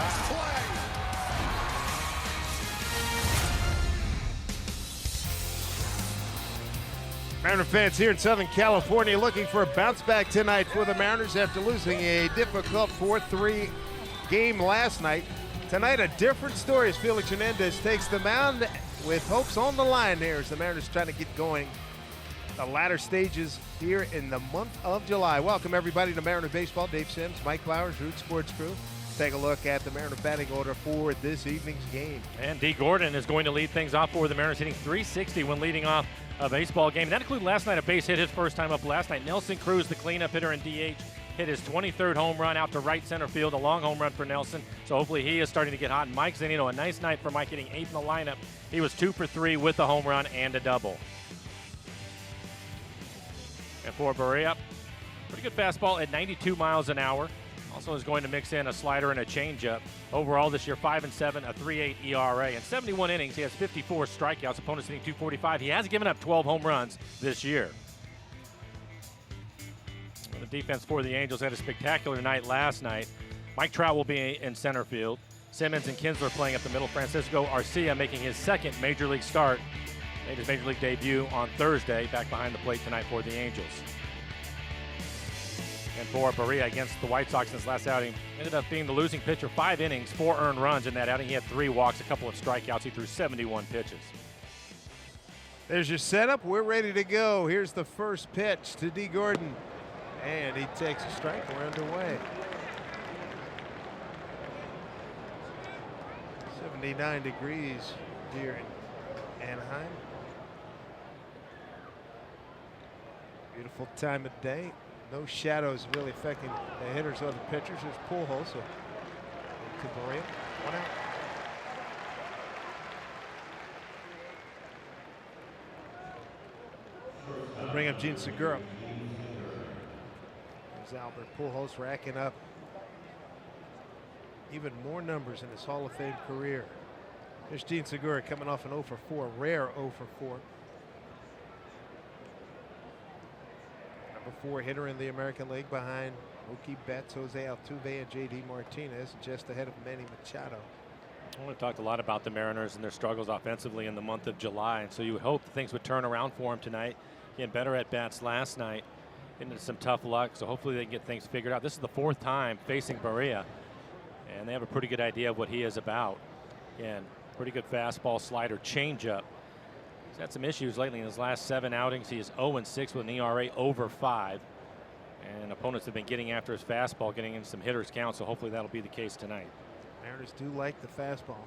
Play. Mariner fans here in Southern California looking for a bounce back tonight for the Mariners after losing a difficult 4-3 game last night. Tonight, a different story as Felix Hernandez takes the mound with hopes on the line there as the Mariners trying to get going the latter stages here in the month of July. Welcome everybody to Mariner Baseball. Dave Sims, Mike Flowers, Root Sports Crew. Take a look at the Mariner batting order for this evening's game. And D. Gordon is going to lead things off for the Mariners, hitting .360 when leading off a baseball game. That included last night a base hit, his first time up last night. Nelson Cruz, the cleanup hitter in DH, hit his 23rd home run out to right center field, a long home run for Nelson. So hopefully he is starting to get hot. And Mike Zunino, a nice night for Mike, hitting 8th in the lineup. He was 2 for 3 with a home run and a double. And for Berea, pretty good fastball at 92 miles an hour. Also is going to mix in a slider and a changeup. Overall this year, 5-7, a 3.8 ERA. In 71 innings, he has 54 strikeouts. Opponents hitting .245. He has given up 12 home runs this year. The defense for the Angels had a spectacular night last night. Mike Trout will be in center field. Simmons and Kinsler playing up the middle. Francisco Arcia making his second Major League start. Made his Major League debut on Thursday, back behind the plate tonight for the Angels. And for Berea against the White Sox in his last outing, ended up being the losing pitcher. 5 innings, 4 earned runs in that outing. He had 3 walks, a couple of strikeouts. He threw 71 pitches. There's your setup. We're ready to go. Here's the first pitch to D. Gordon. And he takes a strike. We're underway. 79 degrees here in Anaheim. Beautiful time of day. No shadows really affecting the hitters or the pitchers. There's Pujols. So to Berea. 1 out. They'll bring up Gene Segura. There's Albert Pujols racking up even more numbers in his Hall of Fame career. There's Gene Segura coming off an 0 for 4, rare 0 for 4. Number 4 hitter in the American League behind Mookie Betts, Jose Altuve, and J.D. Martinez, just ahead of Manny Machado. Well, we've talked a lot about the Mariners and their struggles offensively in the month of July, and so you would hope that things would turn around for him tonight. Again, better at bats last night, into some tough luck, so hopefully they can get things figured out. This is the 4th time facing Berea, and they have a pretty good idea of what he is about. Again, pretty good fastball, slider, changeup. He's had some issues lately in his last 7 outings. He is 0-6 with an ERA over 5. And opponents have been getting after his fastball, getting in some hitters count, so hopefully that'll be the case tonight. Mariners do like the fastball.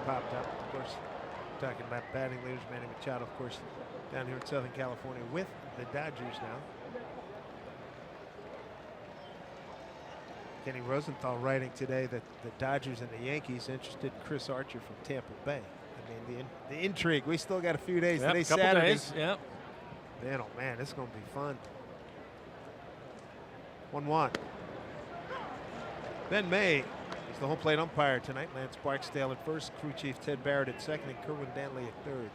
Popped up, of course, talking about batting leaders, Manny Machado, of course, down here in Southern California with the Dodgers now. Kenny Rosenthal writing today that the Dodgers and the Yankees interested in Chris Archer from Tampa Bay. I mean, the intrigue. We still got a few days. Yep, Today's couple Saturday. days. Yep. Man, oh man, this is going to be fun. 1-1. Ben May is the home plate umpire tonight. Lance Barksdale at first, crew chief Ted Barrett at second, and Kerwin Danley at third.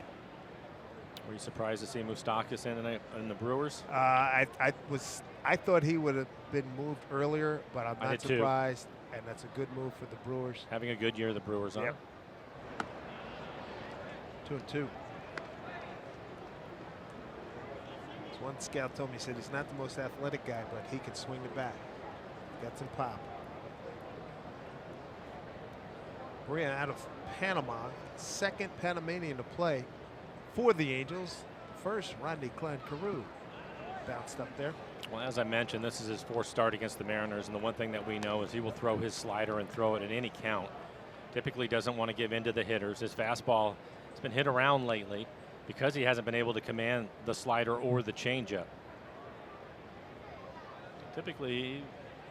Were you surprised to see Moustakas in the Brewers? I thought he would have been moved earlier, but I'm not surprised, and that's a good move for the Brewers. Having a good year, the Brewers are. Yep. 2-2. As one scout told me, he said he's not the most athletic guy, but he can swing the bat. Got some pop. Berea out of Panama, second Panamanian to play for the Angels. First, Rodney Klein Carew bounced up there. Well, as I mentioned, this is his 4th start against the Mariners, and the one thing that we know is he will throw his slider and throw it at any count. Typically doesn't want to give in to the hitters. His fastball has been hit around lately because he hasn't been able to command the slider or the changeup. Typically,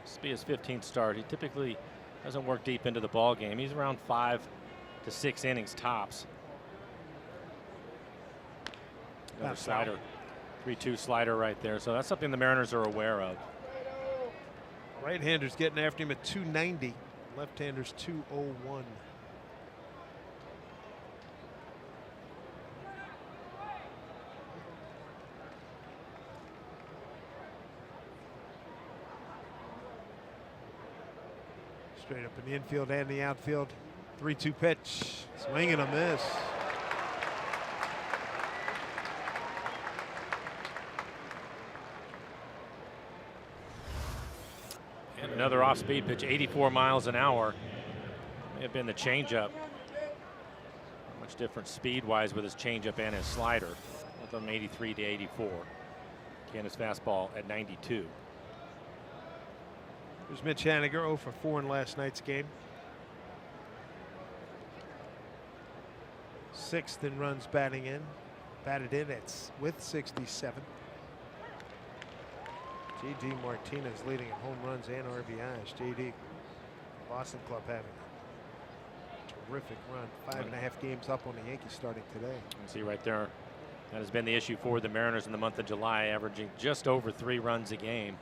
this will be his 15th start. He typically doesn't work deep into the ball game. He's around 5 to 6 innings tops. Another slider, 3-2 slider right there. So that's something the Mariners are aware of. Right-handers getting after him at 290. Left-handers 201. Straight up in the infield and the outfield. 3-2 pitch. Swing and a miss. And another off-speed pitch, 84 miles an hour. May have been the changeup. Much different speed-wise with his changeup and his slider. Both of them 83 to 84. Again, his fastball at 92. Here's Mitch Haniger, 0 for 4 in last night's game. 6th in runs batted in it's with 67. J.D. Martinez leading in home runs and RBIs. J.D. Boston Club having a terrific run. 5.5 games up on the Yankees starting today. You can see right there, that has been the issue for the Mariners in the month of July, averaging just over 3 runs a game.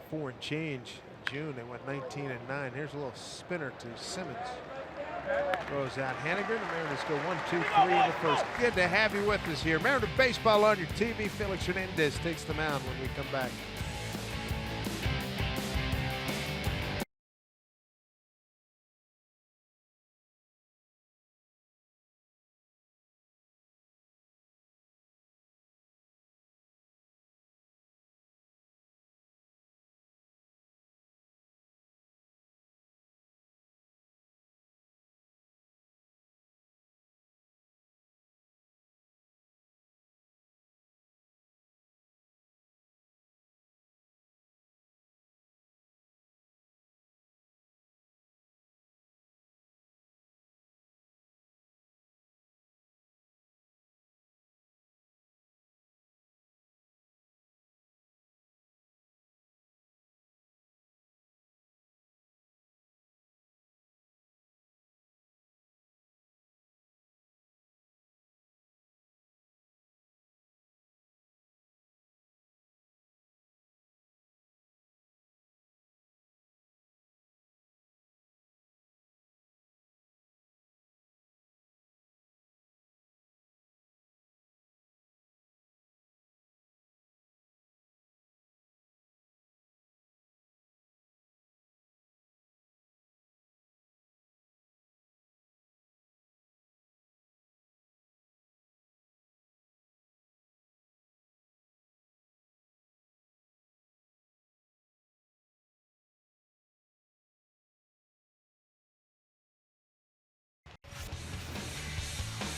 4 and change in June. They went 19 and 9. Here's a little spinner to Simmons. Throws out Haniger. The Mariners go 1-2-3 in the first. Good to have you with us here. Mariner Baseball on your TV. Felix Hernandez takes the mound when we come back.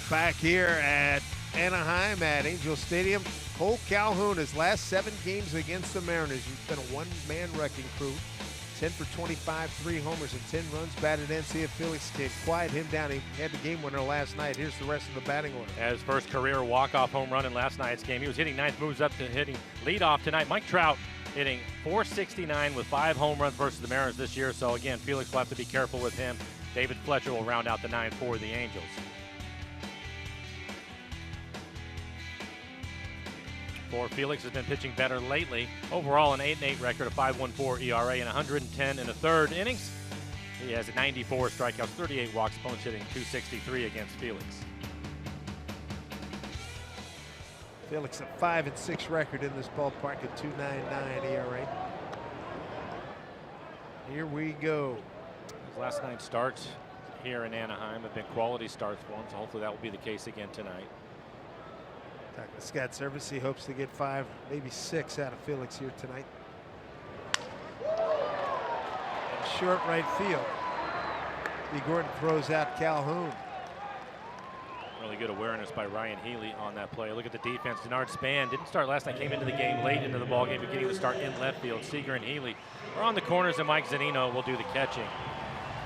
Back here at Anaheim at Angel Stadium. Cole Calhoun, his last 7 games against the Mariners. He's been a one-man wrecking crew. 10 for 25, 3 homers and 10 runs batted in. See if Felix can quiet him down. He had the game winner last night. Here's the rest of the batting order. As first career walk-off home run in last night's game. He was hitting ninth, moves up to hitting leadoff tonight. Mike Trout hitting .469 with 5 home runs versus the Mariners this year. So again, Felix will have to be careful with him. David Fletcher will round out the 9 for the Angels. Felix has been pitching better lately. Overall, an 8-8 record, a 5.14 ERA, and 110 in the third innings. He has 94 strikeouts, 38 walks, opponents hitting .263 against Felix. Felix a 5-6 record in this ballpark at 2.99 ERA. Here we go. His last 9 starts here in Anaheim have been quality starts for him, so hopefully that will be the case again tonight. Talking to Scott Service, he hopes to get 5, maybe 6 out of Felix here tonight. And short right field. Lee Gordon throws out Calhoun. Really good awareness by Ryan Healy on that play. Look at the defense. Denard Span didn't start last night, came into the game late into the ball game, beginning to start in left field. Seager and Healy are on the corners, and Mike Zunino will do the catching.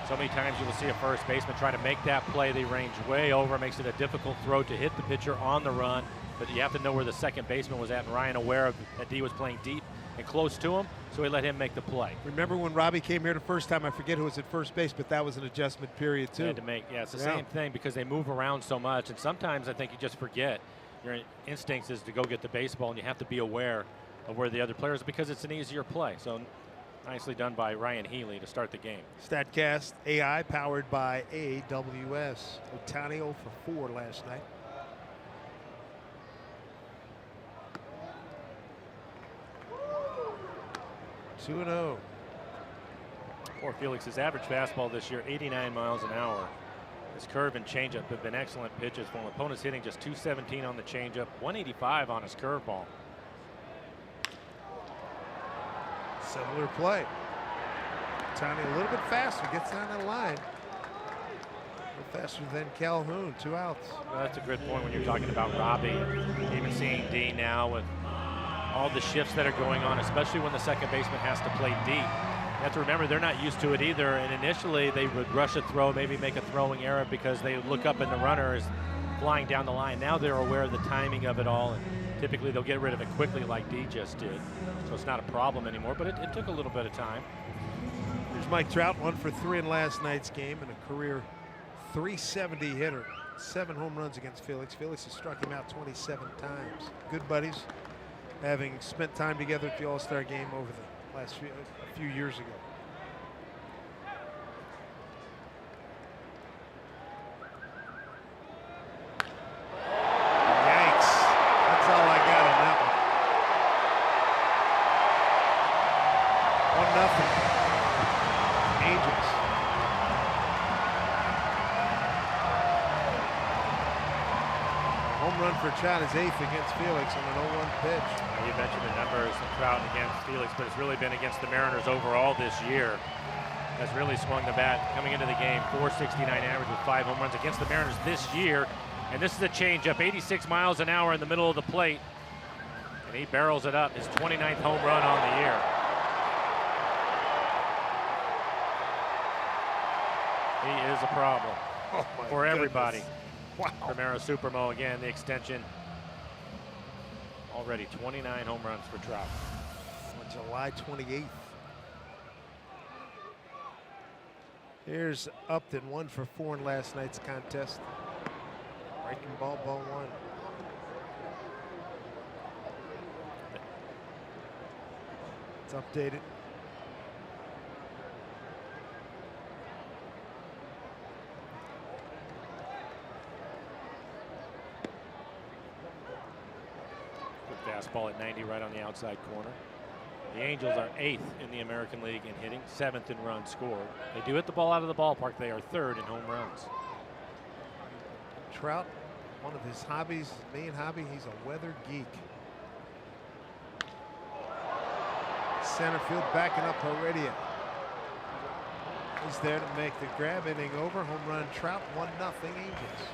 So many times you will see a first baseman try to make that play. They range way over, makes it a difficult throw to hit the pitcher on the run. But you have to know where the second baseman was at, and Ryan aware of that D was playing deep and close to him, so he let him make the play. Remember when Robbie came here the first time? I forget who was at first base, but that was an adjustment period too. Had to make, yeah, it's the same thing because they move around so much, and sometimes I think you just forget. Your instincts is to go get the baseball, and you have to be aware of where the other players, because it's an easier play. So nicely done by Ryan Healy to start the game. StatCast AI powered by AWS. Ohtani 0 for 4 last night. For Felix's average fastball this year, 89 miles an hour. His curve and changeup have been excellent pitches for him. Opponents hitting just 217 on the changeup, 185 on his curveball. Similar play. Tony a little bit faster, gets down the line. A little faster than Calhoun, 2 outs. Well, that's a good point when you're talking about Robbie. Even seeing D now with all the shifts that are going on, especially when the second baseman has to play D. You have to remember they're not used to it either, and initially they would rush a throw, maybe make a throwing error because they would look up and the runner is flying down the line. Now they're aware of the timing of it all, and typically they'll get rid of it quickly like D just did. So it's not a problem anymore, but it took a little bit of time. Here's Mike Trout, 1 for 3 in last night's game, and a career 370 hitter. 7 home runs against Felix. Felix has struck him out 27 times. Good buddies, having spent time together at the All-Star game over the last a few years ago. Yikes. That's all I got on that one. 1-0. Angels. Home run for Trout is 8th against Felix on an 0-1 pitch. You mentioned the numbers of Trout against Felix, but it's really been against the Mariners overall this year. Has really swung the bat coming into the game. 469 average with 5 home runs against the Mariners this year. And this is a changeup, 86 miles an hour in the middle of the plate. And he barrels it up, his 29th home run on the year. He is a problem for everybody. Wow. Primero Supermo again, the extension. Already 29 home runs for Trout. On July 28th. Here's Upton, 1 for 4 in last night's contest. Breaking ball, ball 1. It's updated. Fastball at 90 right on the outside corner. The Angels are 8th in the American League in hitting, 7th in runs scored. They do hit the ball out of the ballpark. They are 3rd in home runs. Trout, one of his hobbies, main hobby, he's a weather geek. Center field backing up Heredia. He's there to make the grab, inning over. Home run Trout, 1-0 Angels.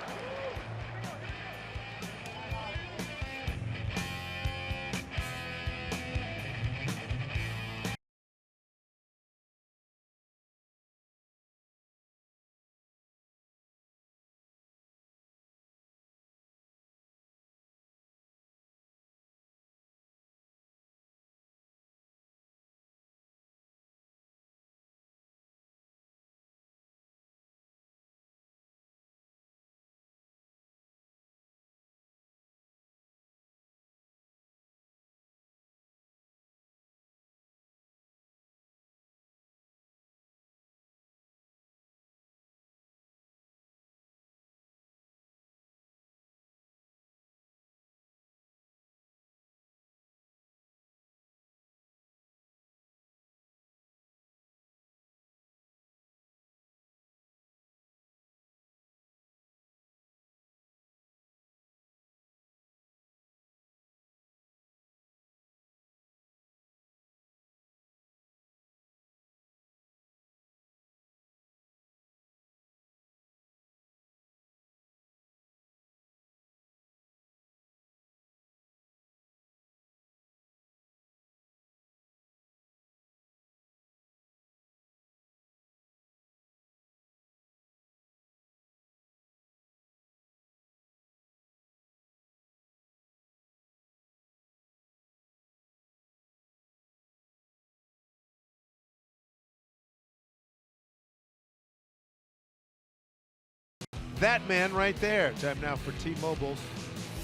That man right there. Time now for T-Mobile's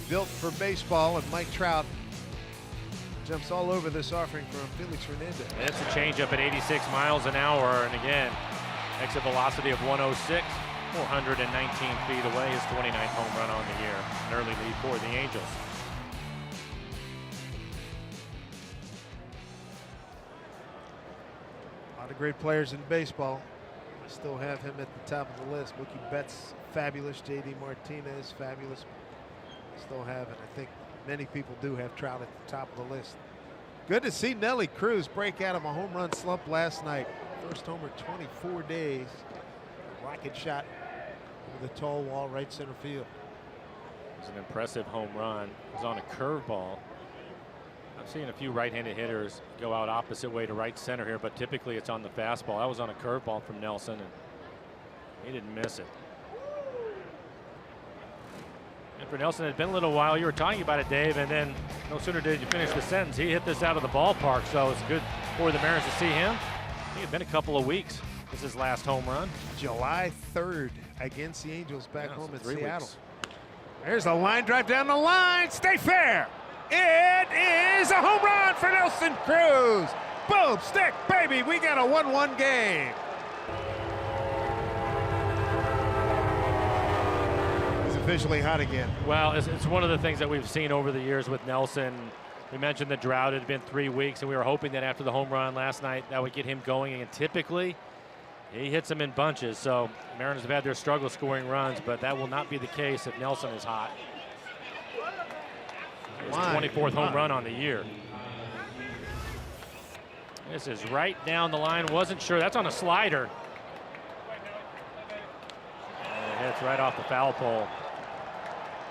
Built for Baseball, and Mike Trout jumps all over this offering from Felix Hernandez. And it's a changeup at 86 miles an hour, and again, exit velocity of 106, 419 feet away, his 29th home run on the year. An early lead for the Angels. A lot of great players in baseball. I still have him at the top of the list. Mookie Betts, fabulous. J.D. Martinez, fabulous. Still have, and I think many people do have Trout at the top of the list. Good to see Nelly Cruz break out of a home run slump last night. First homer 24 days. A rocket shot over the tall wall, right center field. It was an impressive home run. It was on a curveball. I've seen a few right-handed hitters go out opposite way to right center here, but typically it's on the fastball. That was on a curveball from Nelson, and he didn't miss it. And for Nelson, it had been a little while. You were talking about it, Dave, and then no sooner did you finish the sentence, he hit this out of the ballpark, so it's good for the Mariners to see him. I think it had been a couple of weeks. This is his last home run. July 3rd against the Angels back home in 3 Seattle. weeks. There's a line drive down the line. Stay fair. It is a home run for Nelson Cruz. Boom, stick, baby. We got a 1-1 game. He's officially hot again. Well, it's one of the things that we've seen over the years with Nelson. We mentioned the drought. It had been 3 weeks, and we were hoping that after the home run last night, that would get him going. And typically, he hits them in bunches. So Mariners have had their struggle scoring runs, but that will not be the case if Nelson is hot. His 24th home run on the year. This is right down the line. Wasn't sure. That's on a slider. And it hits right off the foul pole.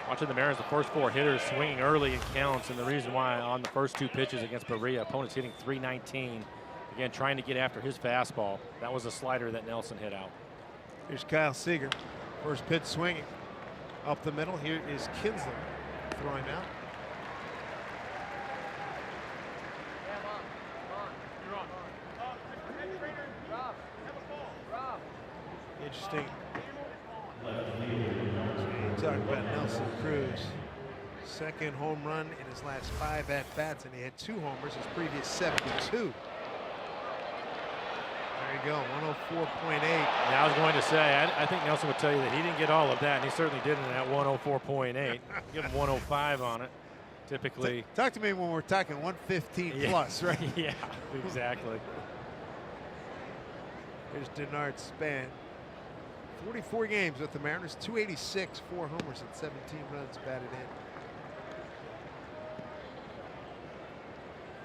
Watching the Mariners, the first 4 hitters swinging early in counts, and the reason why on the first 2 pitches against Berea, opponents hitting .319. Again, trying to get after his fastball. That was a slider that Nelson hit out. Here's Kyle Seager. First pitch swinging. Up the middle. Here is Kinsler throwing out. Interesting. Talking about Nelson Cruz. Second home run in his last 5 at-bats, and he had 2 homers, his previous 72. There you go, 104.8. Yeah, I was going to say, I think Nelson would tell you that he didn't get all of that, and he certainly didn't at 104.8. Give him 105 on it, typically. Talk to me when we're talking 115 plus, right? Yeah, exactly. Here's Denard Span. 44 games with the Mariners, 286, 4 homers and 17 runs batted in.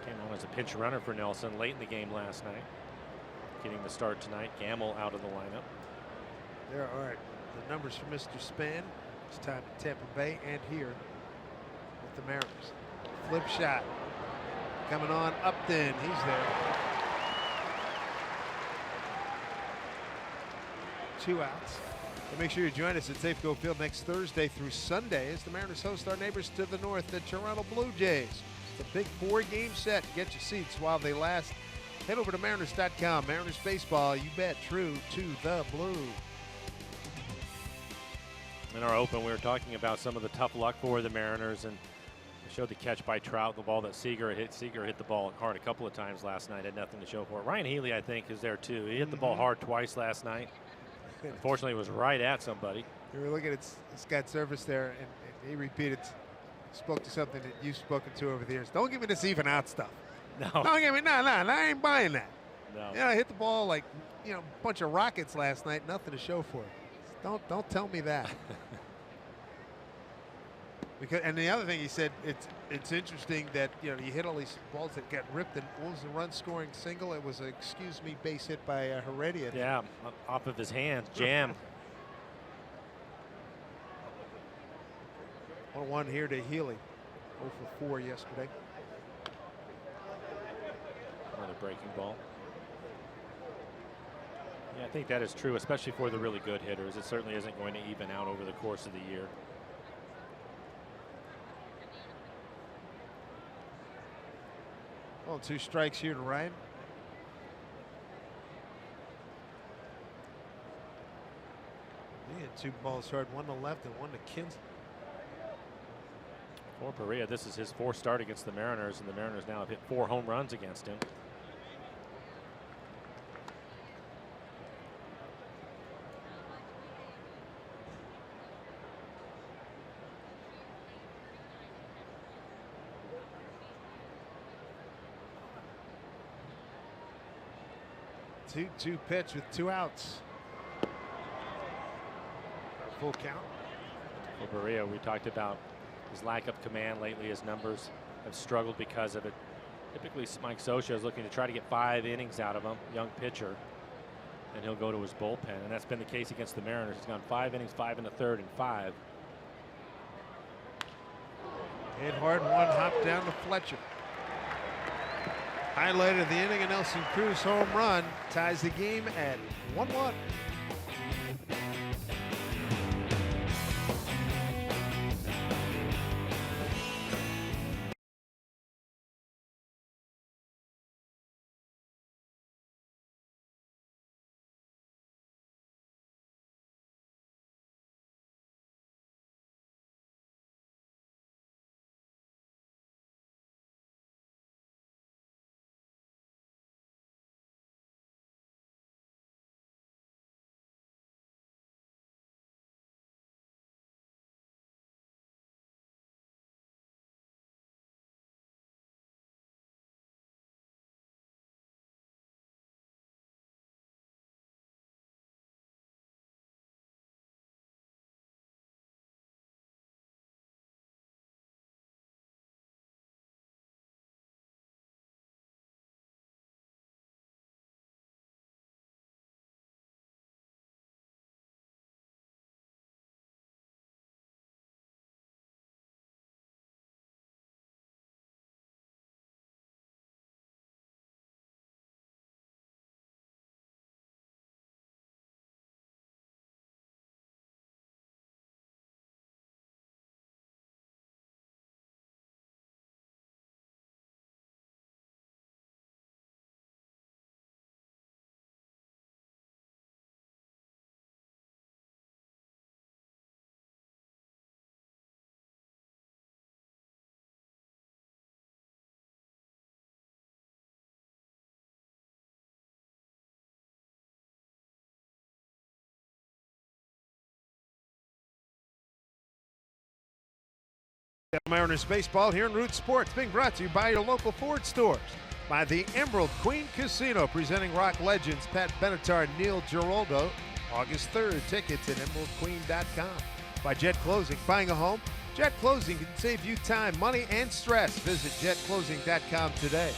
Came on as a pinch runner for Nelson late in the game last night. Getting the start tonight. Gamble out of the lineup. There are the numbers for Mr. Span. His time in Tampa Bay and here with the Mariners. Flip shot. Coming on Upton. He's there. 2 outs. And make sure you join us at Safeco Field next Thursday through Sunday as the Mariners host our neighbors to the north, the Toronto Blue Jays. It's a big 4-game set. Get your seats while they last. Head over to Mariners.com. Mariners baseball, you bet, true to the blue. In our open, we were talking about some of the tough luck for the Mariners, and we showed the catch by Trout, the ball that Seager hit. Seager hit the ball hard a couple of times last night. Had nothing to show for it. Ryan Healy, I think, is there too. He hit the ball hard twice last night. Unfortunately, it was right at somebody. You were looking at Scott Service there, and he repeated, spoke to something that you've spoken to over the years. Don't give me this even out stuff. No. Don't give me, no, I ain't buying that. No. Yeah, I hit the ball like, a bunch of rockets last night, nothing to show for it. Don't tell me that. Because, and the other thing he said, it's interesting that you hit all these balls that got ripped, and what was the run scoring single? It was a base hit by Heredia. Yeah, off of his hands, jam. 1-1 here to Healy. 0 for 4 yesterday. Another breaking ball. Yeah, I think that is true, especially for the really good hitters. It certainly isn't going to even out over the course of the year. Well, 2 strikes here to Ryan. He had 2 balls hard, 1 to left and 1 to Kinsler. For Perea, this is his 4th start against the Mariners, and the Mariners now have hit 4 home runs against him. 2-2 pitch with 2 outs. Full count. For Berea, we talked about his lack of command lately. His numbers have struggled because of it. Typically, Mike Scioscia is looking to try to get 5 innings out of him, young pitcher, and he'll go to his bullpen. And that's been the case against the Mariners. He's gone 5 innings, 5 in the third, and 5. Hit hard, 1 hop down to Fletcher. Highlight of the inning, a Nelson Cruz home run ties the game at 1-1. Mariners baseball here in Root Sports, being brought to you by your local Ford stores, by the Emerald Queen Casino, presenting rock legends Pat Benatar, Neil Giraldo, August 3rd. Tickets at emeraldqueen.com. By Jet Closing, buying a home. Jet Closing can save you time, money, and stress. Visit jetclosing.com today.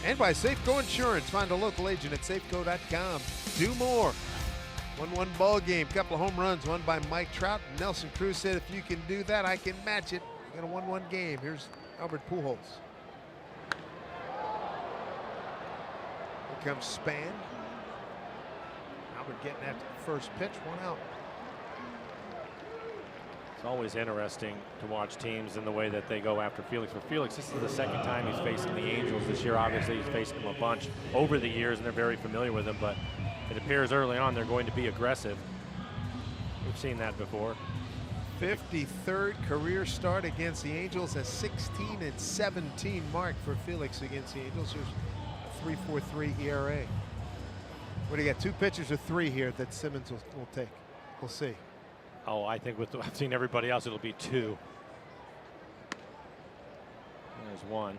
And by Safeco Insurance, find a local agent at safeco.com. Do more. 1-1 ball game, couple of home runs, one by Mike Trout. Nelson Cruz said, if you can do that, I can match it. Got a 1-1 game. Here's Albert Pujols. Here comes Span. Albert getting after the first pitch, 1 out. It's always interesting to watch teams in the way that they go after Felix. For Felix, this is the 2nd time he's facing the Angels this year. Obviously, he's faced them a bunch over the years, and they're very familiar with him, but it appears early on they're going to be aggressive. We've seen that before. 53rd career start against the Angels, a 16-17 mark for Felix against the Angels. Here's a 3.43 ERA. What do you got? 2 pitchers or 3 here that Simmons will take? We'll see. Oh, I think I've seen everybody else, it'll be 2. There's 1.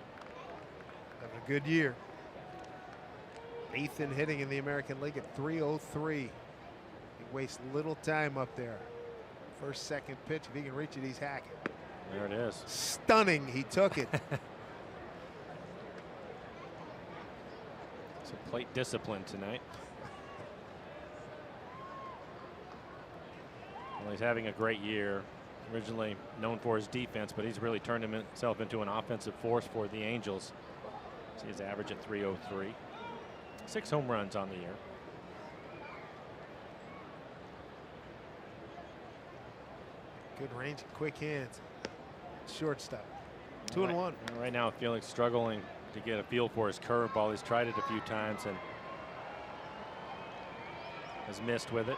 Having a good year. 8th in hitting in the American League at 303. He wastes little time up there. First, second pitch, if he can reach it, he's hacking. There it is. Stunning, he took it. Some plate discipline tonight. Well, he's having a great year. Originally known for his defense, but he's really turned himself into an offensive force for the Angels. See his average at 303. 6 home runs on the year. Good range, quick hands. Shortstop. 2-1. Right now, Felix struggling to get a feel for his curveball. He's tried it a few times and has missed with it.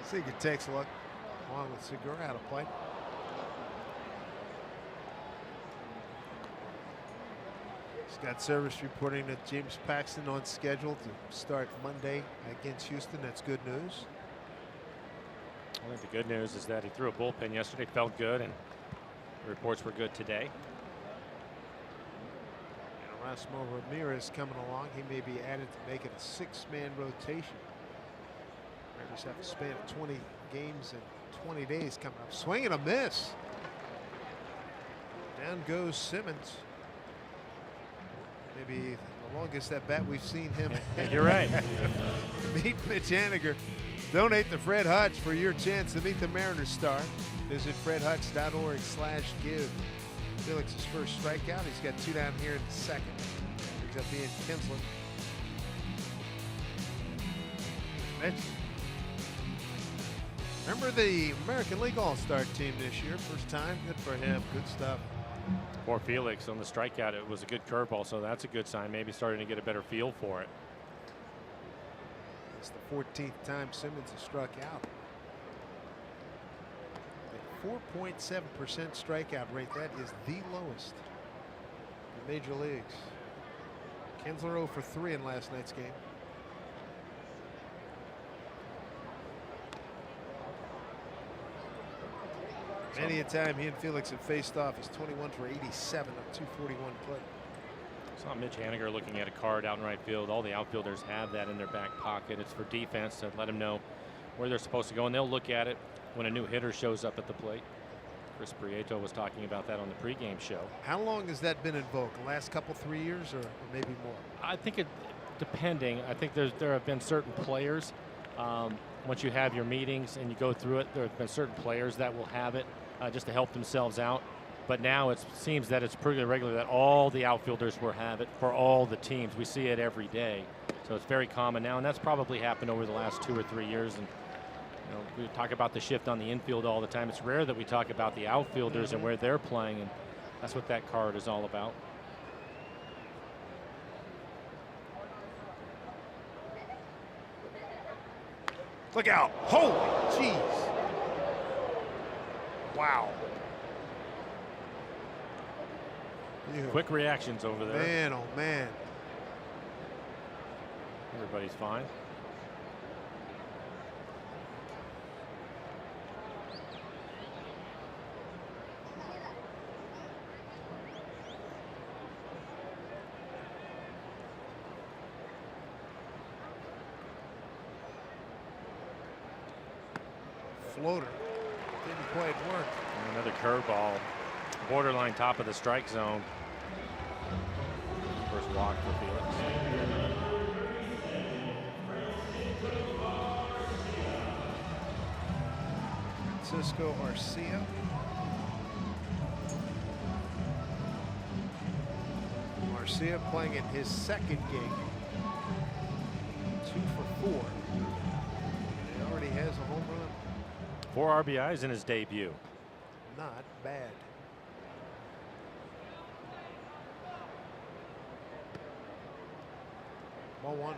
Seager takes a look along with Segura out of play. Got service reporting that James Paxton on schedule to start Monday against Houston. That's good news. I think the good news is that he threw a bullpen yesterday, felt good, and the reports were good today. And Erasmo Ramirez coming along. He may be added to make it a 6-man rotation. Mariners have a span of 20 games and 20 days coming up. Swing and a miss. Down goes Simmons. Maybe the longest at bat we've seen him. You're right. Meet Mitch Haniger. Donate to Fred Hutch for your chance to meet the Mariners star. Visit fredhutch.org/give. Felix's first strikeout. He's got 2 down here in the second. Brings up Ian Kinsler. Mitch. Remember the American League All-Star team this year? First time. Good for him. Good stuff. For Felix on the strikeout, it was a good curveball, so that's a good sign. Maybe starting to get a better feel for it. It's the 14th time Simmons has struck out. A 4.7% strikeout rate. That is the lowest in Major Leagues. Kinsler 0 for 3 in last night's game. Many a time he and Felix have faced off. He's 21 for 87 on 241 play. Saw Mitch Haniger looking at a card out in right field. All the outfielders have that in their back pocket. It's for defense to let them know where they're supposed to go, and they'll look at it when a new hitter shows up at the plate. Chris Prieto was talking about that on the pregame show. How long has that been in vogue? The last couple, 3 years, or maybe more? I think it, depending. I think there have been certain players. Once you have your meetings and you go through it, there have been certain players that will have it just to help themselves out. But now it seems that it's pretty regular that all the outfielders will have it for all the teams. We see it every day. So it's very common now, and that's probably happened over the last 2 or 3 years. And you know, we talk about the shift on the infield all the time. It's rare that we talk about the outfielders and where they're playing, and that's what that card is all about. Look out. Holy jeez. Wow. Quick reactions over there. Man, oh man. Everybody's fine. Floater. Didn't quite work. And another curveball. Borderline top of the strike zone. First walk for Felix. Francisco Arcia. Arcia playing in his second game. 2 for 4. He already has a home run. 4 RBIs in his debut. Not bad. Ball 1.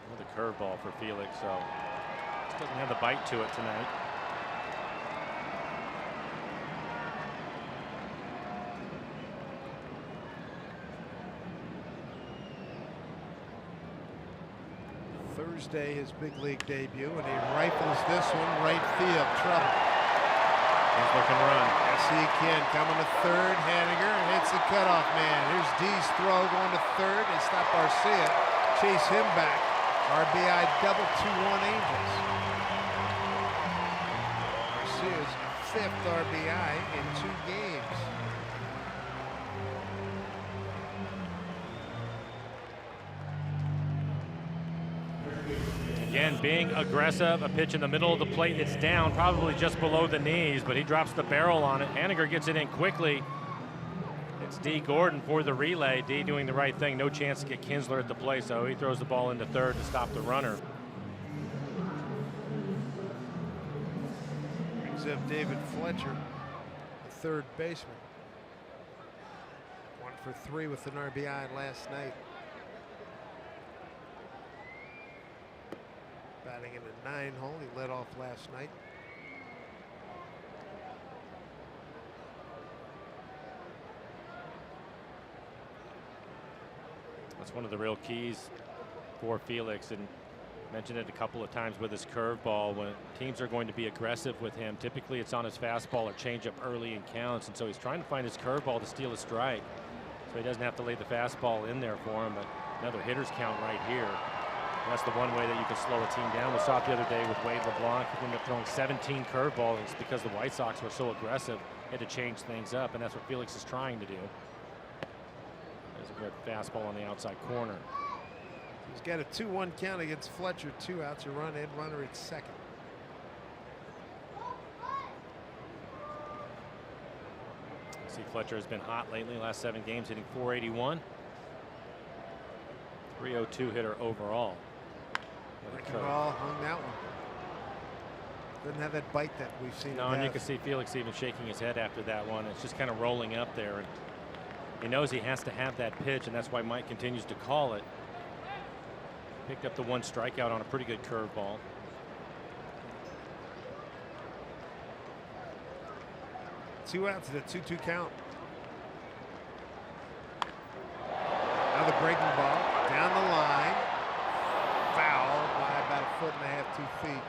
Another curveball for Felix, so just doesn't have the bite to it tonight. Thursday, his big league debut, and he rifles this one right field. Trouble. He's looking run. Yes, he can. Coming to third. Haniger hits the cutoff man. Here's D's throw going to third. They stop Arcia. Chase him back. RBI double 2-1 Angels. Arcia's 5th RBI in 2 games. Again, being aggressive, a pitch in the middle of the plate. It's down, probably just below the knees, but he drops the barrel on it. Haniger gets it in quickly. It's D. Gordon for the relay. D doing the right thing. No chance to get Kinsler at the plate, so he throws the ball into third to stop the runner. Brings up David Fletcher, the third baseman. 1 for 3 with an RBI last night. Batting in a 9-hole. He led off last night. That's one of the real keys for Felix, and Mentioned it a couple of times with his curveball. When teams are going to be aggressive with him, typically it's on his fastball or changeup early in counts, and so he's trying to find his curveball to steal a strike, so he doesn't have to lay the fastball in there for him. But another hitter's count right here. That's the one way that you can slow a team down. We saw it the other day with Wade LeBlanc. He ended up throwing 17 curveballs because the White Sox were so aggressive. He had to change things up, and that's what Felix is trying to do. There's a good fastball on the outside corner. He's got a 2-1 count against Fletcher. 2 outs, a run, and runner at second. See, Fletcher has been hot lately. Last 7 games, hitting .481. .302 hitter overall. Breaking ball, hung that one. Doesn't have that bite that we've seen. No, and you can see Felix even shaking his head after that one. It's just kind of rolling up there, and he knows he has to have that pitch, and that's why Mike continues to call it. Picked up the 1 strikeout on a pretty good curveball. Two outs at a 2-2 count. Now the breaking ball down the line, foul by about 1.5 feet, 2 feet.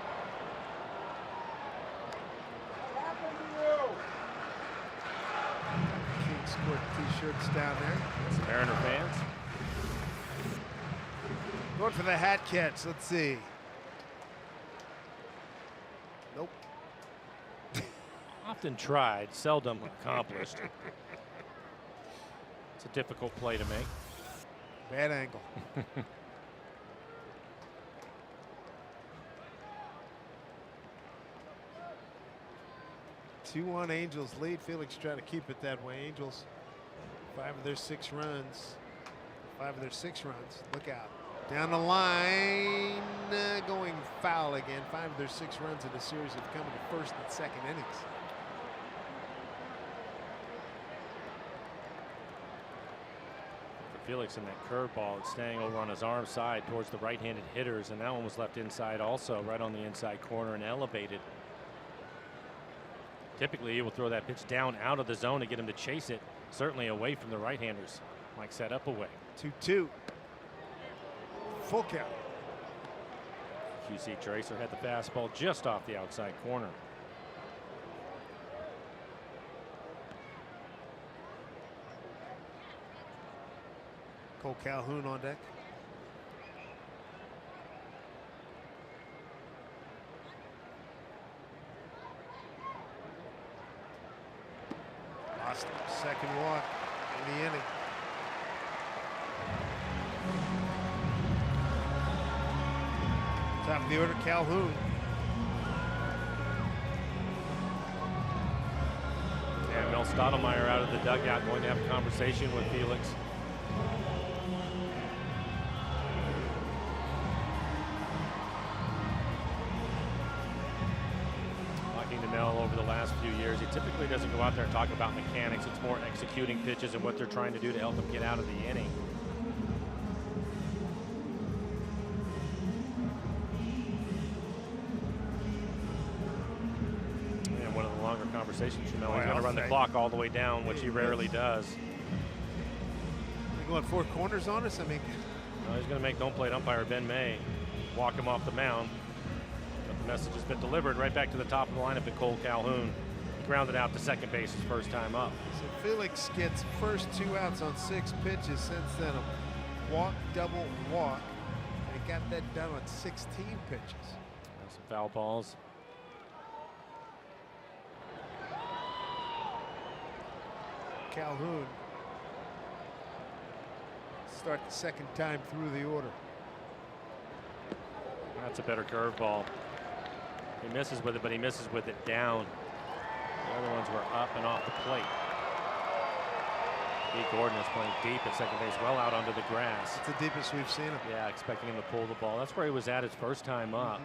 King scored T-shirts down there. Some Mariner fans. Going for the hat catch. Let's see. Nope. Often tried, seldom accomplished. It's a difficult play to make. Bad angle. 2-1 Angels lead. Felix trying to keep it that way. Angels, 5 of their 6 runs. 5 of their 6 runs. Look out. Down the line, going foul again. 5 of their 6 runs in the series have come in the first and second innings. For Felix in that curveball, it's staying over on his arm side towards the right-handed hitters, and that one was left inside also, right on the inside corner and elevated. Typically, he will throw that pitch down out of the zone to get him to chase it, certainly away from the right-handers. Mike set up away. 2-2. Full count. QC Tracer had the fastball just off the outside corner. Cole Calhoun on deck. Lost second walk in the inning. Top of the order, Calhoun. And Mel Stottlemyre out of the dugout, going to have a conversation with Felix. Talking to Mel over the last few years, he typically doesn't go out there and talk about mechanics. It's more executing pitches and what they're trying to do to help him get out of the inning. Conversations from Mel. He's going to run the clock all the way down, which he rarely does. You're going 4 corners on us? I mean, no, he's going to make home plate umpire Ben May walk him off the mound. But the message has been delivered right back to the top of the lineup at Cole Calhoun. He grounded out to second base his first time up. So Felix gets first 2 outs on 6 pitches. Since then, a walk, double, walk. And he got that done on 16 pitches. Some foul balls. Calhoun start the second time through the order. That's a better curveball. He misses with it, but he misses with it down. The other ones were up and off the plate. Pete Gordon is playing deep at second base, well out under the grass. It's the deepest we've seen him. Yeah, expecting him to pull the ball. That's where he was at his first time up.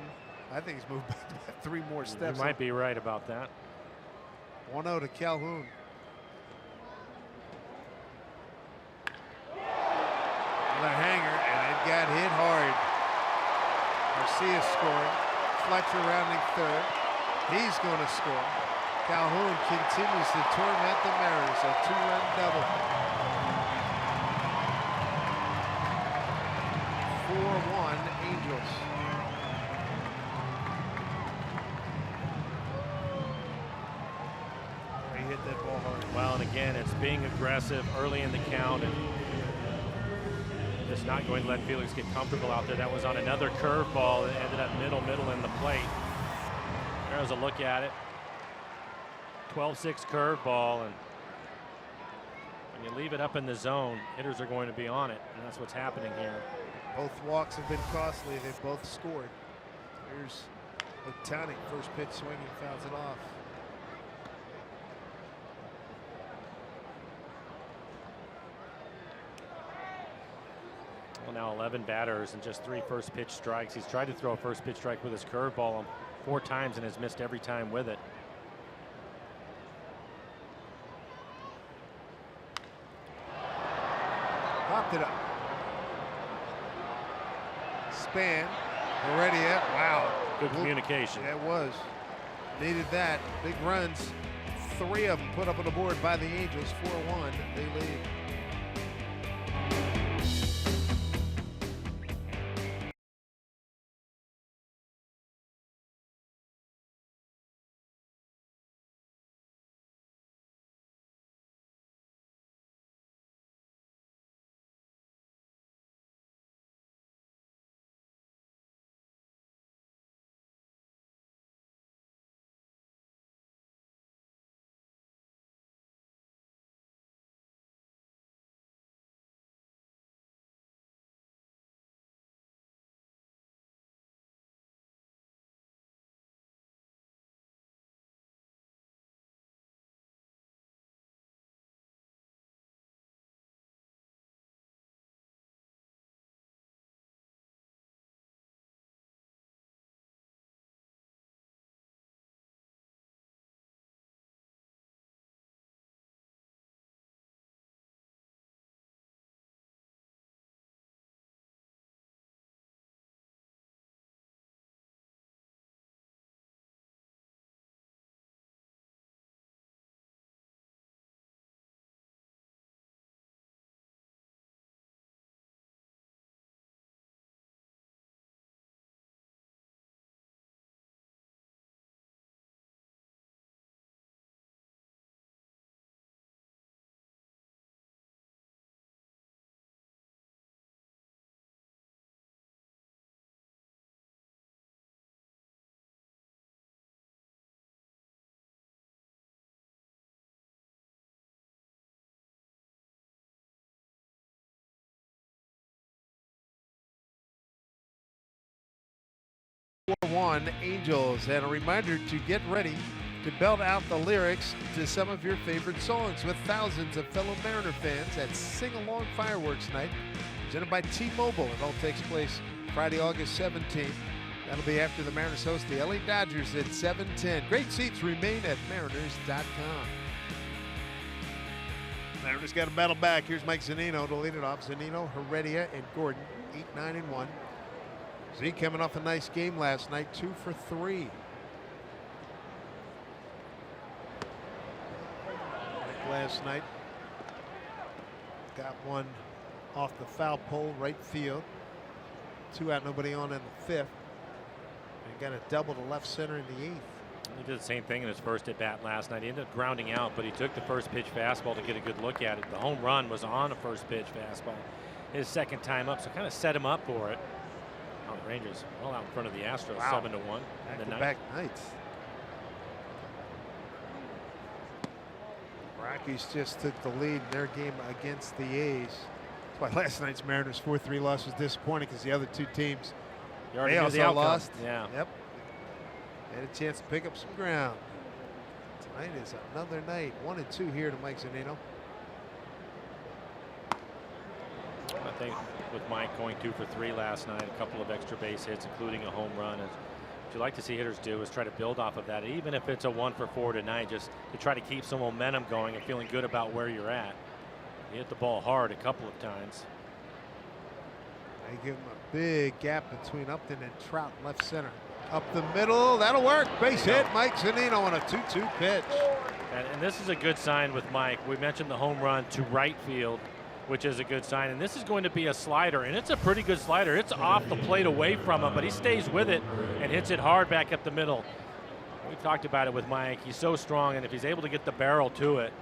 I think he's moved back 3 more steps. You might be right about that. 1-0 to Calhoun. Another hanger, and it got hit hard. Garcia scoring. Fletcher rounding third. He's going to score. Calhoun continues to torment the Mariners. A 2-run double. 4-1 Angels. again, it's being aggressive early in the count and just not going to let Felix get comfortable out there. That was on another curveball that ended up middle in the plate. There's a look at it. 12-6 curveball, and when you leave it up in the zone, hitters are going to be on it, and that's what's happening here. Both walks have been costly. They've both scored. Here's Otani, first pitch swinging, fouls it off. Well, now 11 batters and just 3 first pitch strikes. He's tried to throw a first pitch strike with his curveball 4 times and has missed every time with it. Popped it up. Span. Already at, wow. Good communication. Yeah, it was. Needed that. Big runs. 3 of them put up on the board by the Angels. 4-1. They lead. Angels, and a reminder to get ready to belt out the lyrics to some of your favorite songs with thousands of fellow Mariner fans at Sing Along Fireworks Night, presented by T-Mobile. It all takes place Friday, August 17th. That'll be after the Mariners host the LA Dodgers at 7:10. Great seats remain at mariners.com. Mariners got a battle back. Here's Mike Zunino to lead it off. Zunino, Heredia, and Gordon, 8-9-1. Z coming off a nice game last night, 2 for 3. Last night, got one off the foul pole, right field. 2 out, nobody on in the 5th. And got a double to left center in the 8th. He did the same thing in his first at bat last night. He ended up grounding out, but he took the first pitch fastball to get a good look at it. The home run was on a first pitch fastball. His second time up, so kind of set him up for it. Oh, the Rangers well out in front of the Astros, wow. 7-1. Back nights. Rockies just took the lead in their game against the A's. That's why last night's Mariners 4-3 loss was disappointing, because the other 2 teams, they also lost. Yeah. Yep. Had a chance to pick up some ground. Tonight is another night. 1-2 here to Mike Zunino. I think with Mike going 2 for 3 last night, a couple of extra base hits, including a home run. And what you like to see hitters do is try to build off of that, even if it's a 1 for 4 tonight, just to try to keep some momentum going and feeling good about where you're at. You hit the ball hard a couple of times. They give him a big gap between Upton and Trout in left center. Up the middle, that'll work. Base hit, Mike Zunino on a 2-2 pitch. And this is a good sign with Mike. We mentioned the home run to right field, which is a good sign. And this is going to be a slider, and it's a pretty good slider. It's off the plate away from him, but he stays with it and hits it hard back up the middle. We've talked about it with Mike. He's so strong, and if he's able to get the barrel to it,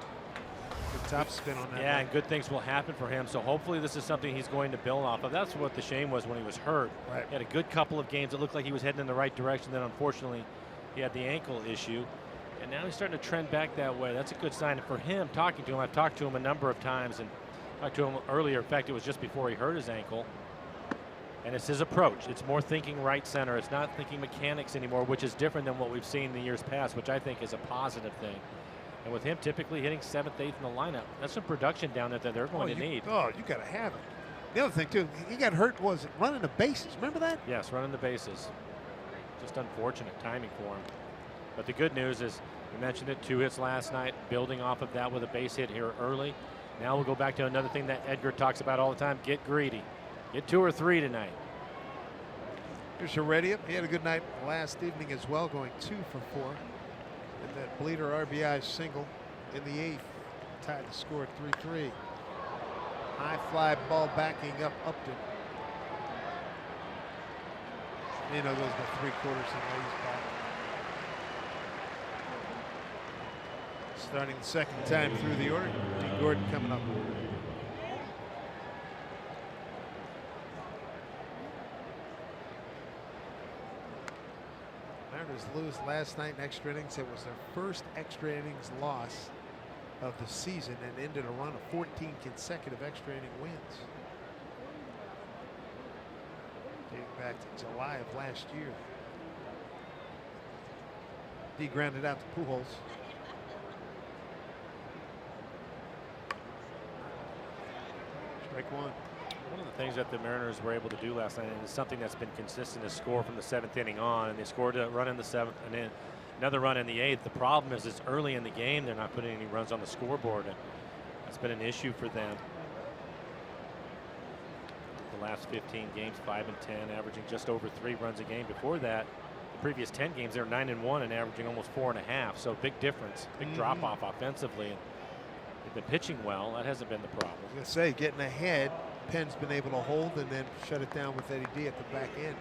Good top spin on that. Yeah, and good things will happen for him. So hopefully this is something he's going to build off of. That's what the shame was when he was hurt. Right. He had a good couple of games. It looked like he was heading in the right direction. Then unfortunately, he had the ankle issue. And now he's starting to trend back that way. That's a good sign. And for him, talking to him, I've talked to him a number of times and talked to him earlier. In fact, it was just before he hurt his ankle. And it's his approach. It's more thinking right center. It's not thinking mechanics anymore, which is different than what we've seen in the years past, which I think is a positive thing. And with him typically hitting 7th, 8th in the lineup, that's some production down there that they're going to need. Oh, you got to have it. The other thing, too, he got hurt, was it running the bases? Remember that? Yes, running the bases. Just unfortunate timing for him. But the good news is, we mentioned it, 2 hits last night, building off of that with a base hit here early. Now we'll go back to another thing that Edgar talks about all the time, get greedy. Get 2 or 3 tonight. Here's Heredia. He had a good night last evening as well, going 2 for 4. And that bleeder RBI single in the 8th. Tied the score at 3-3. High fly ball backing up Upton. You know, goes about 3/4 and lays back. Starting the second time through the order. D. Gordon coming up. Mariners lose last night in extra innings. It was their first extra innings loss of the season and ended a run of 14 consecutive extra inning wins. Dating back to July of last year. D grounded out to Pujols. Strike 1. One of the things that the Mariners were able to do last night, and it's something that's been consistent, is score from the 7th inning on. And they scored a run in the 7th and then another run in the 8th. The problem is it's early in the game. They're not putting any runs on the scoreboard, and that's been an issue for them. The last 15 games, 5 and 10, averaging just over 3 runs a game. Before that, the previous 10 games, they were 9-1 and averaging almost 4.5. So big difference, big drop off offensively. And they've been pitching well. That hasn't been the problem. I was going to say, getting ahead, Penn's been able to hold and then shut it down with Eddie D at the back end.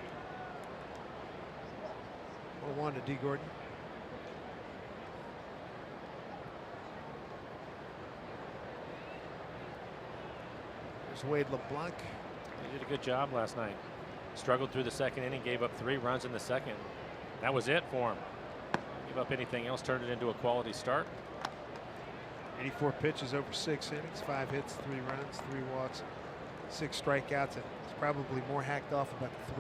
1-1 to D. Gordon. There's Wade LeBlanc. He did a good job last night. Struggled through the second inning, gave up 3 runs in the second. That was it for him. Give up anything else, turned it into a quality start. 84 pitches over 6 innings, 5 hits, 3 runs, 3 walks, 6 strikeouts, and it's probably more hacked off about the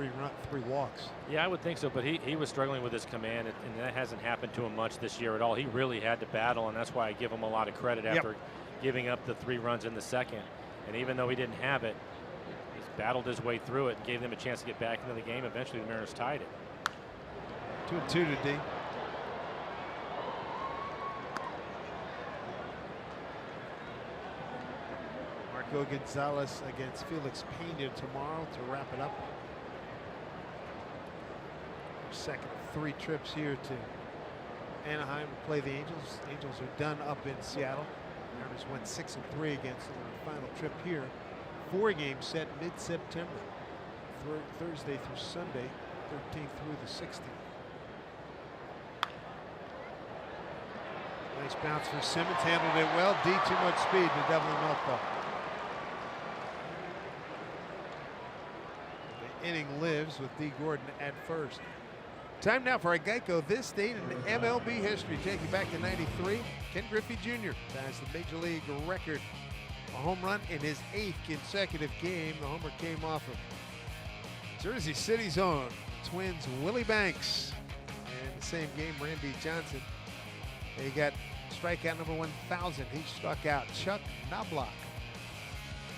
3 walks. Yeah, I would think so, but he was struggling with his command, and that hasn't happened to him much this year at all. He really had to battle, and that's why I give him a lot of credit after giving up the 3 runs in the second. And even though he didn't have it, he's battled his way through it and gave them a chance to get back into the game. Eventually, the Mariners tied it. 2-2 to D. Marco Gonzalez against Felix Pena tomorrow to wrap it up. Second of 3 trips here to Anaheim to play the Angels. Angels are done up in Seattle. Mariners went 6-3 against them on the final trip here. 4 games set mid-September, Thursday through Sunday, 13th through the 16th. Nice bounce for Simmons, handled it well. D too much speed to double him up though. The inning lives with D. Gordon at first. Time now for a Geico This Date in MLB history. Take you back to '93. Ken Griffey Jr. ties the Major League record. A home run in his 8th consecutive game. The homer came off of Jersey City's own Twins Willie Banks. And the same game, Randy Johnson. He got strikeout number 1,000. He struck out Chuck Knobloch.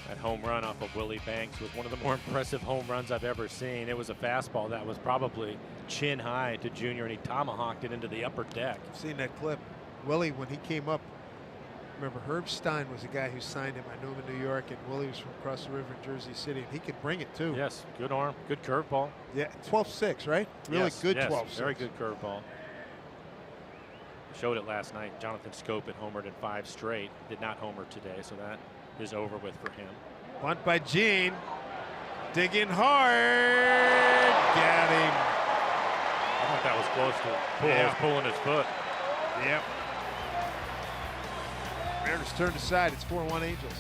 That home run off of Willie Banks was one of the more impressive home runs I've ever seen. It was a fastball that was probably chin high to Junior, and he tomahawked it into the upper deck. I've seen that clip. Willie, when he came up, remember Herb Stein was the guy who signed him. I knew him in New York, and Willie was from across the river in Jersey City, and he could bring it too. Yes, good arm, good curveball. Yeah, 12-6, right? Really good 12-6. Very good curveball. Showed it last night. Jonathan Scope had homered in 5 straight. Did not homer today, so that is over with for him. Bunt by Gene. Digging hard. Got him. I thought that was close to Pujols pulling his foot. Yep. Mariners turned aside. It's 4-1 Angels.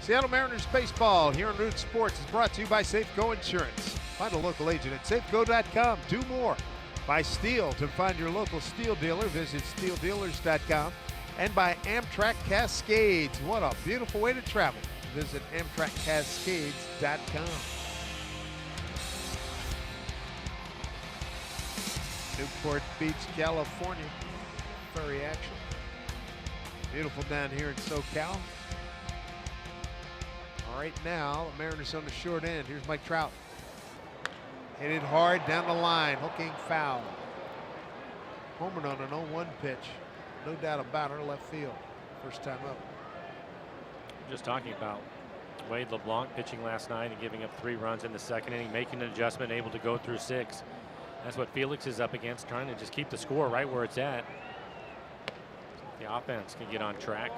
Seattle Mariners baseball here on Root Sports is brought to you by Safeco Insurance. Find a local agent at safeco.com. Do more. By Steel. To find your local Steel dealer, visit steeldealers.com. And by Amtrak Cascades. What a beautiful way to travel. Visit amtrakcascades.com. Newport Beach, California. Ferry action. Beautiful down here in SoCal. Right now, the Mariners on the short end. Here's Mike Trout. Hit it hard down the line. Hooking foul. Homer on an 0-1 pitch. No doubt about her left field. First time up. Just talking about Wade LeBlanc pitching last night and giving up 3 runs in the second inning, making an adjustment, able to go through 6. That's what Felix is up against, trying to just keep the score right where it's at. The offense can get on track.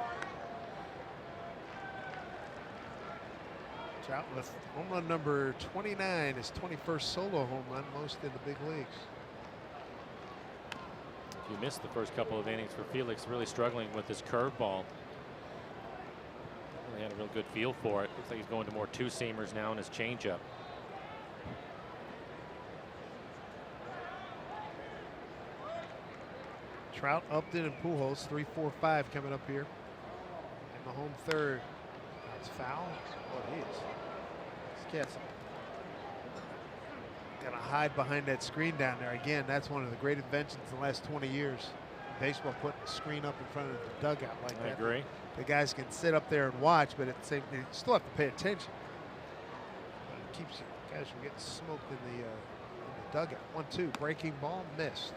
Trout with home run number 29, his 21st solo home run, most in the big leagues. If you missed the first couple of innings for Felix, really struggling with his curveball. Really had a real good feel for it. Looks like he's going to more 2-seamers now in his changeup. Trout, Upton, and Pujols, 3-4-5 coming up here. And the home third. It's foul. What it is. It's gonna hide behind that screen down there. Again, that's one of the great inventions in the last 20 years. Baseball putting a screen up in front of the dugout like that. I agree. The guys can sit up there and watch, but at the same time, you still have to pay attention. But it keeps you guys from getting smoked in the dugout. 1-2, breaking ball, missed.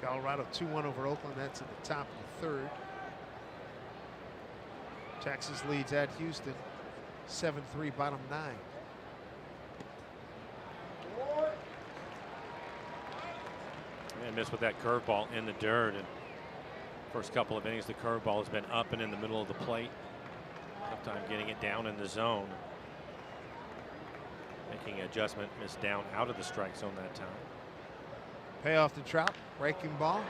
Colorado 2-1 over Oakland. That's at the top of the third. Texas leads at Houston 7-3, bottom 9. And missed with that curveball in the dirt. And first couple of innings, the curveball has been up and in the middle of the plate. Tough time getting it down in the zone. Making an adjustment, missed down out of the strike zone that time. Payoff to Trout, breaking ball.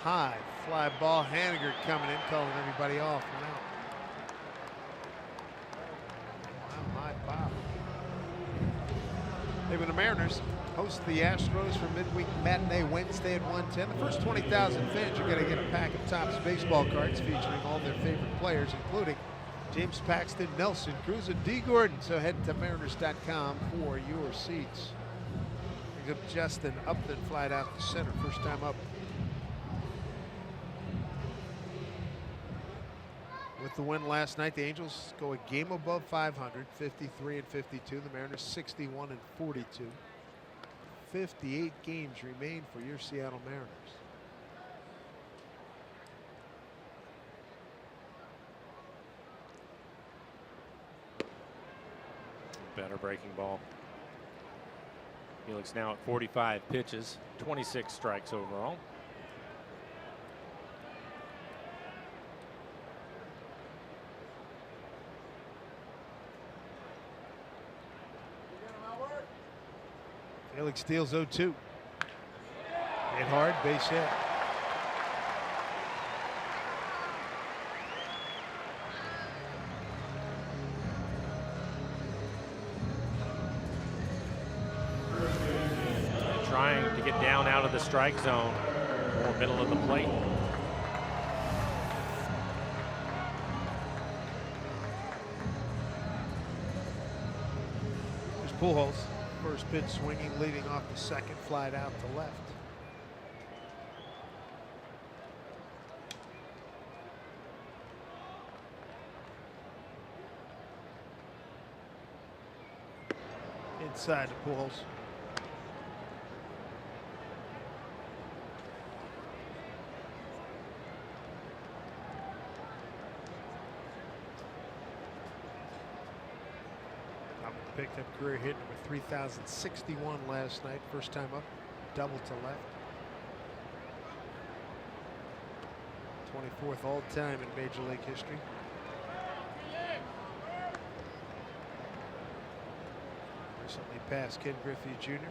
High fly ball. Haniger coming in, calling everybody off. One out. Wow, my Bob. Hey, when the Mariners host the Astros for midweek matinee Wednesday at 1:10. The first 20,000 fans are going to get a pack of Topps baseball cards featuring all their favorite players, including James Paxton, Nelson Cruz, and D. Gordon. So head to Mariners.com for your seats. Brings up Justin Upton, flight out to center, first time up. With the win last night. The Angels go a game above 500, 53 and 52. The Mariners 61 and 42. 58 games remain for your Seattle Mariners. Better breaking ball. Felix now at 45 pitches, 26 strikes overall. Felix steals 0-2. Hit hard, base hit. Trying to get down out of the strike zone, or middle of the plate. There's Pujols. First pitch swinging, leading off the second, flied out to left. Inside to Pujols. Picked up career hit number 3,061 last night. First time up, double to left. 24th all time in Major League history. Recently passed Ken Griffey Jr.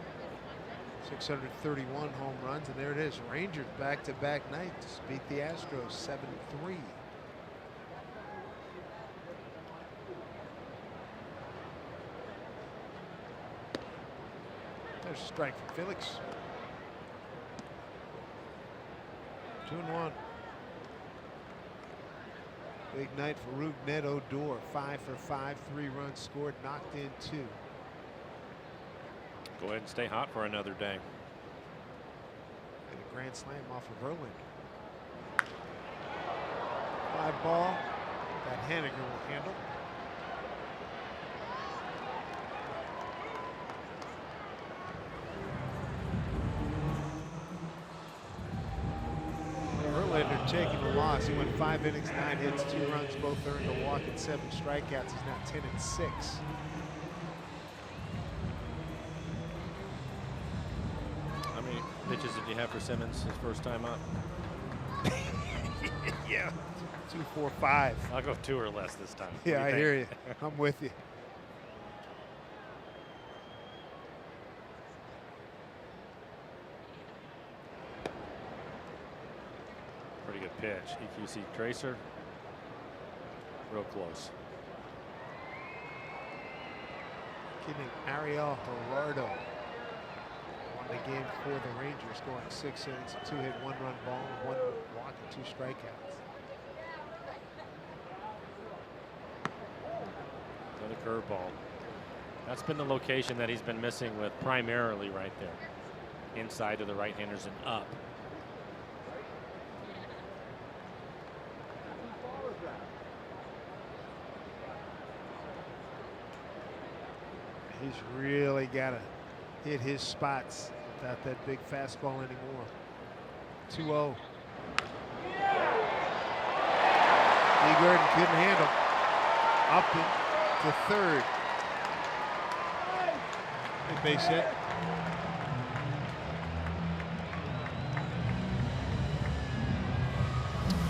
631 home runs, and there it is. Rangers back-to-back nights beat the Astros 7-3. There's a strike from Felix. 2-1. Big night for Rougned Odor. 5 for 5, 3 runs scored, knocked in 2. Go ahead and stay hot for another day. And a grand slam off of Verlander. Fly ball that Haniger will handle. Taking the loss. He went 5 innings, 9 hits, 2 runs, both earned a walk and 7 strikeouts. He's now 10 and 6. How many pitches did you have for Simmons his first time up? Yeah, 2, 4, 5. I'll go 2 or less this time. Yeah, I hear you. I'm with you. Pretty good pitch. EQC tracer. Real close. Kidding. Ariel Gerardo won the game for the Rangers, going 6 innings, 2 hit, 1 run ball, 1 walk, and 2 strikeouts. Another curveball. That's been the location that he's been missing with, primarily right there. Inside to the right-handers and up. He's really got to hit his spots without that big fastball anymore. 2-0. Eagert couldn't handle. Up to third. Big base hit.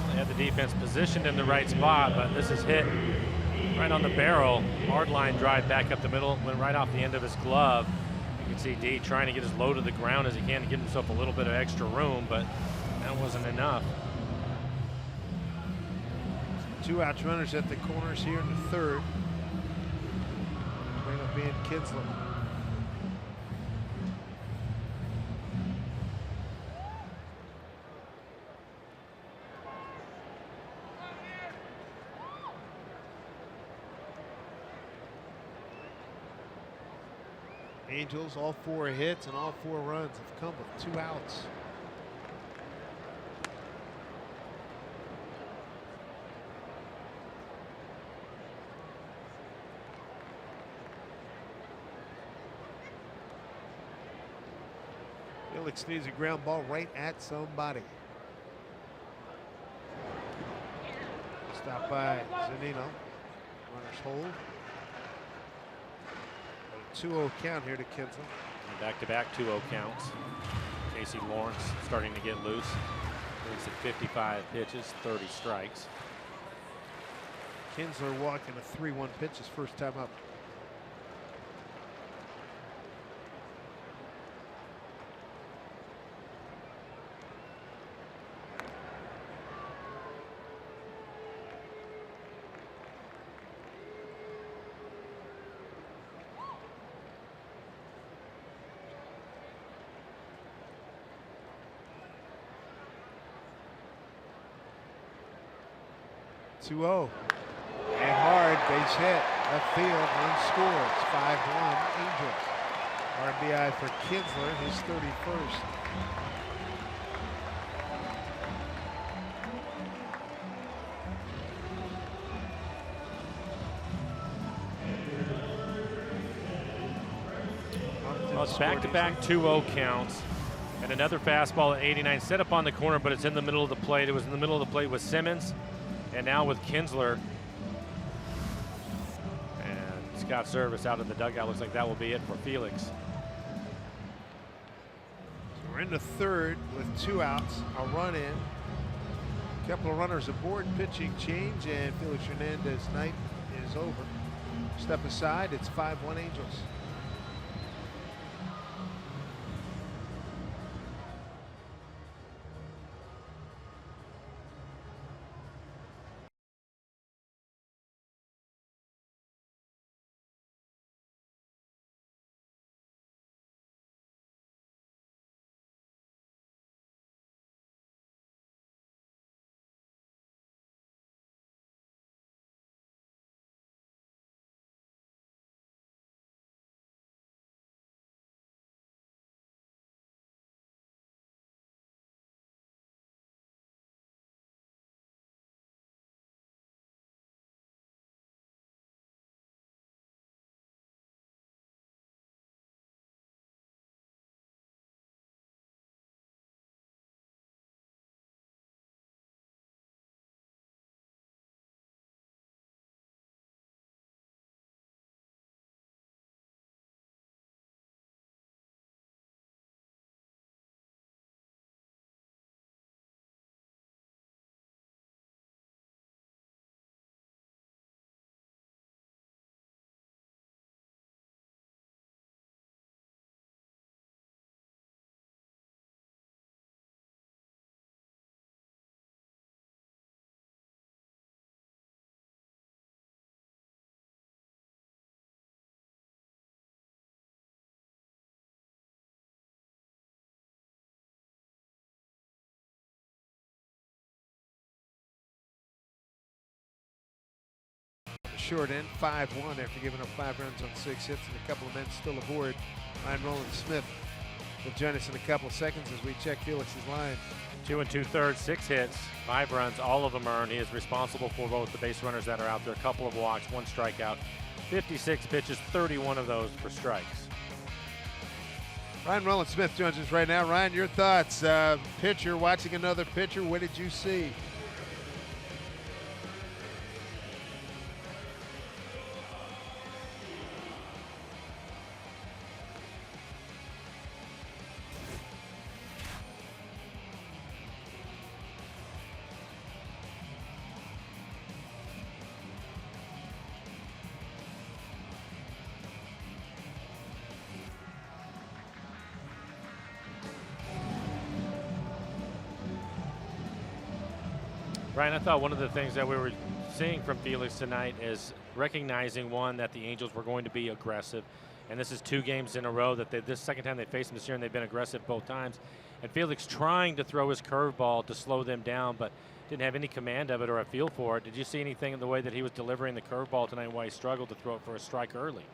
They had the defense positioned in the right spot, but this is hit right on the barrel. Hard line drive back up the middle, went right off the end of his glove. You can see D trying to get as low to the ground as he can to give himself a little bit of extra room, but that wasn't enough. 2 outs runners at the corners here in the third. Bring up being Kinsler. Angels, all 4 hits and all 4 runs have come with 2 outs. Felix needs a ground ball right at somebody. Stop by Zanino. Runners hold. A 2-0 count here to Kinsler. Back-to-back 2-0 counts. Casey Lawrence starting to get loose. He's at 55 pitches, 30 strikes. Kinsler walking a 3-1 pitch his first time up. And hard, base hit, left field, run score. It's 5-1 Angels. RBI for Kinsler, his 31st. Well, it's back-to-back 2-0 counts. And another fastball at 89, set up on the corner, but it's in the middle of the plate. It was in the middle of the plate with Simmons. And now with Kinsler. And Scott Service out of the dugout. Looks like that will be it for Felix. So we're in the third with 2 outs, a run in. A couple of runners aboard, pitching change, and Felix Hernandez's night is over. Step aside, it's 5-1 Angels. Short end, 5-1 after giving up 5 runs on 6 hits, and a couple of men still aboard. Ryan Rowland-Smith will join us in a couple of seconds as we check Felix's line. 2 2/3, 6 hits, 5 runs, all of them earned. He is responsible for both the base runners that are out there, a couple of walks, 1 strikeout, 56 pitches, 31 of those for strikes. Ryan Rowland-Smith joins us right now. Ryan, your thoughts? Pitcher, watching another pitcher, what did you see? Brian, I thought one of the things that we were seeing from Felix tonight is recognizing, one, that the Angels were going to be aggressive. And this is 2 games in a row that this second time they faced him this year, and they've been aggressive both times. And Felix trying to throw his curveball to slow them down, but didn't have any command of it or a feel for it. Did you see anything in the way that he was delivering the curveball tonight, why he struggled to throw it for a strike early?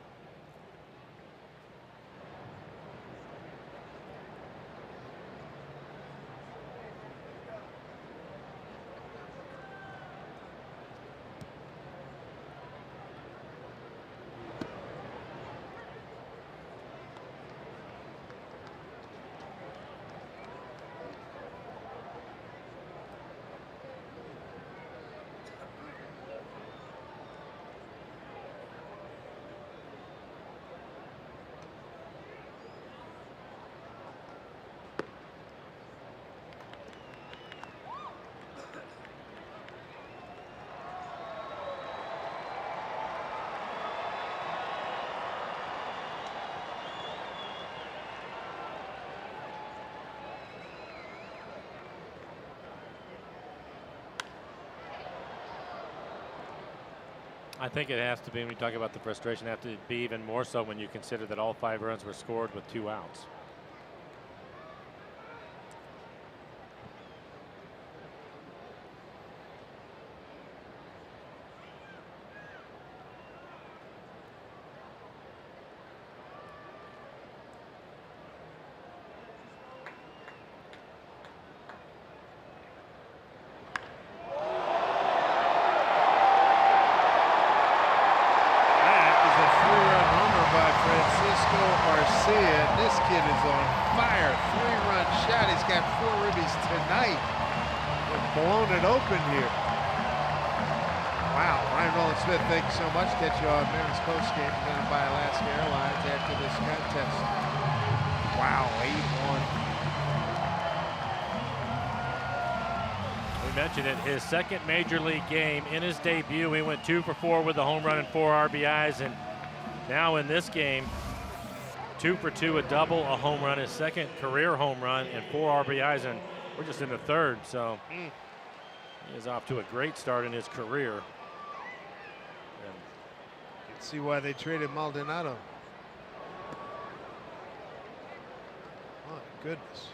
I think it has to be, when you talk about the frustration, have to be even more so when you consider that all 5 runs were scored with 2 outs. This kid is on fire. 3-run shot. He's got 4 ribbies tonight. They've blown it open here. Wow. Ryan Nolan-Smith, thank you so much. Catch you on Mariners postgame presented by Alaska Airlines after this contest. Wow, 8-1. We mentioned it, his second major league game. In his debut, he went 2 for 4 with a home run and 4 RBIs, and now in this game, 2 for 2, a double, a home run, his second career home run, and 4 RBIs, and we're just in the 3rd, so he is off to a great start in his career. You can see why they traded Maldonado. My goodness.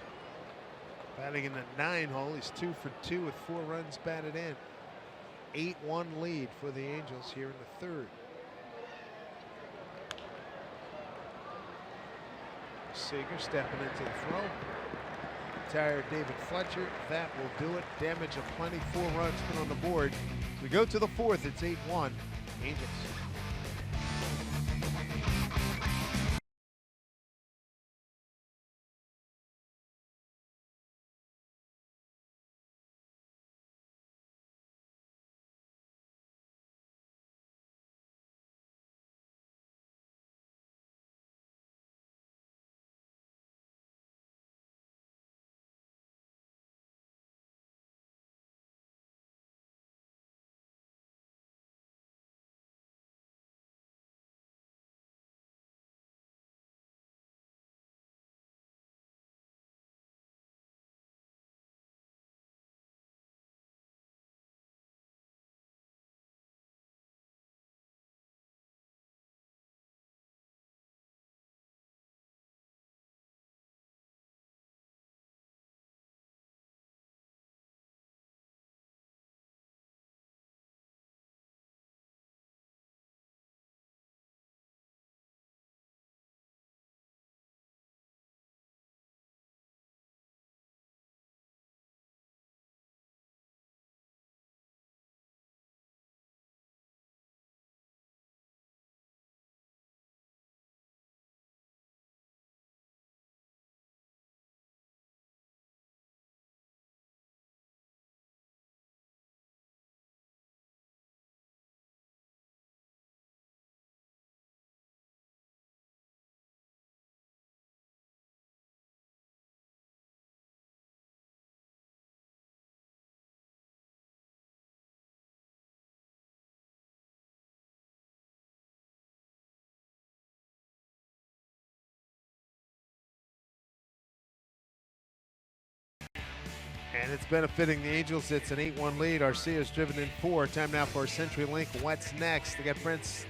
Batting in the 9 hole, he's 2 for 2 with 4 runs batted in. 8-1 lead for the Angels here in the 3rd. Seager stepping into the throw. Retired David Fletcher. That will do it. Damage of plenty. 4 runs put on the board. We go to the 4th. It's 8-1. Angels. And it's benefiting the Angels. It's an 8-1 lead. Arcia's driven in 4. Time now for CenturyLink. What's next? They got Prince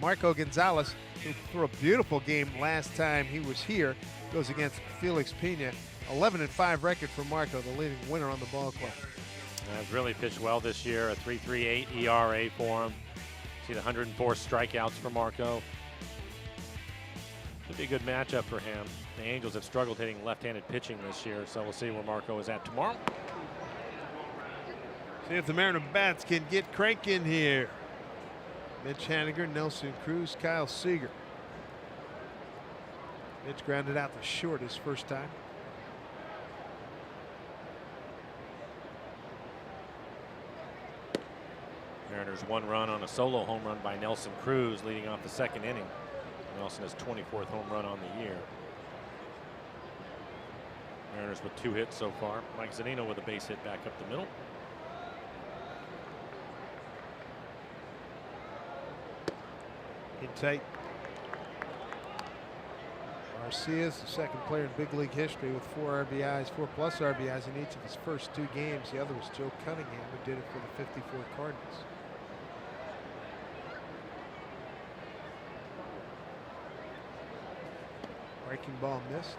Marco Gonzalez, who threw a beautiful game last time he was here. Goes against Felix Pena. 11-5 record for Marco, the leading winner on the ball club. Has really pitched well this year. A 3.38 ERA for him. See the 104 strikeouts for Marco. Could be a good matchup for him. The Angels have struggled hitting left-handed pitching this year, so we'll see where Marco is at tomorrow. See if the Mariner bats can get cranking here. Mitch Haniger, Nelson Cruz, Kyle Seager. Mitch grounded out the short his first time. Mariners 1 run on a solo home run by Nelson Cruz leading off the 2nd inning. Nelson his 24th home run on the year. Mariners with 2 hits so far. Mike Zunino with a base hit back up the middle. In tight. Arcia's the second player in big league history with 4 RBIs, 4+ RBIs in each of his first 2 games. The other was Joe Cunningham, who did it for the '54 Cardinals. Breaking ball missed.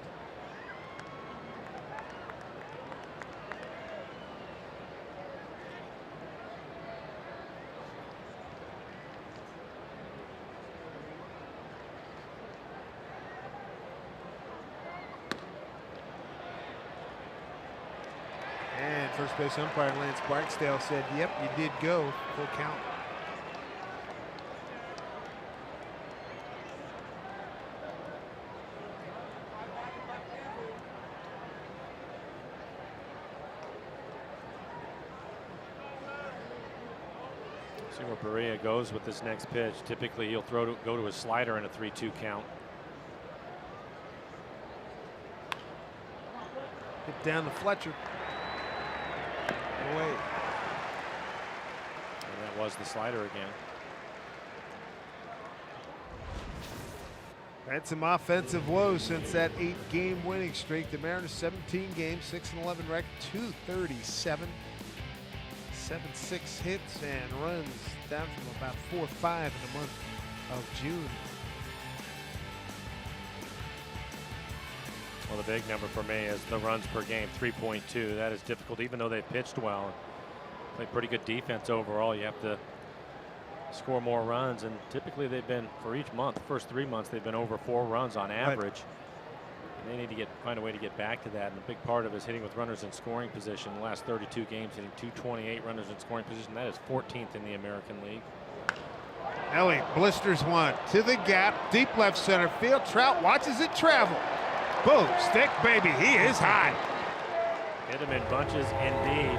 And first base umpire Lance Barksdale said, yep, you did go. Full count. See where Berea goes with this next pitch. Typically, he'll go to his slider in a 3-2 count. Hit down to Fletcher. Away. And that was the slider again. Had some offensive woes since that 8-game winning streak. The Mariners 17 games, 6-11 record, 237. 7-6 hits and runs, down from about 4-5 in the month of June. Well, the big number for me is the runs per game, 3.2. That is difficult, even though they've pitched well and played pretty good defense overall. You have to score more runs, and typically they've been, for each month, the first 3 months, they've been over 4 runs on average. And they need to find a way to get back to that. And a big part of it is hitting with runners in scoring position. The last 32 games, hitting 228 runners in scoring position. That is 14th in the American League. Elliott blisters one to the gap, deep left center field. Trout watches it travel. Boom, stick baby, he is high. Hit him in bunches indeed.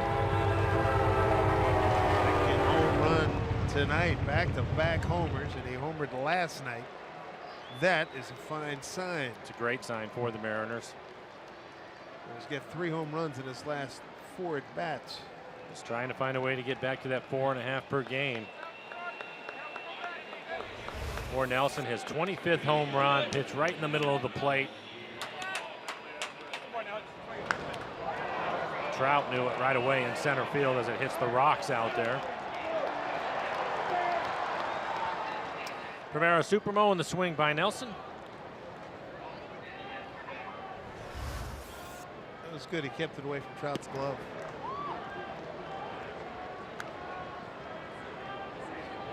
Second home run tonight, back-to-back homers, and he homered last night. That is a fine sign. It's a great sign for the Mariners. He's got 3 home runs in his last 4 at-bats. Just trying to find a way to get back to that 4.5 per game. For Nelson, his 25th home run, pitched right in the middle of the plate. Trout knew it right away in center field as it hits the rocks out there. Primero Supermo in the swing by Nelson. That was good. He kept it away from Trout's glove.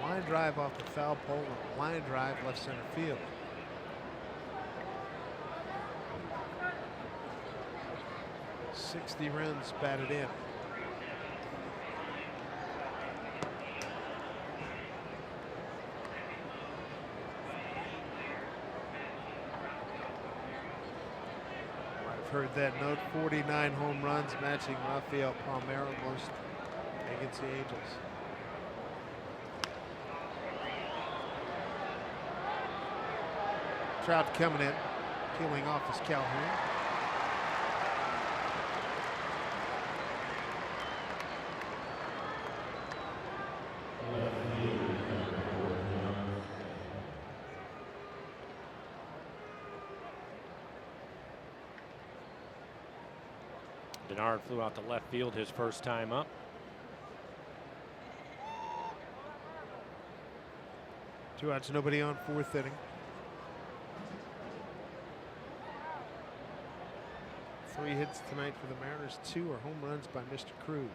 Line drive off the foul pole and line drive left center field. .60 runs batted in. Heard that note. 49 home runs, matching Rafael Palmeiro, most against the Angels. Trout coming in, peeling off his Calhoun. Denard flew out to left field his first time up. Two outs, nobody on, 4th inning. 3 hits tonight for the Mariners. 2 are home runs by Mr. Cruz.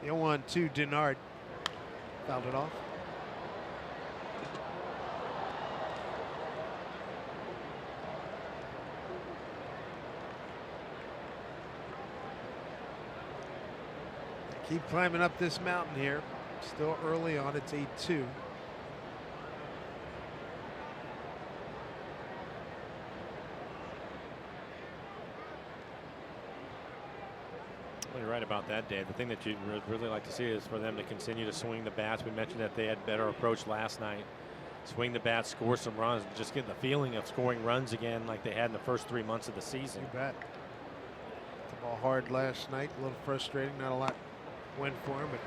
The 0-1-2 Denard fouled it off. Keep climbing up this mountain here. Still early on, it's 8-2. You're right about that, Dave. The thing that you really like to see is for them to continue to swing the bats. We mentioned that they had better approach last night. Swing the bats, score some runs, and just get the feeling of scoring runs again like they had in the first 3 months of the season. You bet. Ball hard last night, a little frustrating. Not a lot went for him, but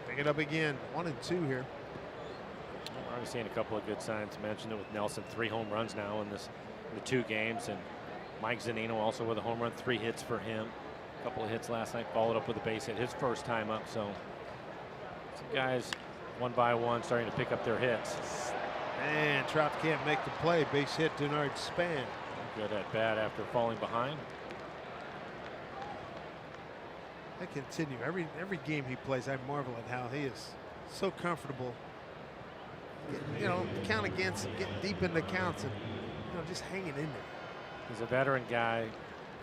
pick it up again. 1-2 here. We're already seeing a couple of good signs. Mentioned it with Nelson, 3 home runs now in the 2 games, and Mike Zunino also with a home run, 3 hits for him. A couple of hits last night, followed up with a base hit his first time up. So some guys one by one starting to pick up their hits. And Trout can't make the play. Base hit, Denard Span. Good at bat after falling behind. I continue. Every game he plays, I marvel at how he is so comfortable. You know, count against him, getting deep into counts, and just hanging in there. He's a veteran guy.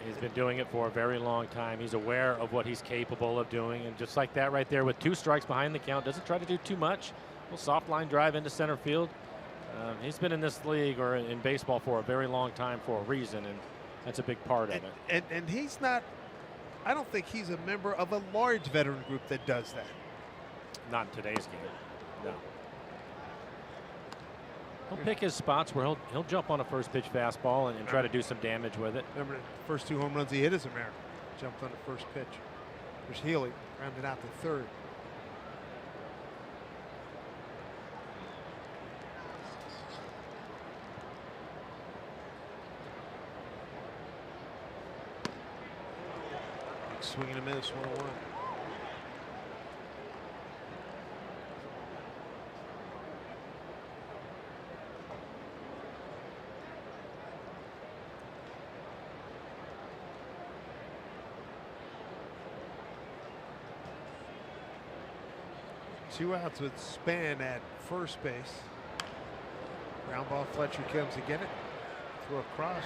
He's been doing it for a very long time. He's aware of what he's capable of doing, and just like that right there with 2 strikes behind the count, doesn't try to do too much. A little soft line drive into center field. He's been in this league or in baseball for a very long time for a reason, and that's a big part of it. And he's not, I don't think he's a member of a large veteran group that does that. Not in today's game, no. He'll pick his spots where he'll jump on a first pitch fastball and try to do some damage with it. Remember the first 2 home runs he hit as a Mariner. Jumped on the first pitch. There's Healy, rounded out to third. Swing and a miss, 1-1. Two outs with Span at first base. Ground ball, Fletcher comes to get it. Throw across.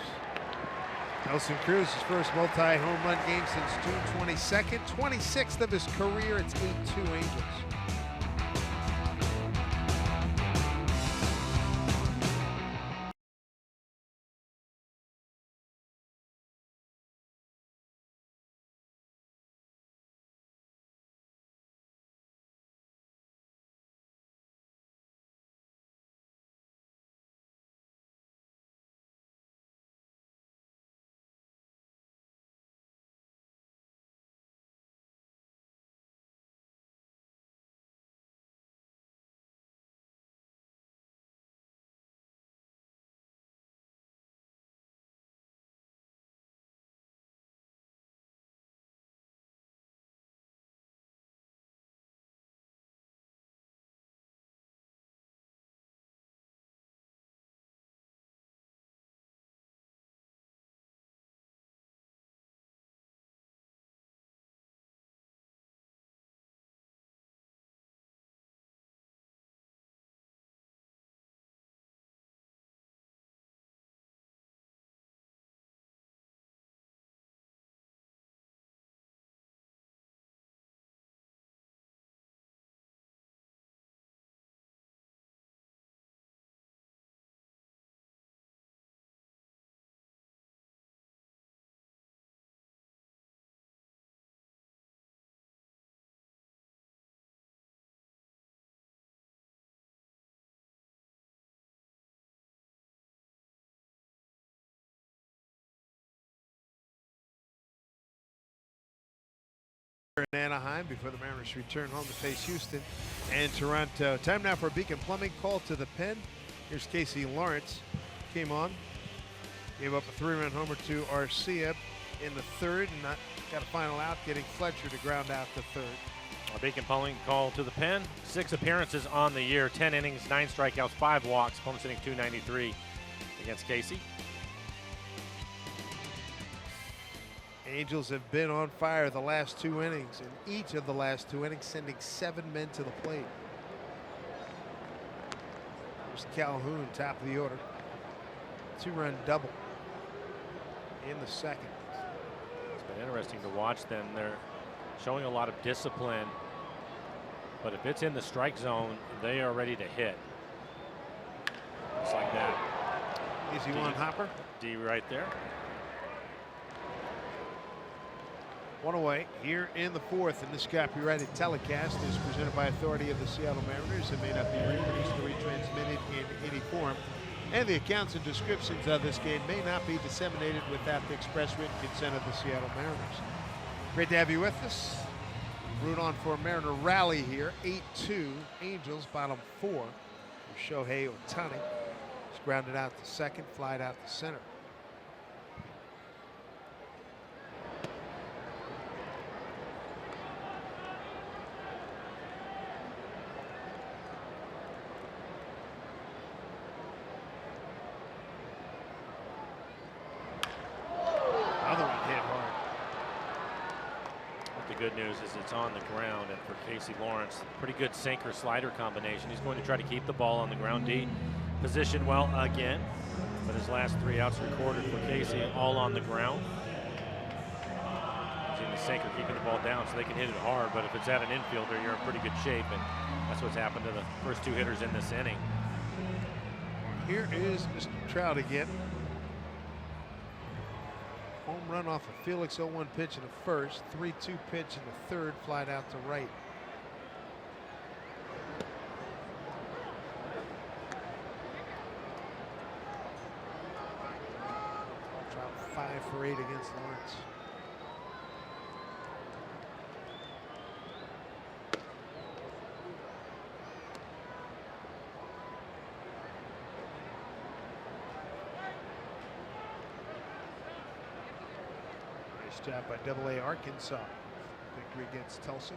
Nelson Cruz, his first multi-home run game since June 22nd. 26th of his career. It's 8-2 Angels. In Anaheim before the Mariners return home to face Houston and Toronto. Time now for a Beacon Plumbing call to the pen. Here's Casey Lawrence. Came on, gave up a 3-run homer to Arcia in the 3rd, and got a final out, getting Fletcher to ground out the 3rd. A Beacon Plumbing call to the pen. 6 appearances on the year, 10 innings, 9 strikeouts, 5 walks. Opponent hitting .293 against Casey. Angels have been on fire the last 2 innings, and each of the last 2 innings sending 7 men to the plate. There's Calhoun, top of the order. 2-run double in the 2nd. It's been interesting to watch them. They're showing a lot of discipline, but if it's in the strike zone, they are ready to hit. Just like that. Easy one, Hopper. D right there. 1 away here in the 4th, and this copyrighted telecast is presented by authority of the Seattle Mariners and may not be reproduced or retransmitted in any form And the accounts and descriptions of this game may not be disseminated without the express written consent of the Seattle Mariners. Great to have you with us. Root on for a Mariner rally here. 8-2 Angels, bottom 4 for Shohei Ohtani. He's grounded out to second, flied out to center. Good news is it's on the ground, and for Casey Lawrence, pretty good sinker slider combination. He's going to try to keep the ball on the ground deep, positioned well again, but his last 3 outs recorded for Casey all on the ground. Using the sinker, keeping the ball down so they can hit it hard, but if it's at an infielder, you're in pretty good shape, and that's what's happened to the first 2 hitters in this inning. Here is Mr. Trout again. Home run off a Felix 0-1 pitch in the first, 3-2 pitch in the third, flied out to right. Trout 5 for 8 against Lawrence. Job by AA Arkansas. Victory against Tulsa.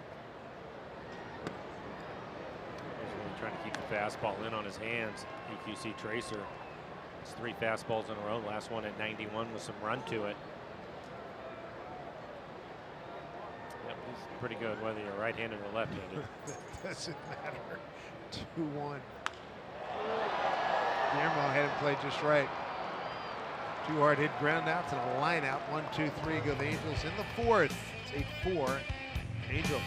He's really trying to keep the fastball in on his hands. EQC Tracer. It's 3 fastballs in a row. Last one at 91 with some run to it. Yep, he's pretty good whether you're right-handed or left-handed. Doesn't matter. 2-1. Guillermo had him play just right. 2 hard hit ground outs and a line out. 1-2-3 go the Angels in the 4th. It's 8-4 Angels.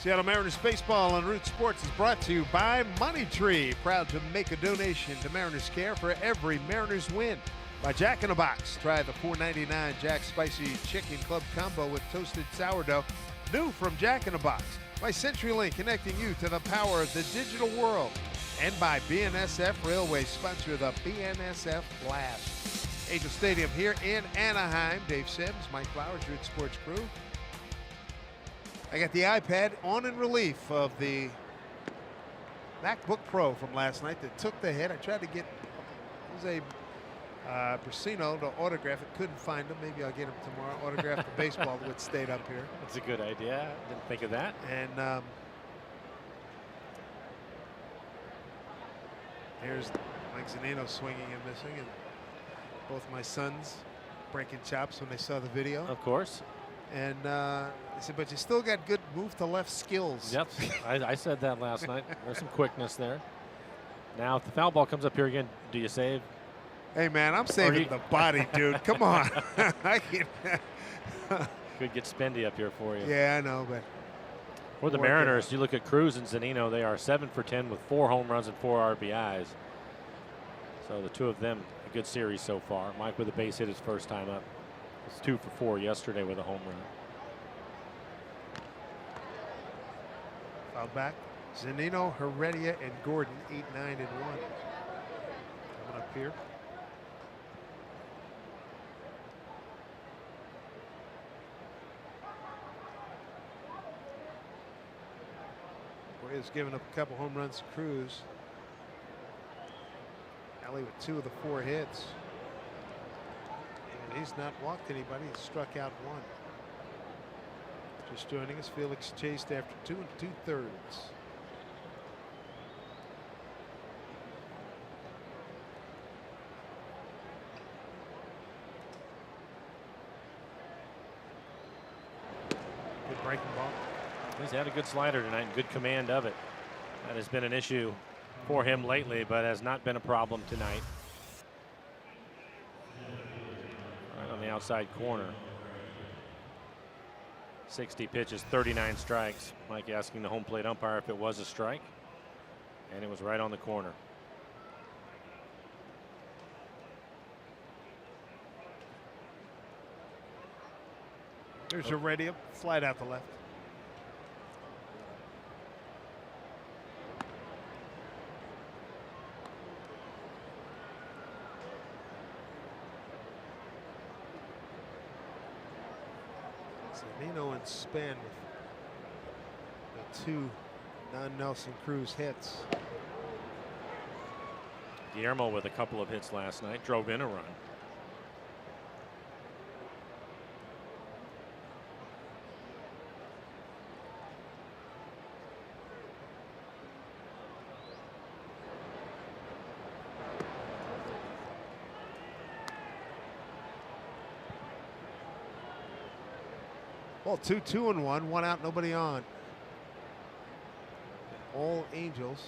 Seattle Mariners baseball on Root Sports is brought to you by Money Tree, proud to make a donation to Mariners Care for every Mariners win. By Jack in the Box, try the $4.99 Jack Spicy Chicken Club Combo with toasted sourdough, new from Jack in the Box. By CenturyLink, connecting you to the power of the digital world. And by BNSF Railway, sponsor the BNSF Blast. Angel Stadium here in Anaheim. Dave Sims, Mike Flowers, Root Sports crew. I got the iPad on in relief of the MacBook Pro from last night that took the hit. I tried to get Jose Brasino to autograph it. Couldn't find him. Maybe I'll get him tomorrow. Autograph the baseball that stayed up here. That's a good idea. Didn't think of that. And here's Mike Zunino swinging and missing, and both my sons breaking chops when they saw the video. Of course. And I said, but you still got good move to left skills. Yep, I said that last night. There's some quickness there. Now, if the foul ball comes up here again, do you save? Hey, man, I'm saving the body, dude. Come on. I can't. Could get spendy up here for you. Yeah, I know, but. For the Mariners, you look at Cruz and Zunino, they are 7 for 10 with 4 home runs and 4 RBIs. So the two of them, a good series so far. Mike with a base hit his first time up. It's 2 for 4 yesterday with a home run. Foul back. Zunino, Heredia, and Gordon, 8, 9, and 1. Coming up here. Has given up a couple home runs to Cruz. Alley with 2 of the 4 hits. And he's not walked anybody. He's struck out 1. Just joining us, Felix chased after 2 2/3. Good breaking ball. He's had a good slider tonight and good command of it. That has been an issue for him lately, but has not been a problem tonight. Right on the outside corner. 60 pitches, 39 strikes. Mike asking the home plate umpire if it was a strike, and it was right on the corner. There's Heredia, slide out the left. Nino and Span with the 2 non-Nelson Cruz hits. Guillermo with a couple of hits last night, drove in a run. Well, 2, 2, and 1, 1 out, nobody on. All Angels.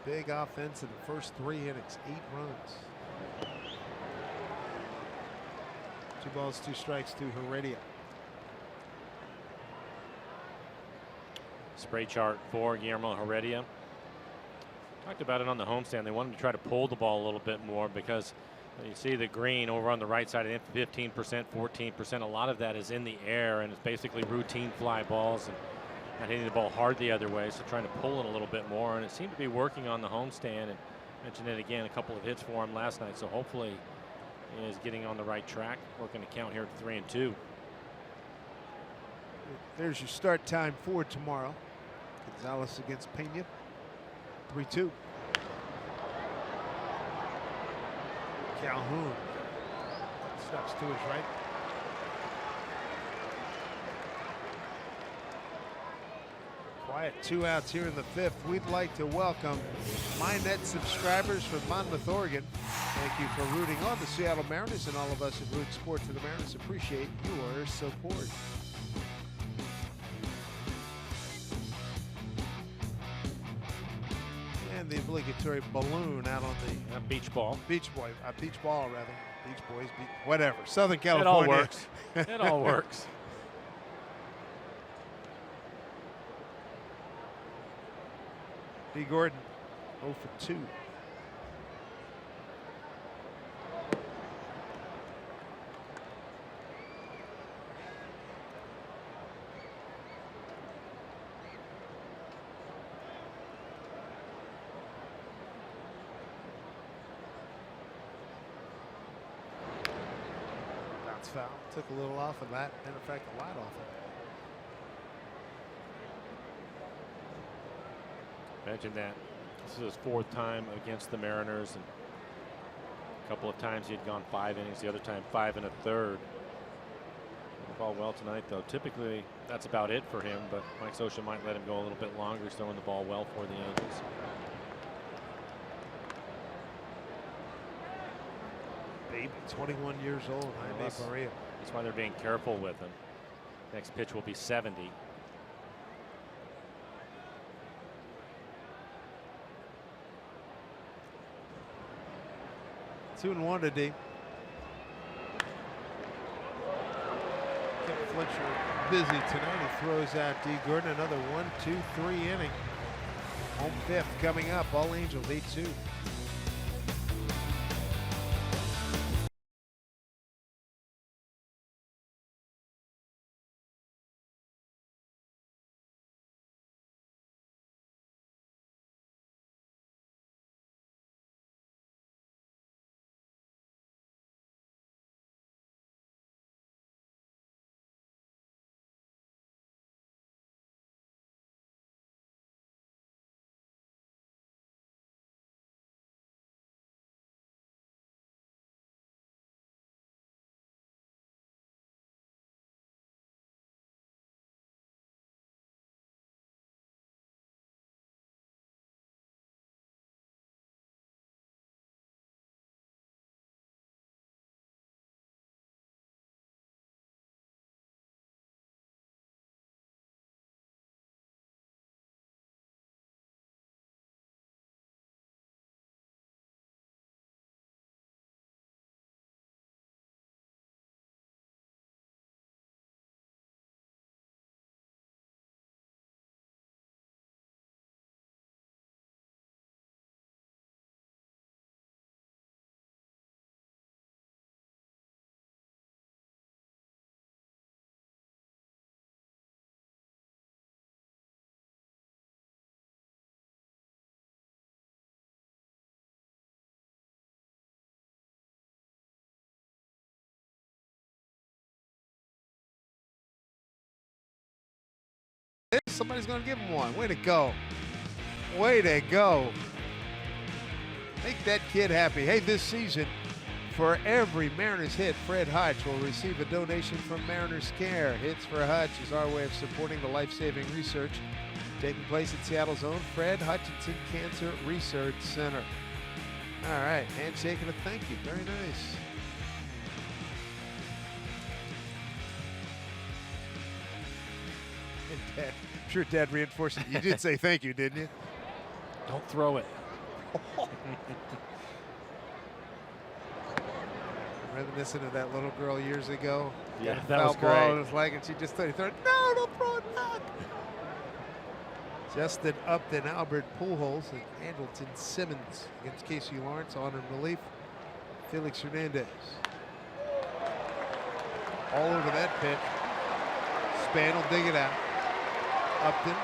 Big offense in the first 3 innings, 8 runs. 2 balls, 2 strikes to Heredia. Spray chart for Guillermo Heredia. Talked about it on the homestand. They wanted to try to pull the ball a little bit more because you see the green over on the right side of it, 15%, 14%. A lot of that is in the air, and it's basically routine fly balls and not hitting the ball hard the other way. So trying to pull it a little bit more, and it seemed to be working on the homestand. And mentioned it again, a couple of hits for him last night. So hopefully he is getting on the right track. Working to count here at 3 and 2. There's your start time for tomorrow. Gonzalez against Pena. 3-2. Calhoun steps to his right. Quiet 2 outs here in the 5th. We'd like to welcome MyNet subscribers from Monmouth, Oregon. Thank you for rooting on the Seattle Mariners, and all of us at Root Sports for the Mariners appreciate your support. And the obligatory balloon out on the beach ball. Beach boy, beach ball rather. Beach boys, whatever. Southern California. It all works. It all works. D. Gordon, 0 for 2. Foul. Took a little off of that, and in fact a lot off of it. Mentioned that this is his 4th time against the Mariners, and a couple of times he had gone 5 innings, the other time 5 1/3. Ball well tonight, though. Typically that's about it for him, but Mike Scioscia might let him go a little bit longer. He's throwing the ball well for the Angels. Baby, 21 years old, Jaime Correa. That's why they're being careful with him. Next pitch will be 70. 2-1 to D. Kevin Fletcher busy tonight. He throws out D. Gordon. Another 1-2-3 inning. Home fifth coming up. All Angels 8-2. Somebody's going to give him one. Way to go. Way to go. Make that kid happy. Hey, this season, for every Mariners hit, Fred Hutch will receive a donation from Mariners Care. Hits for Hutch is our way of supporting the life-saving research taking place at Seattle's own Fred Hutchinson Cancer Research Center. All right, handshake and a thank you. Very nice. And Dad, I'm sure Dad reinforced it. You did say thank you, didn't you? Don't throw it. Reminiscent of that little girl years ago. Yeah, that was great. It was like, and she just threw it. No, don't throw it back. Justin Upton, Albert Pujols, and Andrelton Simmons against Casey Lawrence on in relief. Felix Hernandez. All over that pitch. Span will dig it out. Upton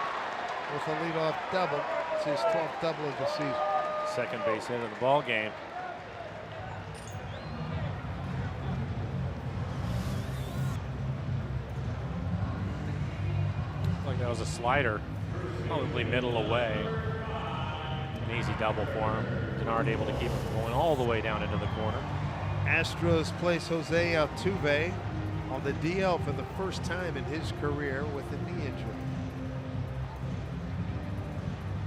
with a leadoff double. It's his 12th double of the season. Second base hit of the ball game. Like that was a slider, probably middle away. An easy double for him. Denard able to keep it going all the way down into the corner. Astros place Jose Altuve on the DL for the first time in his career with a knee injury.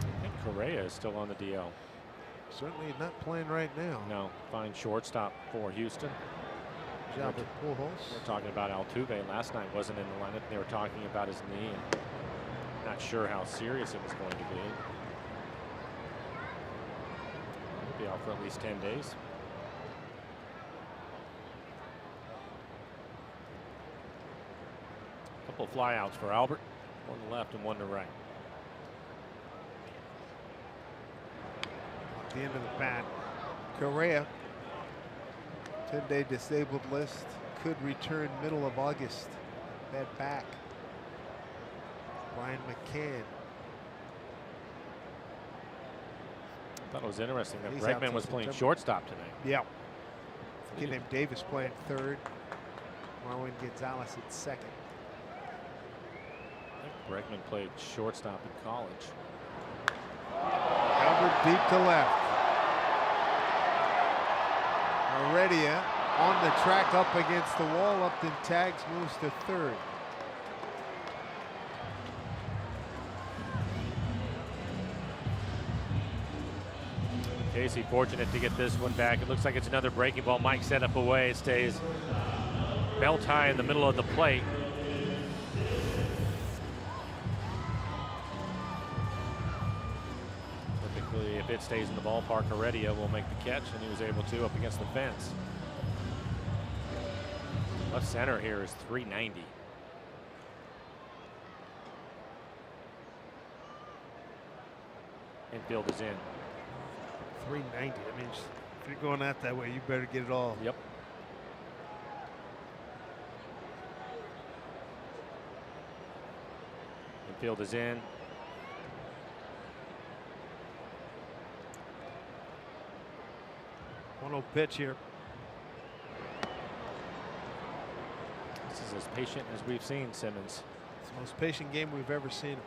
I think Correa is still on the DL. Certainly not playing right now. No, fine shortstop for Houston. Albert Pujols. We're talking about Altuve last night, wasn't in the lineup. They were talking about his knee and not sure how serious it was going to be. He'll be out for at least 10 days. Couple of flyouts for Albert, one to left and one to right. At the end of the bat, Correa, 10-day disabled list, could return middle of August. Bad back. Brian McCann. I thought it was interesting that He's out Bregman was till Playing September. shortstop tonight. Yeah. A kid named Davis playing third. Marwin Gonzalez at second. I think Bregman played shortstop in college. Albert deep to left. Heredia on the track up against the wall. Upton tags, moves to third. Casey fortunate to get this one back. It looks like it's another breaking ball. Mike set up away. It stays belt high in the middle of the plate. Typically, if it stays in the ballpark, Heredia will make the catch, and he was able to up against the fence. Left center here is 390. Infield is in. 390. I mean, if you're going out that way, you better get it all. Yep. Infield is in. One-0 pitch here. This is as patient as we've seen Simmons. It's the most patient game we've ever seen.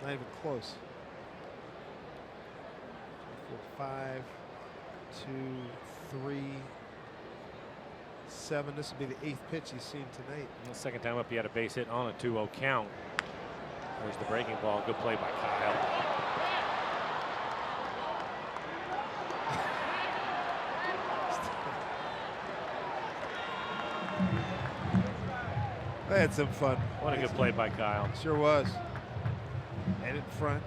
Not even close. 4, 5, 2, 3, 7. This will be the 8th pitch he's seen tonight. The second time up, he had a base hit on a 2-0 count. There's the breaking ball. Good play by Kyle. They had some fun. What a good play by Kyle. Sure was. Head in front.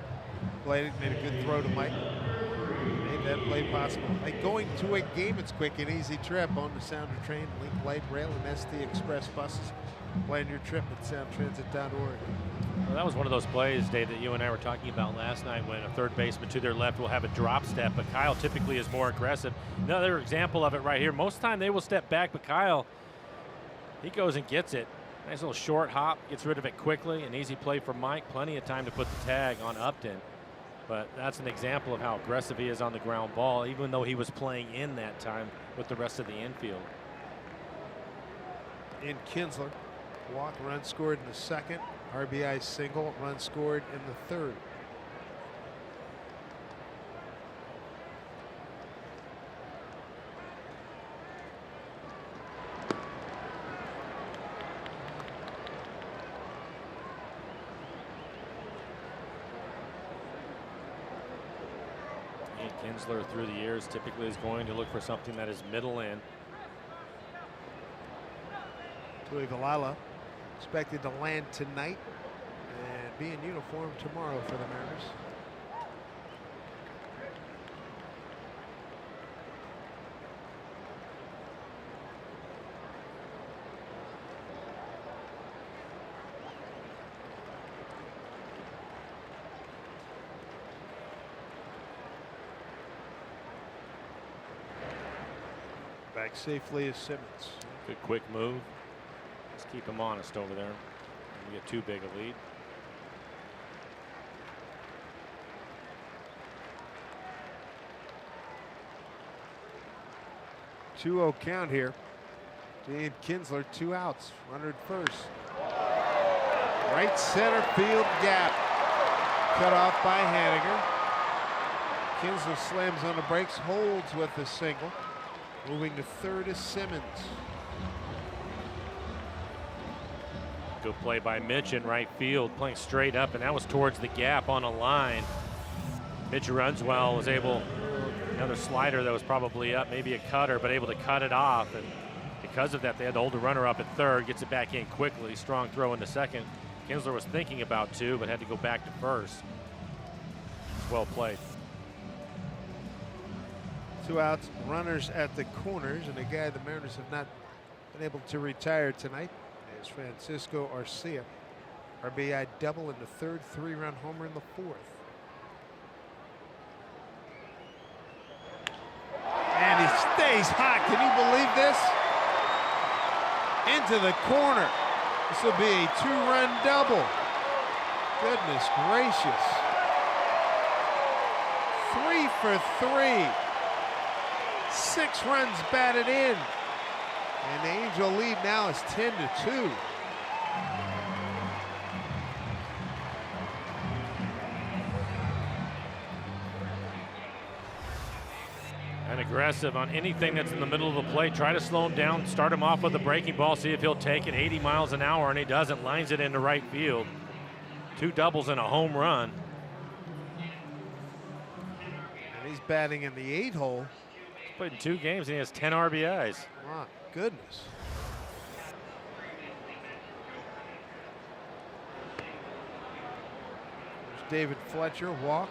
Played it, made a good throw to Mike. Made that play possible. Like going to a game, it's quick and easy trip on the Sounder Train, Link Light Rail, and ST Express buses. Plan your trip at soundtransit.org. Well, that was one of those plays, Dave, that you and I were talking about last night when a third baseman to their left will have a drop step, but Kyle typically is more aggressive. Another example of it right here. Most of the time they will step back, but Kyle, he goes and gets it. Nice little short hop, gets rid of it quickly. An easy play for Mike. Plenty of time to put the tag on Upton. But that's an example of how aggressive he is on the ground ball, even though he was playing in that time with the rest of the infield. In Kinsler, walk, run scored in the second. RBI single, run scored in the third. Kinsler through the years typically is going to look for something that is middle in. Tui Valala expected to land tonight and be in uniform tomorrow for the Mariners. Back safely is Simmons. Good quick move. Let's keep him honest over there. We get too big a lead. 2-0 count here. Dave Kinsler, 2 outs. Runner at first. Right center field gap. Cut off by Haniger. Kinsler slams on the brakes, holds with the single. Moving to third is Simmons. Good play by Mitch in right field, playing straight up, and that was towards the gap on a line. Mitch runs well, was able, another slider that was probably up, maybe a cutter, but able to cut it off. And because of that, they had to hold the runner up at third, gets it back in quickly. Strong throw into second. Kinsler was thinking about 2, but had to go back to first. It's well played. 2 outs, runners at the corners, and a guy the Mariners have not been able to retire tonight is Francisco Arcia. RBI double in the third, 3-run homer in the fourth. And he stays hot. Can you believe this? Into the corner. This will be a 2-run double. Goodness gracious. 3 for 3. 6 runs batted in. And the Angel lead now is 10-2. And aggressive on anything that's in the middle of the plate. Try to slow him down, start him off with a breaking ball, see if he'll take it 80 miles an hour, and he doesn't. Lines it into right field. 2 doubles and a home run. And He's batting in the 8 hole. He's played in 2 games and he has 10 RBIs. My goodness. There's David Fletcher, walk.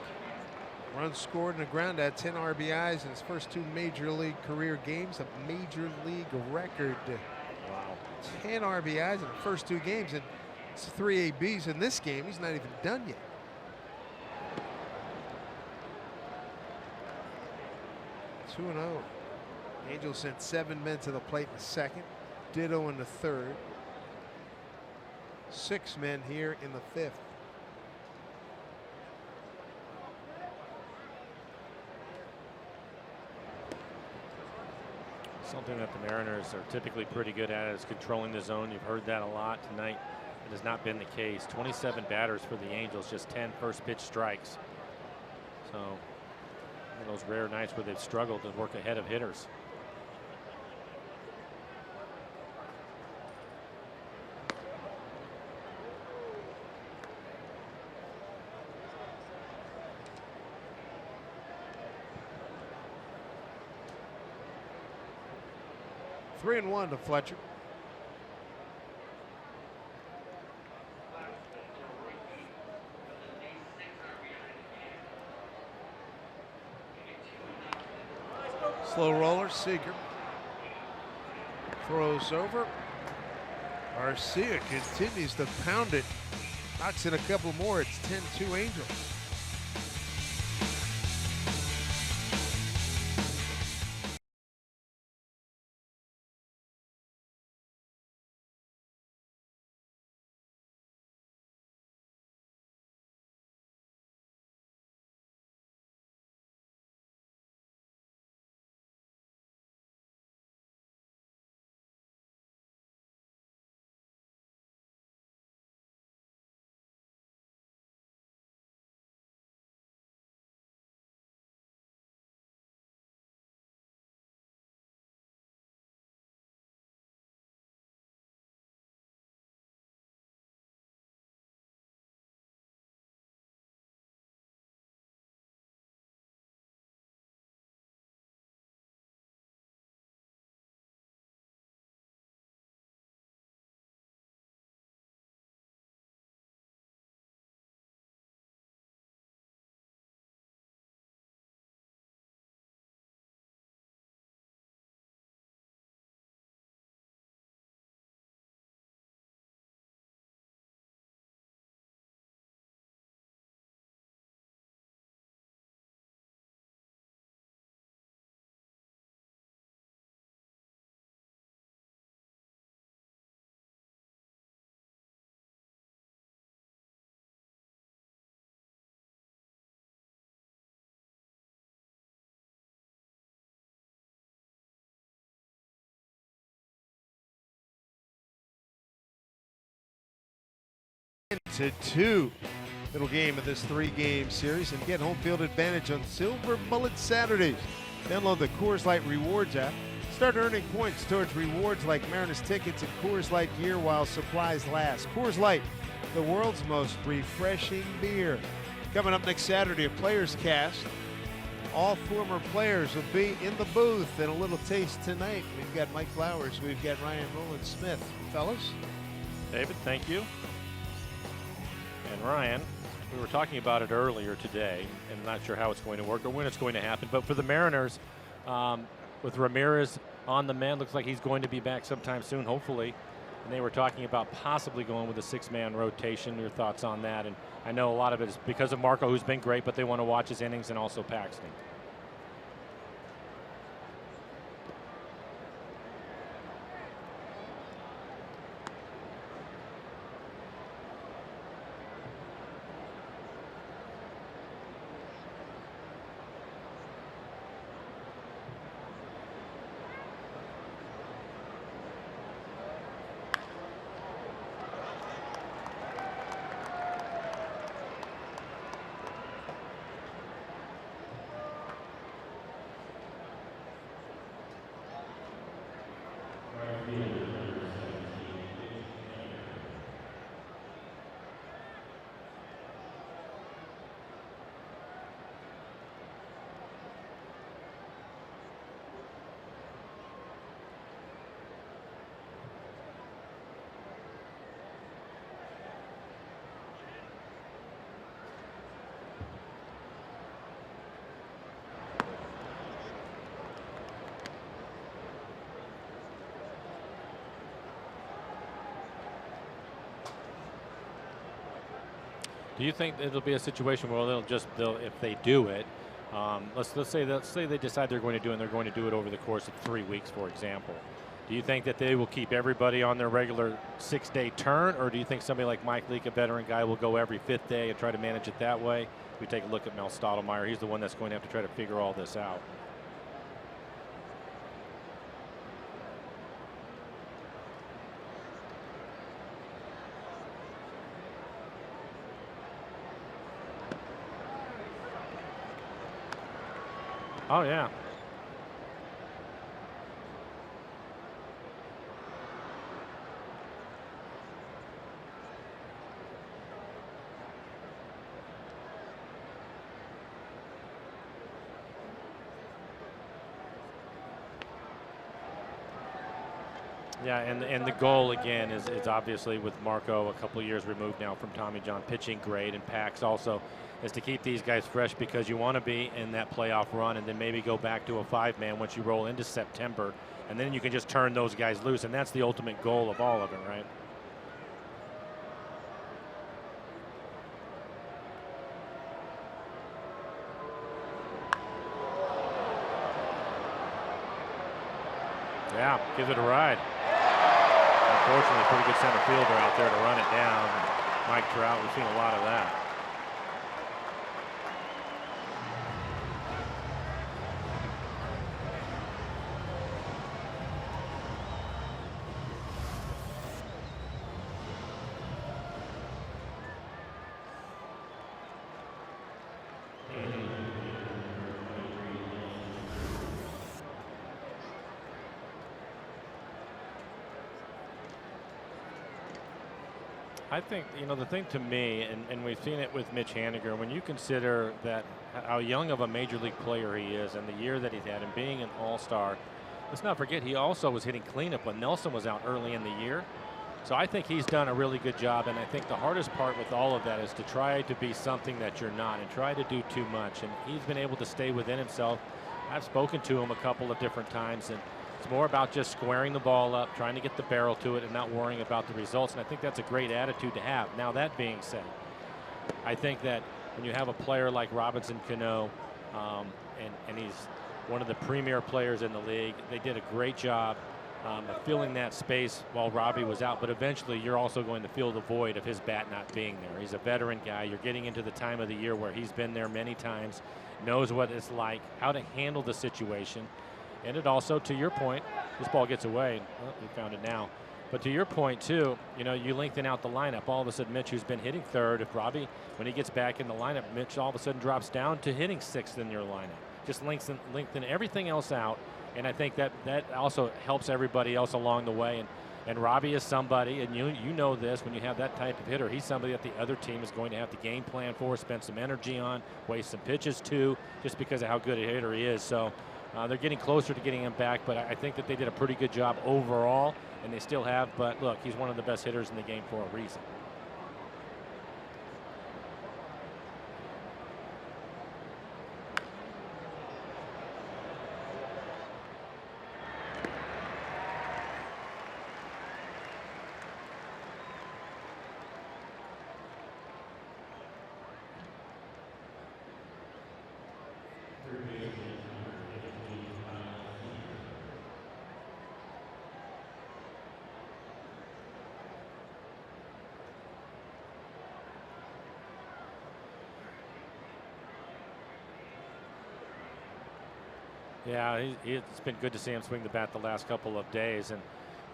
Runs scored in the ground at 10 RBIs in his first 2 major league career games, a major league record. Wow. 10 RBIs in the first 2 games, and it's 3 ABs in this game. He's not even done yet. Two and 0. Angels sent 7 men to the plate in the second, ditto in the third. 6 men here in the fifth. Something that the Mariners are typically pretty good at is controlling the zone. You've heard that a lot tonight. It has not been the case. 27 batters for the Angels, just 10 first pitch strikes. So one of those rare nights where they've struggled to work ahead of hitters. Three and 1 to Fletcher. Slow roller, Seager. Throws over. Garcia continues to pound it. Knocks in a couple more. It's 10-2 Angels. To 2. Middle game of this 3-game series, and get home field advantage on Silver Bullet Saturdays. Download the Coors Light Rewards app. Start earning points towards rewards like Mariners tickets and Coors Light gear while supplies last. Coors Light, the world's most refreshing beer. Coming up next Saturday, a Players Cast. All former players will be in the booth, and a little taste tonight. We've got Mike Flowers. We've got Ryan Rowland-Smith. Fellas? David, thank you. And Ryan, we were talking about it earlier today, and I'm not sure how it's going to work or when it's going to happen, but for the Mariners, with Ramirez on the mend, looks like he's going to be back sometime soon, hopefully. And they were talking about possibly going with a 6-man rotation. Your thoughts on that? And I know a lot of it is because of Marco, who's been great, but they want to watch his innings, and also Paxton. Do you think it'll be a situation where they'll if they do it, let's say they decide they're going to do it and they're going to do it over the course of 3 weeks, for example. Do you think that they will keep everybody on their regular 6-day turn, or do you think somebody like Mike Leake, a veteran guy, will go every 5th day and try to manage it that way? If we take a look at Mel Stottlemyre, he's the one that's going to have to try to figure all this out. Oh, yeah. Yeah, and the goal again is obviously with Marco a couple of years removed now from Tommy John pitching great, and Pax also, is to keep these guys fresh, because you want to be in that playoff run and then maybe go back to a 5-man once you roll into September, and then you can just turn those guys loose, and that's the ultimate goal of all of it, right? Yeah, gives it a ride. Unfortunately, pretty good center fielder out there to run it down. Mike Trout, we've seen a lot of that. I think, the thing to me, and we've seen it with Mitch Haniger, when you consider that how young of a major league player he is and the year that he's had and being an all-star, let's not forget he also was hitting cleanup when Nelson was out early in the year. So I think he's done a really good job, and I think the hardest part with all of that is to try to be something that you're not and try to do too much. And he's been able to stay within himself. I've spoken to him a couple of different times, and it's more about just squaring the ball up, trying to get the barrel to it, and not worrying about the results. And I think that's a great attitude to have. Now, that being said, I think that when you have a player like Robinson Cano, and he's one of the premier players in the league, they did a great job of filling that space while Robbie was out. But eventually, you're also going to fill the void of his bat not being there. He's a veteran guy. You're getting into the time of the year where he's been there many times, knows what it's like, how to handle the situation. And it also, to your point, this ball gets away. Oh, he found it now. But to your point, too, you lengthen out the lineup. All of a sudden, Mitch, who's been hitting third, if Robbie, when he gets back in the lineup, Mitch all of a sudden drops down to hitting 6th in your lineup. Just lengthen everything else out. And I think that also helps everybody else along the way. And Robbie is somebody, and you know this, when you have that type of hitter, he's somebody that the other team is going to have to game plan for, spend some energy on, waste some pitches too, just because of how good a hitter he is. So they're getting closer to getting him back, but I think that they did a pretty good job overall, and they still have. But look, he's one of the best hitters in the game for a reason. Yeah, it's been good to see him swing the bat the last couple of days. And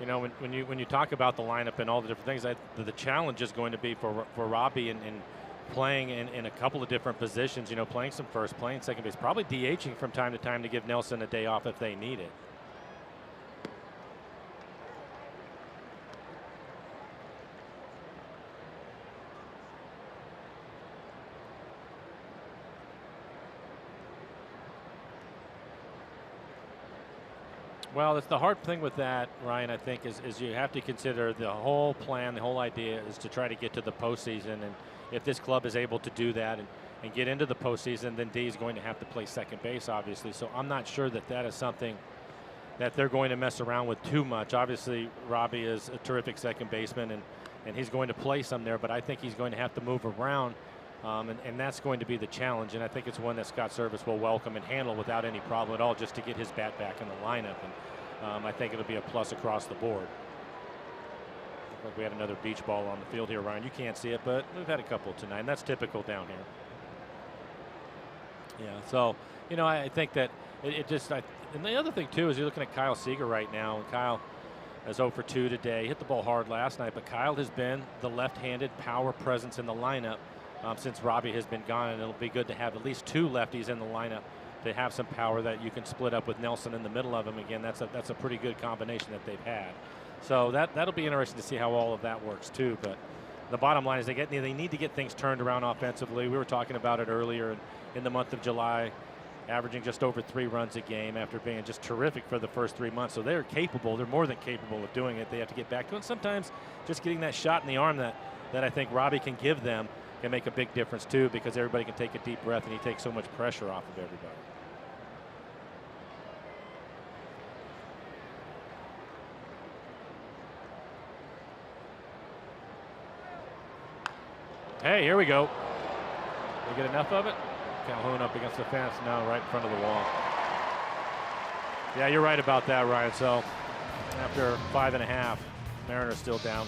when you talk about the lineup and all the different things, the challenge is going to be for Robbie in playing in a couple of different positions. Playing some first, playing second base, probably DHing from time to time to give Nelson a day off if they need it. Well, it's the hard thing with that, Ryan, I think, is you have to consider the whole plan, the whole idea is to try to get to the postseason. And if this club is able to do that and get into the postseason, then D is going to have to play second base, obviously. So I'm not sure that is something that they're going to mess around with too much. Obviously, Robbie is a terrific second baseman, and and he's going to play some there, but I think he's going to have to move around, and that's going to be the challenge, and I think it's one that Scott Service will welcome and handle without any problem at all, just to get his bat back in the lineup, and I think it'll be a plus across the board. Like we had another beach ball on the field here, Ryan. You can't see it, but we've had a couple tonight, and that's typical down here. Yeah, so, you know, I think that and the other thing, too, is you're looking at Kyle Seager right now, and Kyle is 0 for 2 today. Hit the ball hard last night, but Kyle has been the left-handed power presence in the lineup since Robbie has been gone, and it'll be good to have at least 2 lefties in the lineup to have some power that you can split up with Nelson in the middle of them. Again, that's a pretty good combination that they've had. So that'll be interesting to see how all of that works too. But the bottom line is they need to get things turned around offensively. We were talking about it earlier in the month of July, averaging just over 3 runs a game after being just terrific for the first 3 months. So they're capable. They're more than capable of doing it. They have to get back to it. And sometimes just getting that shot in the arm that I think Robbie can give them can make a big difference too, because everybody can take a deep breath and he takes so much pressure off of everybody. Hey, here we go. We get enough of it? Calhoun up against the fence. No, right in front of the wall. Yeah, you're right about that, Ryan. So after 5.5, Mariners still down.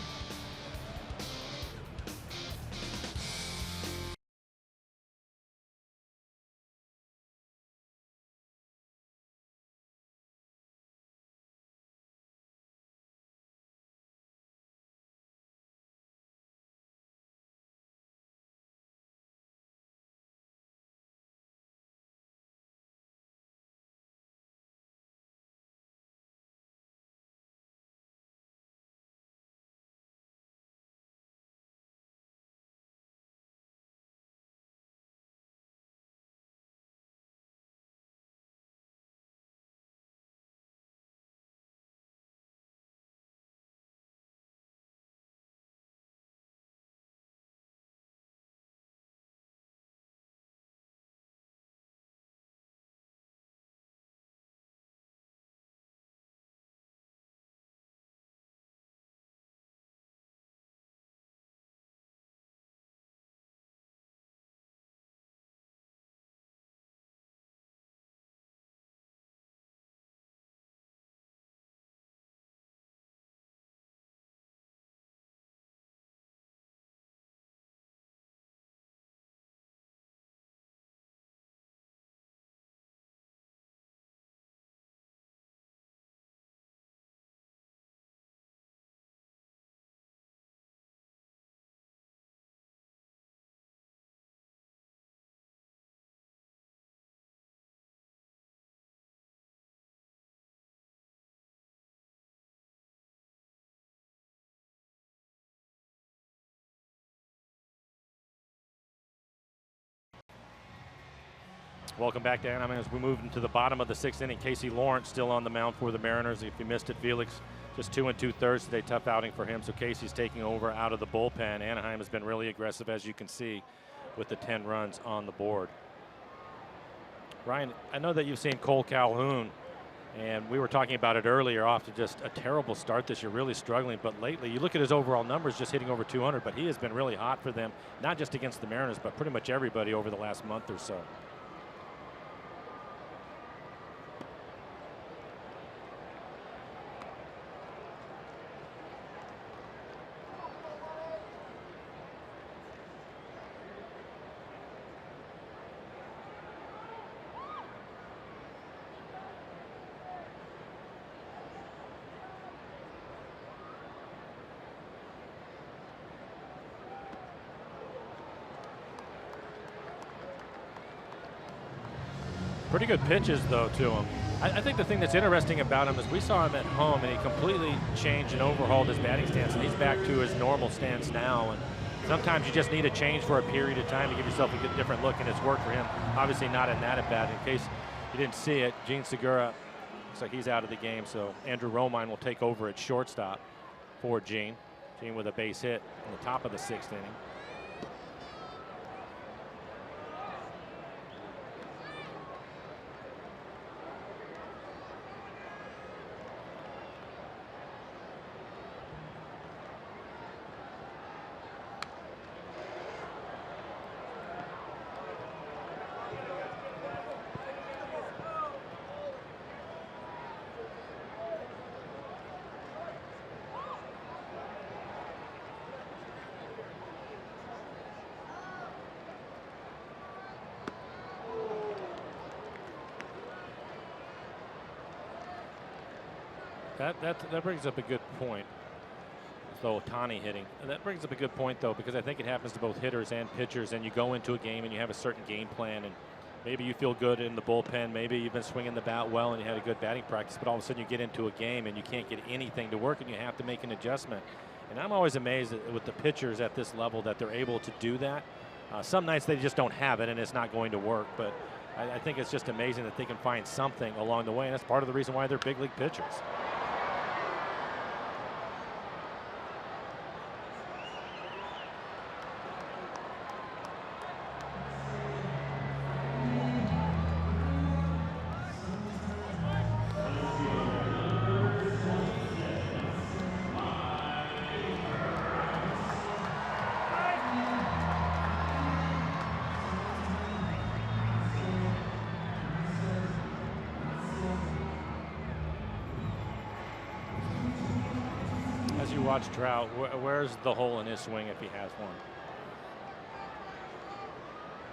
Welcome back to Anaheim as we move into the bottom of the 6th inning. Casey Lawrence still on the mound for the Mariners. If you missed it, Felix just 2 2/3 today. Tough outing for him. So Casey's taking over out of the bullpen. Anaheim has been really aggressive, as you can see, with the 10 runs on the board. Ryan, I know that you've seen Cole Calhoun, and we were talking about it earlier, off to just a terrible start this year, really struggling. But lately, you look at his overall numbers, just hitting over 200, but he has been really hot for them, not just against the Mariners, but pretty much everybody over the last month or so. Pretty good pitches, though, to him. I think the thing that's interesting about him is we saw him at home, and he completely changed and overhauled his batting stance, and he's back to his normal stance now. And sometimes you just need a change for a period of time to give yourself a different look, and it's worked for him. Obviously not in that at-bat. In case you didn't see it, Gene Segura looks like he's out of the game, so Andrew Romine will take over at shortstop for Gene. Gene with a base hit in the top of the 6th inning. That brings up a good point. So Otani hitting. That brings up a good point, though, because I think it happens to both hitters and pitchers, and you go into a game and you have a certain game plan, and maybe you feel good in the bullpen, maybe you've been swinging the bat well and you had a good batting practice, but all of a sudden you get into a game and you can't get anything to work and you have to make an adjustment. And I'm always amazed with the pitchers at this level that they're able to do that. Some nights they just don't have it and it's not going to work, but I think it's just amazing that they can find something along the way, and that's part of the reason why they're big league pitchers. As you watch Trout, where's the hole in his swing if he has one?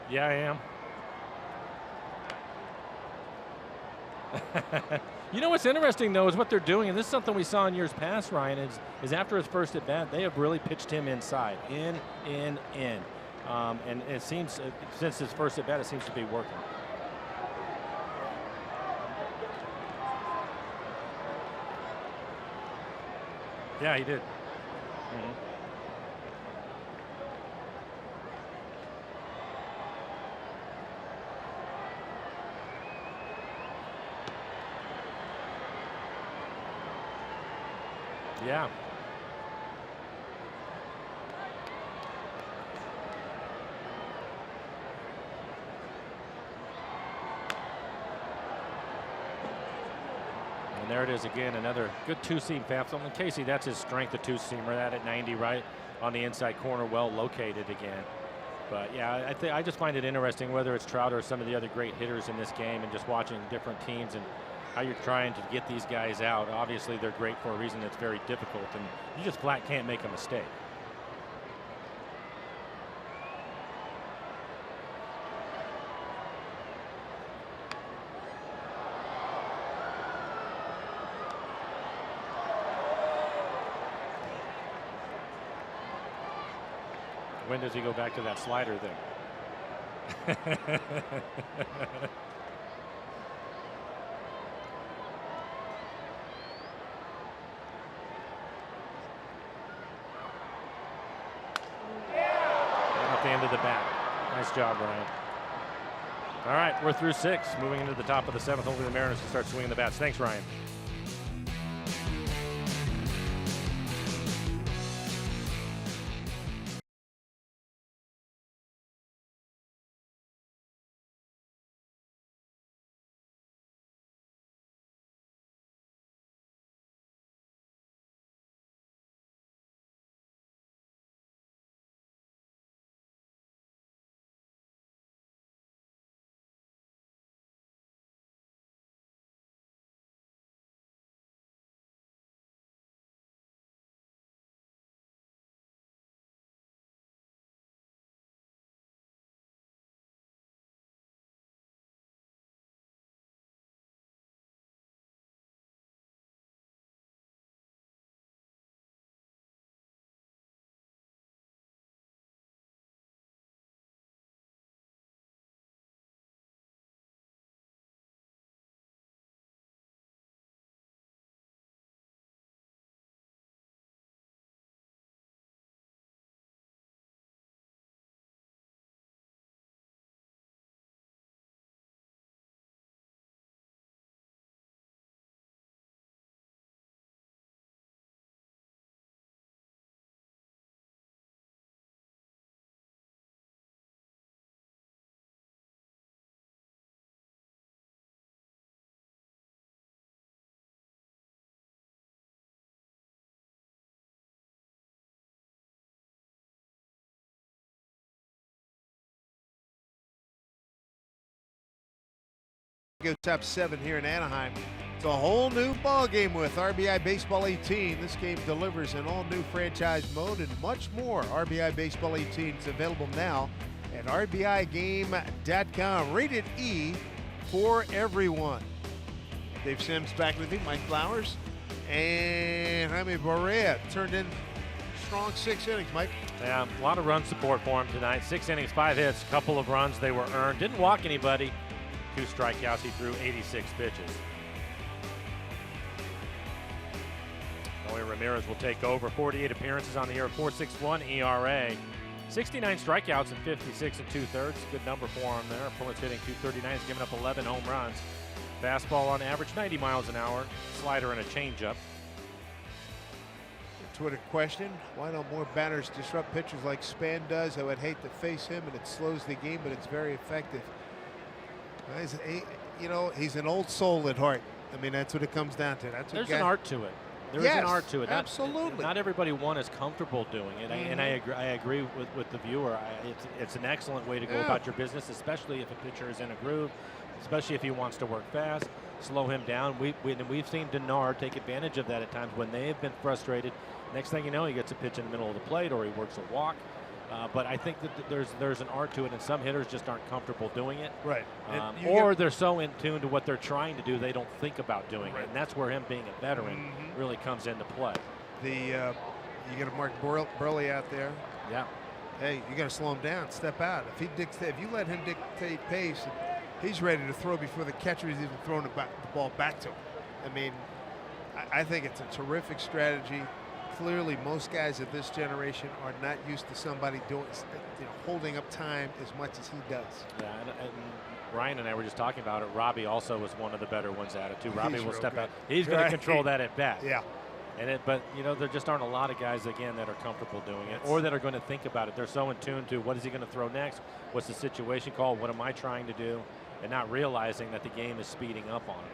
Yeah, I am. You know what's interesting, though, is what they're doing, and this is something we saw in years past, Ryan, is after his first at-bat, they have really pitched him inside, in. And it seems, since his first at-bat, it seems to be working. Yeah, he did. Yeah. And there it is again, another good two-seam fastball. And Casey, that's his strength, the two-seamer, that at 90 right on the inside corner, well located again. But yeah, I just find it interesting whether it's Trout or some of the other great hitters in this game, and just watching different teams and how you're trying to get these guys out. Obviously, they're great for a reason. It's very difficult, and you just flat can't make a mistake. When does he go back to that slider thing? At the end of the bat. Nice job, Ryan. All right, we're through 6, moving into the top of the 7th. Hopefully the Mariners can start swinging the bats. Thanks, Ryan. Go top 7 here in Anaheim. It's a whole new ball game with RBI Baseball 18. This game delivers an all-new franchise mode and much more. RBI Baseball 18 is available now at RBIGame.com. Rated E for everyone. Dave Sims back with you, Mike Flowers, And Jaime Barrea turned in strong 6 innings, Mike. Yeah, a lot of run support for him tonight. 6 innings, 5 hits, couple of runs. They were earned. Didn't walk anybody. 2 strikeouts. He threw 86 pitches. Noe Ramirez will take over. 48 appearances on the year, 4.61 ERA. 69 strikeouts in 56 2/3. Good number for him there. Opponent's hitting .239. He's given up 11 home runs. Fastball on average, 90 miles an hour. Slider and a changeup. Twitter question, why don't more batters disrupt pitchers like Span does? I would hate to face him, and it slows the game, but it's very effective. He's an old soul at heart. I mean, that's what it comes down to. There's an art to it. There is an art to it. Absolutely. Not everybody is comfortable doing it, and I agree with the viewer. It's an excellent way to go about your business, especially if a pitcher is in a groove, especially if he wants to work fast. Slow him down. We've seen Denard take advantage of that at times when they have been frustrated. Next thing you know, he gets a pitch in the middle of the plate or he works a walk. But I think that there's an art to it, and some hitters just aren't comfortable doing it. Right. Or they're so in tune to what they're trying to do, they don't think about doing it. And that's where him being a veteran really comes into play. You got a Mark Burley out there. Yeah. Hey, you got to slow him down. Step out. If you let him dictate pace, he's ready to throw before the catcher is even throwing the ball back to him. I mean, I think it's a terrific strategy. Clearly, most guys of this generation are not used to somebody holding up time as much as he does. Yeah, and Ryan and I were just talking about it. Robbie also was one of the better ones at it too. Robbie will step out. He's going to control that at bat. Yeah. But there just aren't a lot of guys again that are comfortable doing it, or that are going to think about it. They're so in tune to what is he going to throw next, what's the situation called, what am I trying to do, and not realizing that the game is speeding up on him.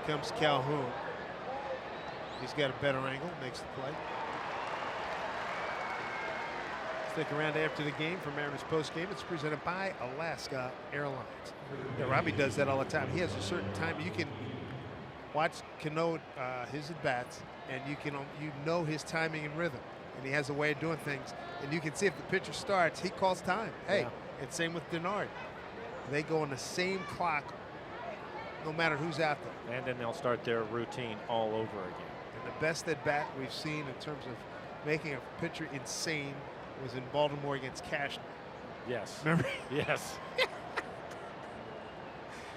Comes Calhoun. He's got a better angle, makes the play. Stick around after the game for Mariners postgame. It's presented by Alaska Airlines. Robbie does that all the time. He has a certain time you can connote his at-bats, and you know his timing and rhythm, and he has a way of doing things. And you can see if the pitcher starts, he calls time. Hey, and same with Denard. They go on the same clock no matter who's out there. And then they'll start their routine all over again. And the best at bat we've seen in terms of making a pitcher insane was in Baltimore against Cashner. Yes. Remember? Yes.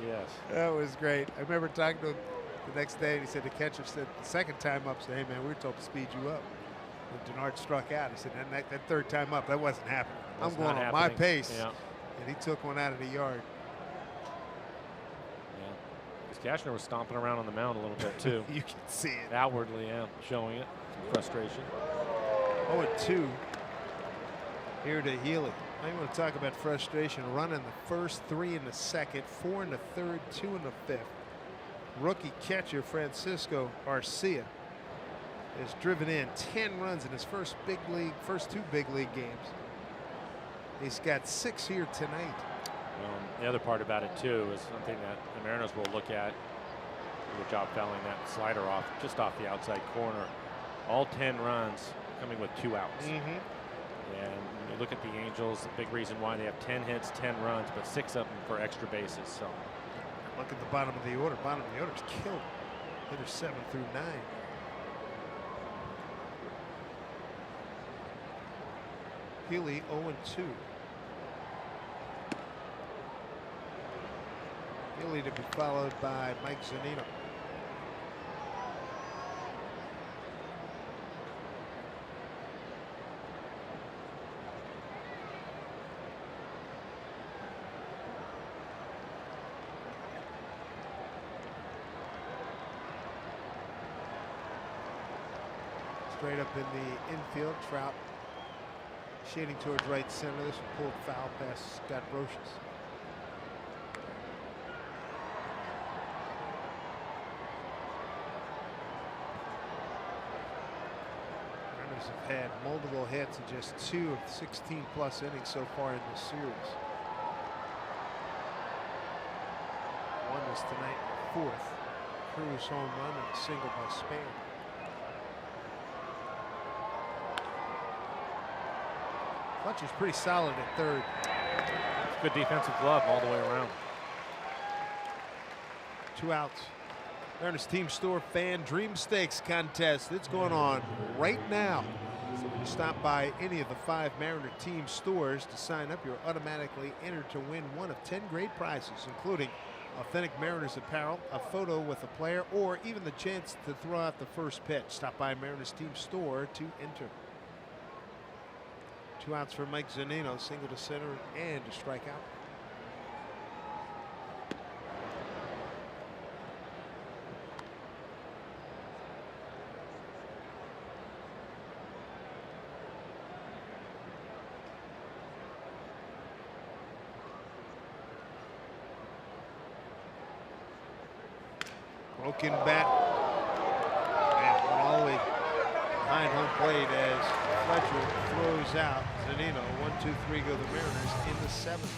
Yes. That was great. I remember talking to him the next day, and he said the catcher said the second time up, said, hey, man, we were told to speed you up. And Denard struck out. He said, that third time up, that wasn't happening. I'm going on my pace. Yeah. And he took one out of the yard. Cashner was stomping around on the mound a little bit too. You can see it. Outwardly, showing it. Some frustration. 0-2 here to Healy. I want to talk about frustration. Running the first 3 in the second, 4 in the third, 2 in the fifth. Rookie catcher Francisco Arcia has driven in 10 runs in his first two big league games. He's got 6 here tonight. The other part about it too is something that the Mariners will look at. Good job fouling that slider off, just off the outside corner. All 10 runs coming with 2 outs. And when you look at the Angels, the big reason why they have 10 hits, 10 runs, but 6 of them for extra bases. So look at the bottom of the order. Bottom of the order is killed. Hitters 7 through 9. Healy 0-2. Healy to be followed by Mike Zunino. Straight up in the infield, Trout shading towards right center. This one pulled foul past Scott Brocious. Have had multiple hits in just 2 of 16 plus innings so far in this series. One was tonight, 4th. Cruz home run and a single by Span. Fletcher's pretty solid at third. Good defensive glove all the way around. 2 outs. Mariners Team Store Fan Dream Stakes contest. It's going on right now. So when you stop by any of the 5 Mariner Team stores to sign up, you're automatically entered to win one of 10 great prizes, including authentic Mariners apparel, a photo with a player, or even the chance to throw out the first pitch. Stop by Mariners Team Store to enter. 2 outs for Mike Zunino, single to center and a strikeout. Broken bat. And all the way behind home plate as Fletcher throws out. Zunino, 1-2-3 go the Mariners in the 7th.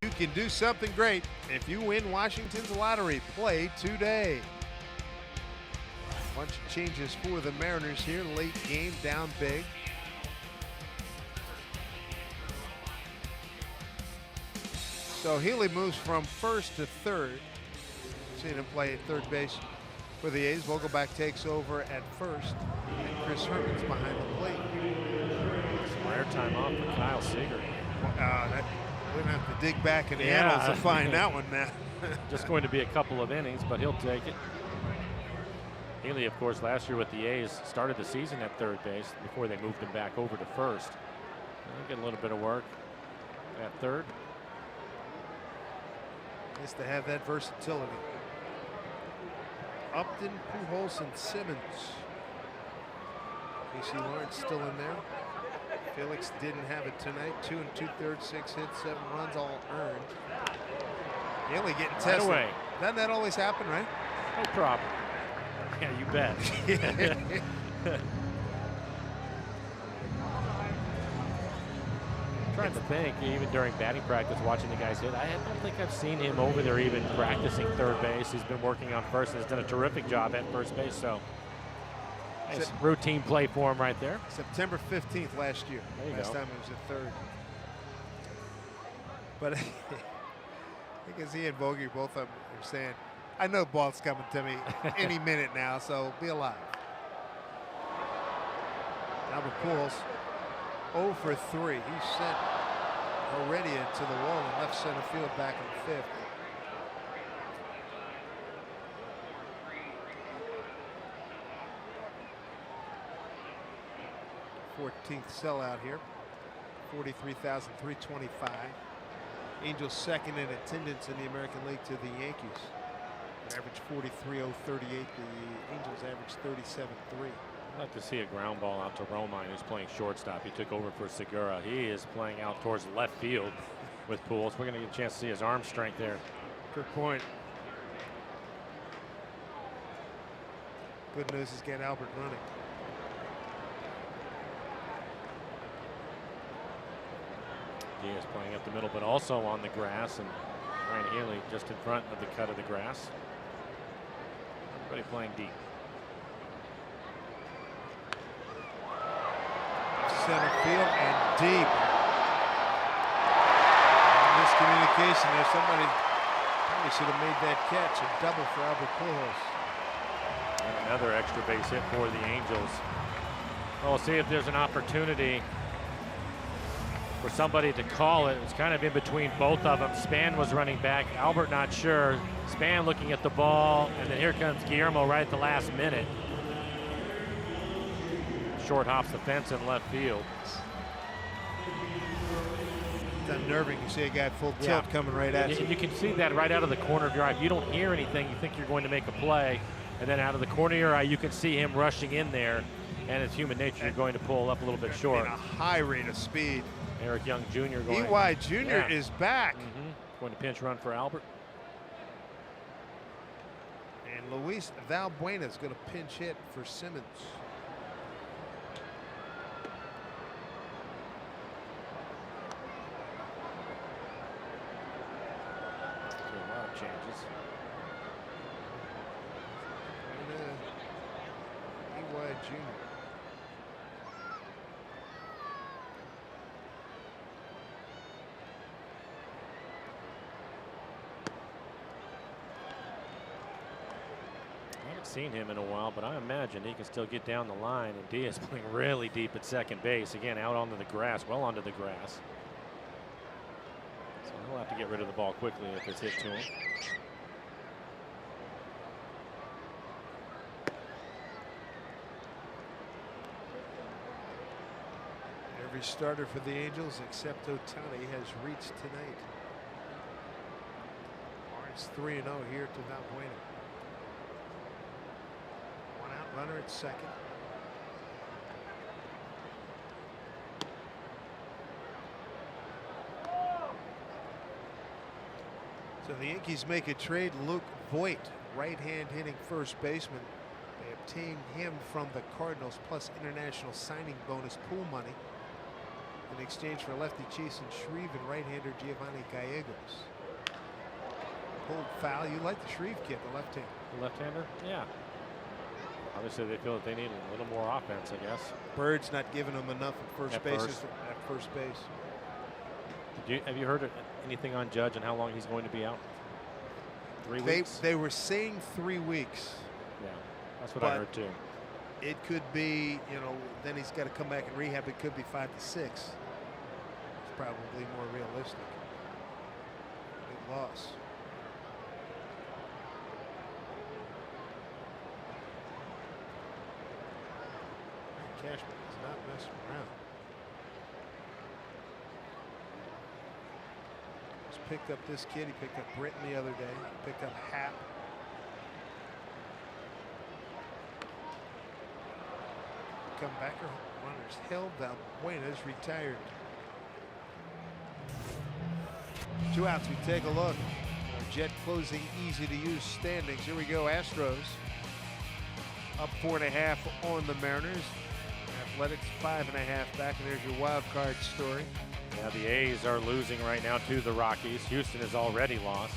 You can do something great if you win Washington's lottery. Play today. A bunch of changes for the Mariners here. Late game, down big. So Healy moves from first to third. Seen him play at third base for the A's. Vogelbach takes over at first, and Chris Herman's behind the plate. Some rare time off for Kyle Seager. We're going to have to dig back in the annals to find that one, Matt. Just going to be a couple of innings, but he'll take it. Healy, of course, last year with the A's started the season at third base before they moved him back over to first. He'll get a little bit of work at third. Nice to have that versatility. Upton, Pujols, and Simmons. Casey Lawrence still in there. Felix didn't have it tonight. 2 2/3, 6 hits, 7 runs, all earned. Healy getting tested. Away. Doesn't that always happen, right? No problem. Yeah, you bet. Trying to think, even during batting practice, watching the guys hit, I don't think I've seen him over there even practicing third base. He's been working on first and has done a terrific job at first base. So nice routine play for him right there. September 15th last year. Last time he was at third. But I think as he and Bogey both of them are saying, I know ball's coming to me any minute now, so be alive. Albert Pujols 0 for 3. He sent Heredia to the wall in left center field back in the 5th. 14th sellout here. 43,325. Angels second in attendance in the American League to the Yankees. Average 43,038. The Angels average 37.3. I'd like to see a ground ball out to Romine, who's playing shortstop. He took over for Segura. He is playing out towards left field with Pujols. We're going to get a chance to see his arm strength there. Good point. Good news is get Albert running. Diaz playing up the middle, but also on the grass, and Ryan Healy just in front of the cut of the grass. Everybody playing deep. Center field and deep. Miscommunication there. Somebody probably should have made that catch. A double for Albert Pujols. And another extra base hit for the Angels. Well, we'll see if there's an opportunity for somebody to call it. It was kind of in between both of them. Span was running back. Albert not sure. Span looking at the ball, and then here comes Guillermo right at the last minute. Short hops the fence in left field. It's unnerving. You see a guy full tilt coming right at you. You can see that right out of the corner of your eye. If you don't hear anything, you think you're going to make a play, and then out of the corner of your eye, you can see him rushing in there, and it's human nature. You're going to pull up a little bit short. And a high rate of speed. Eric Young Jr. going. EY Jr. is back. Going to pinch run for Albert. And Luis Valbuena is going to pinch hit for Simmons. Changes. And EY Jr. I haven't seen him in a while, but I imagine he can still get down the line. And Diaz playing really deep at second base. Again, out onto the grass, well onto the grass. So he'll have to get rid of the ball quickly if it's hit to him. Every starter for the Angels except Ohtani has reached tonight. It's 3-0 here to Valbuena. One out runner at second. So the Yankees make a trade. Luke Voit, right-hand hitting first baseman. They obtain him from the Cardinals plus international signing bonus pool money in exchange for lefty Jason Shreve and right-hander Giovanni Gallegos. Pulled foul. You like the Shreve kid, the left-hander. The left-hander? Yeah. Obviously, they feel that they need a little more offense, I guess. Bird's not giving them enough at first base. At first base. Have you heard anything on Judge and how long he's going to be out? 3 weeks? They were saying 3 weeks. Yeah, that's what I heard too. It could be, you know, then he's got to come back and rehab. It could be 5 to 6. It's probably more realistic. Big loss. Cashman is not messing around. Just picked up this kid. He picked up Britton the other day. Picked up Happ. Comebacker runners held. Valbuena's retired. 2 outs. We take a look. Jet closing easy to use standings. Here we go. Astros up 4.5 on the Mariners. Athletics 5.5 back, and there's your wild card story. Yeah, the A's are losing right now to the Rockies. Houston has already lost.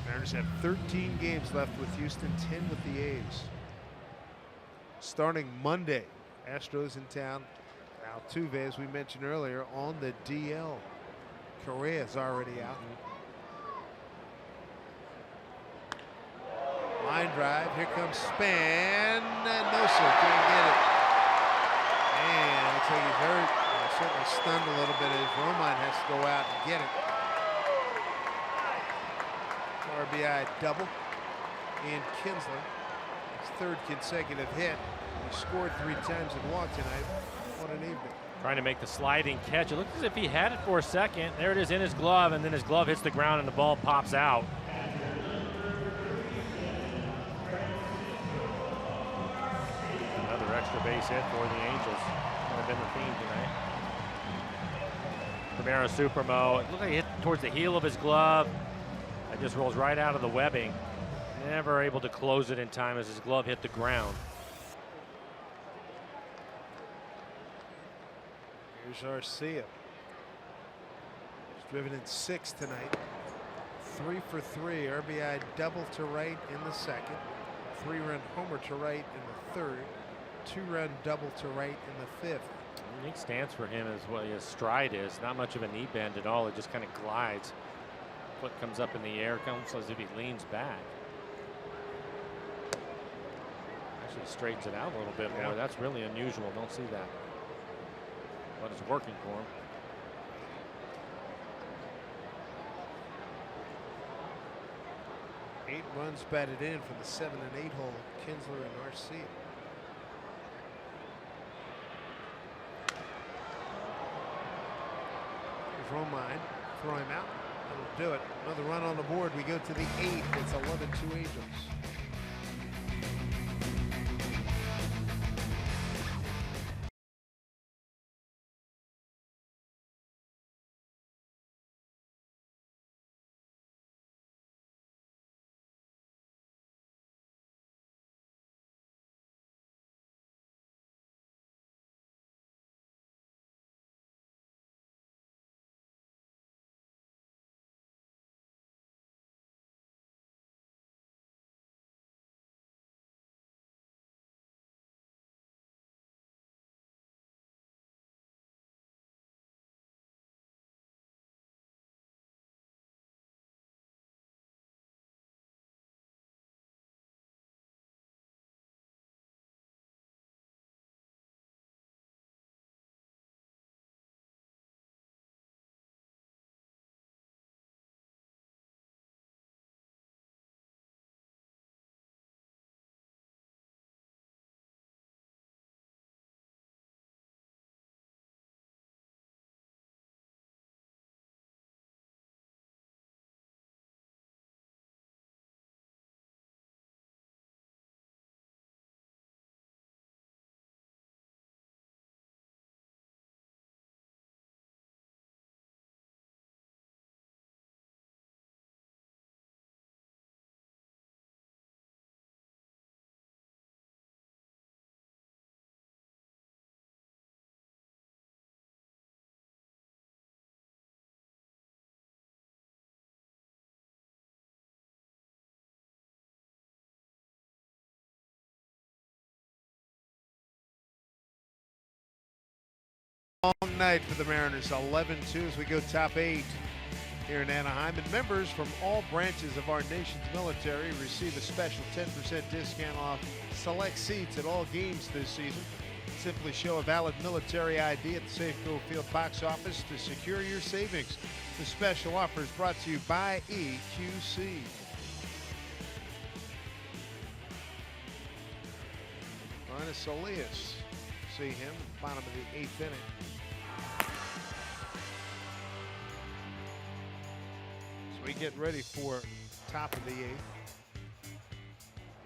Mariners have 13 games left with Houston, 10 with the A's. Starting Monday, Astros in town. Altuve, as we mentioned earlier, on the DL. Correa's already out. Line drive. Here comes Span. No, sir. Can't get it. And looks like he's hurt. Certainly stunned a little bit as Romine has to go out and get it. RBI double. And Kinsler, his 3rd consecutive hit. He scored 3 times and walked tonight. What an evening. Trying to make the sliding catch. It looks as if he had it for a second. There it is in his glove, and then his glove hits the ground and the ball pops out. Another extra base hit for the Angels. Kind of been the theme tonight. Primero Supermo. It looked like he hit towards the heel of his glove. It just rolls right out of the webbing. Never able to close it in time as his glove hit the ground. Here's Arcia. He's driven in 6 tonight. 3 for 3. RBI double to right in the second. 3-run homer to right in the third. 2-run double to right in the fifth. Unique stance for him is what his stride is. Not much of a knee bend at all. It just kind of glides. Foot comes up in the air, comes as if he leans back. Actually straightens it out a little bit more. That's really unusual. Don't see that. But it's working for him. Eight runs batted in for the 7 and 8 hole. Kinsler and Arcia. Here's Romine. Throw him out. That'll do it. Another run on the board. We go to the 8th. It's 11-2 Angels. Long night for the Mariners, 11-2 as we go top 8 here in Anaheim. And members from all branches of our nation's military receive a special 10% discount off select seats at all games this season. Simply show a valid military ID at the Safeco Field box office to secure your savings. The special offer is brought to you by EQC. Linus Elias. See him at the bottom of the 8th inning. So we get ready for top of the 8th.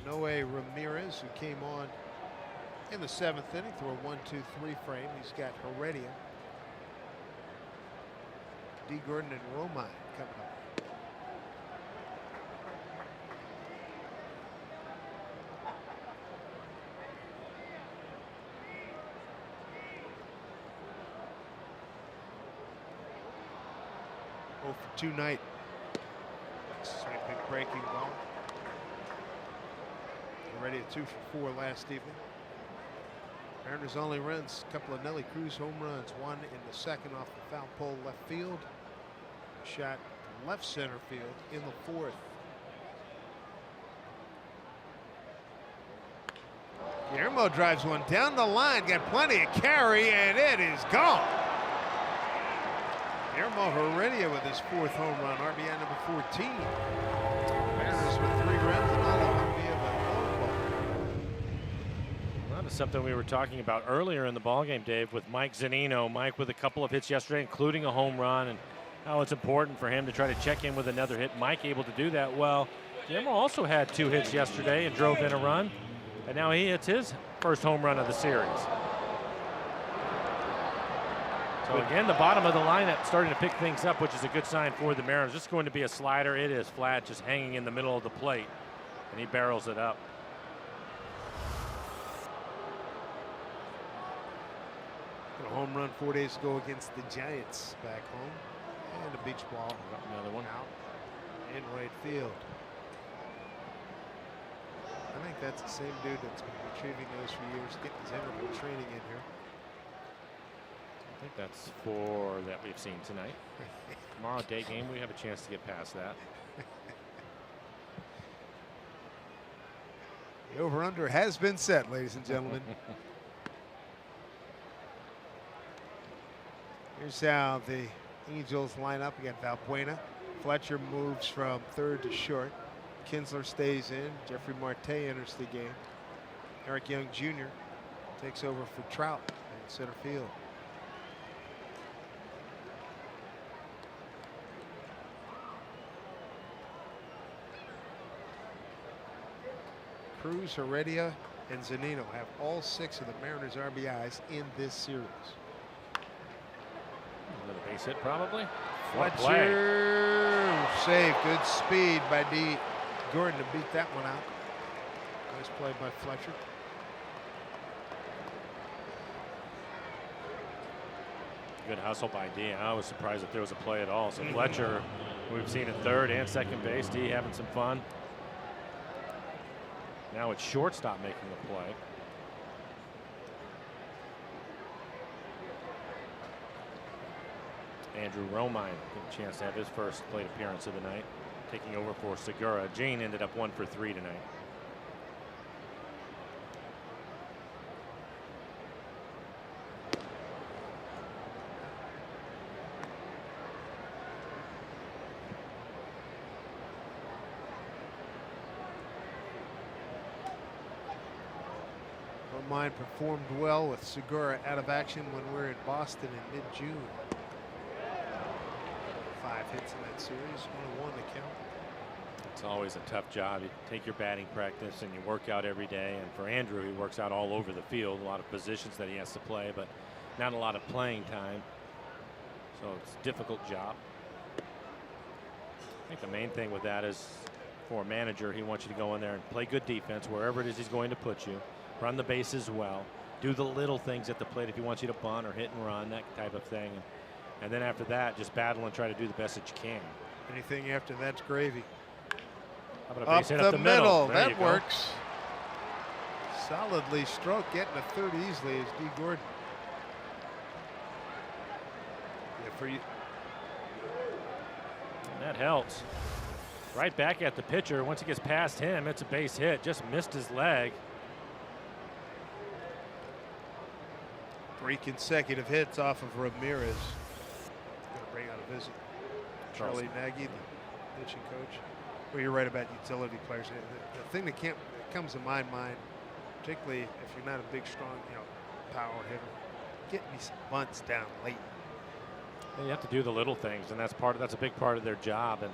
Noe Ramirez, who came on in the 7th inning through a 1-2-3 frame. He's got Heredia, D. Gordon, and Romine coming up. Oh for 2 night. Big breaking ball. Already at 2 for 4 last evening. Mariners only runs a couple of Nelly Cruz home runs. One in the second off the foul pole left field. A shot left center field in the 4th. Guillermo drives one down the line. Got plenty of carry, and it is gone. Guillermo Heredia with his 4th home run, RBI number 14. Mariners with 3 runs and all of them via the long ball. Well, that is something we were talking about earlier in the ballgame, Dave, with Mike Zunino. Mike with a couple of hits yesterday, including a home run, and how it's important for him to try to check in with another hit. Mike able to do that well. Guillermo also had 2 hits yesterday and drove in a run, and now he hits his first home run of the series. So again, the bottom of the lineup starting to pick things up, which is a good sign for the Mariners. This is going to be a slider. It is flat, just hanging in the middle of the plate, and he barrels it up. A home run 4 days ago against the Giants back home. And a beach ball. Another one out in right field. I think that's the same dude that's been retrieving those for years, getting his interval training in here. I think that's 4 that we've seen tonight. Tomorrow day game, we have a chance to get past that. The over-under has been set, ladies and gentlemen. Here's how the Angels line up. We got Valbuena. Fletcher moves from third to short. Kinsler stays in. Jeffrey Marte enters the game. Eric Young Jr. takes over for Trout in center field. Cruz, Heredia, and Zunino have all 6 of the Mariners' RBIs in this series. Another base hit, probably. Fletcher save. Good speed by D. Gordon to beat that one out. Nice play by Fletcher. Good hustle by D. I was surprised that there was a play at all. So Fletcher, we've seen at third and second base. D having some fun. Now it's shortstop making the play. Andrew Romine getting a chance to have his first plate appearance of the night, taking over for Segura. Jane ended up 1 for 3 tonight. Romine performed well with Segura out of action when we were in Boston in mid-June. 5 hits in that series, 1-1 to count. It's always a tough job. You take your batting practice and you work out every day. And for Andrew, he works out all over the field. A lot of positions that he has to play, but not a lot of playing time. So it's a difficult job. I think the main thing with that is for a manager, he wants you to go in there and play good defense wherever it is he's going to put you. Run the bases well. Do the little things at the plate if he wants you to bunt or hit and run, that type of thing. And then after that, just battle and try to do the best that you can. Anything after that's gravy. How about a base hit up the middle? That works. Solidly stroked, getting to third easily is D. Gordon. Yeah, for you. And that helps. Right back at the pitcher. Once he gets past him, it's a base hit. Just missed his leg. 3 consecutive hits off of Ramirez. Going to bring out a visit. Charlie Nagy, the pitching coach. Well, you're right about utility players. The thing that comes to my mind, particularly if you're not a big, strong, power hitter, get me some bunts down late. You have to do the little things, and that's a big part of their job. And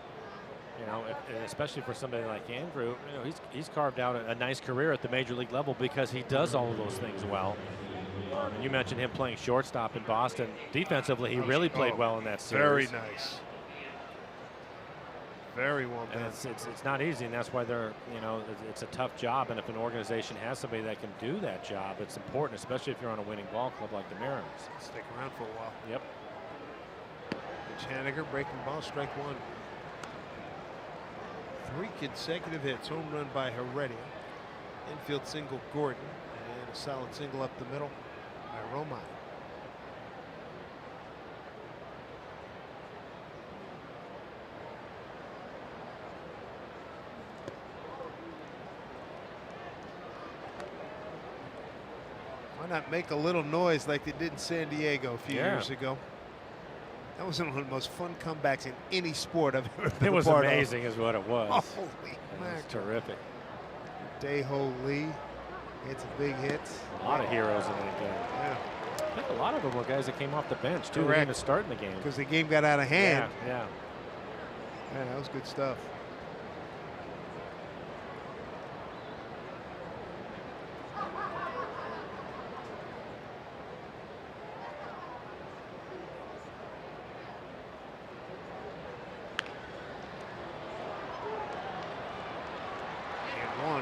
especially for somebody like Andrew, he's carved out a nice career at the major league level because he does all of those things well. And you mentioned him playing shortstop in Boston. Defensively, he really played well in that series. Very nice. Very well done. And it's not easy, and that's why it's a tough job. And if an organization has somebody that can do that job, it's important, especially if you're on a winning ball club like the Mariners. Stick around for a while. Yep. Haniger breaking ball, strike 1. 3 consecutive hits. Home run by Heredia. Infield single Gordon, and a solid single up the middle by Romine. Why not make a little noise like they did in San Diego a few years ago? That was one of the most fun comebacks in any sport I've ever been It was part amazing is what it was. Holy mackerel. It was terrific. Dae-Ho Lee hit some big hits. A lot of heroes in that game. Yeah. I think a lot of them were guys that came off the bench, too. Correct. They didn't even start in the game. Because the game got out of hand. Yeah. Man, that was good stuff.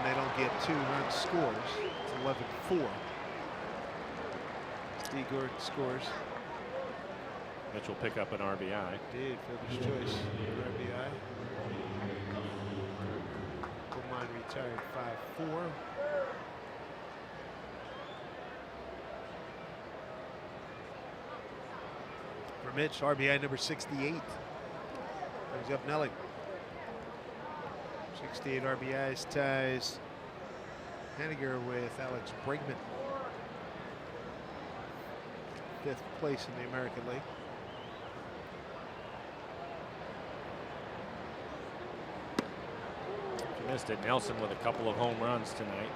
They don't get 2 run scores. It's 11-4. Steve Gordon scores. Mitch will pick up an RBI. Indeed, fielder's choice. RBI. Goldmine retired 5-4. For Mitch, RBI number 68. Brings up Nelly. 68 RBIs ties Haniger with Alex Bregman. 5th place in the American League. You missed it. Nelson with a couple of home runs tonight.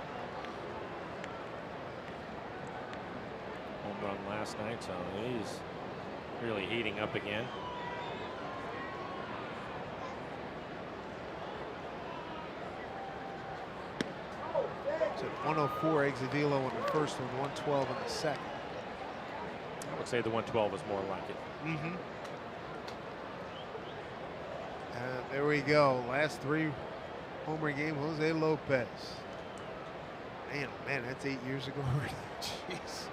Home run last night, so he's really heating up again. It's at 104 Exadillo in the first and 112 in the second. I would say the 112 is more like it. There we go. Last 3 homer game, Jose Lopez. Man, oh man, that's 8 years ago already. Jeez.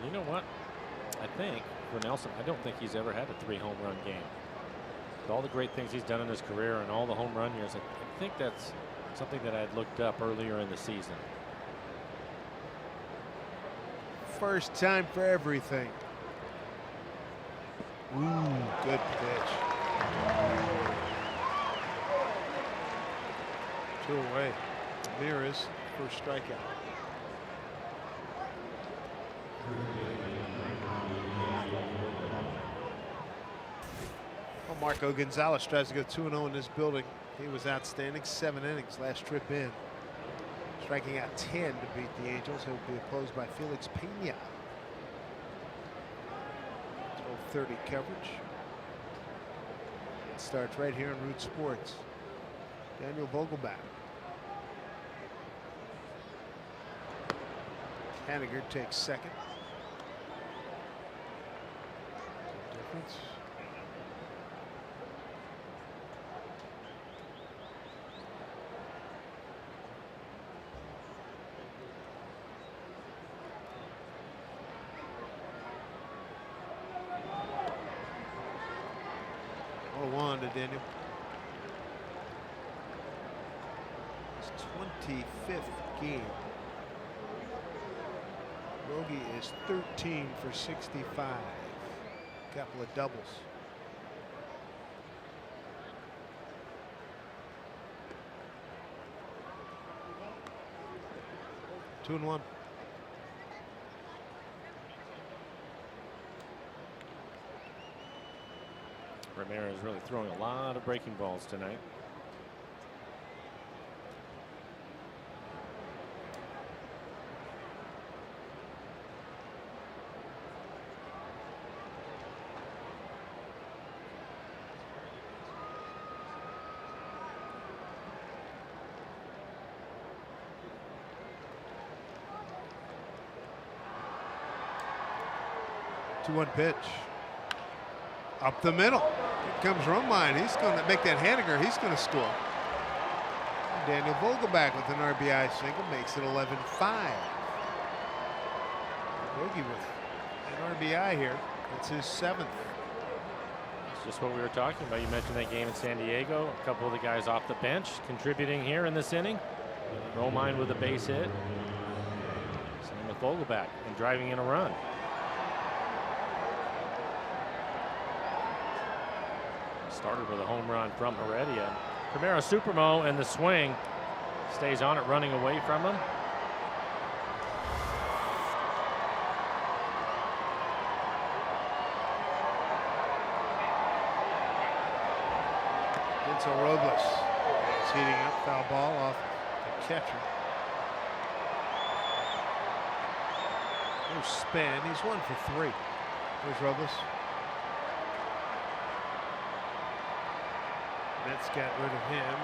You know what? I think for Nelson, I don't think he's ever had a 3 home run game. With all the great things he's done in his career and all the home run years, I think that's something that I'd looked up earlier in the season. First time for everything. Ooh, good pitch. 2 away. Ramirez, first strikeout. Well, Marco Gonzalez tries to go 2-0 in this building. He was outstanding. 7 innings last trip in. Striking out 10 to beat the Angels. He'll be opposed by Felix Pena. 12:30 coverage. It starts right here on Root Sports. Daniel Vogelbach. Haniger takes second. Difference. To Daniel. His 25th game. Rogie is 13 for 65. Couple of doubles. Two and 1. Ramirez really throwing a lot of breaking balls tonight. Two one pitch. Up the middle. Here comes Romine. He's going to make that Haniger. He's going to score. Daniel Vogelbach with an RBI single makes it 11-5. Rogie with an RBI here. It's his 7th. It's just what we were talking about. You mentioned that game in San Diego. A couple of the guys off the bench contributing here in this inning. Romine with a base hit. Same with Vogelbach and driving in a run. Started with a home run from Heredia. Primero Supermo, and the swing stays on it, running away from him. Vincent Robles is heating up. Foul ball off the catcher. No spin. He's 1 for 3. There's Robles. Mets got rid of him.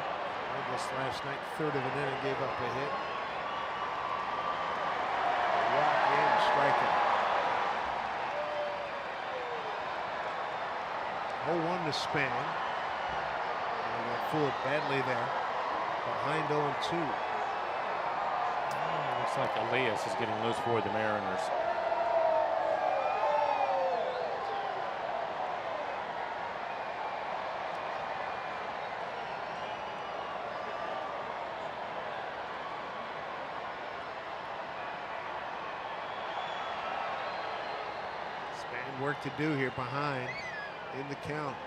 Robles last night, 3rd of an inning, gave up a hit. Walk in, striking. 0-1 to Span. And got fooled badly there. Behind 0-2. Looks like Elias is getting loose for the Mariners. Spain work to do here behind in the count.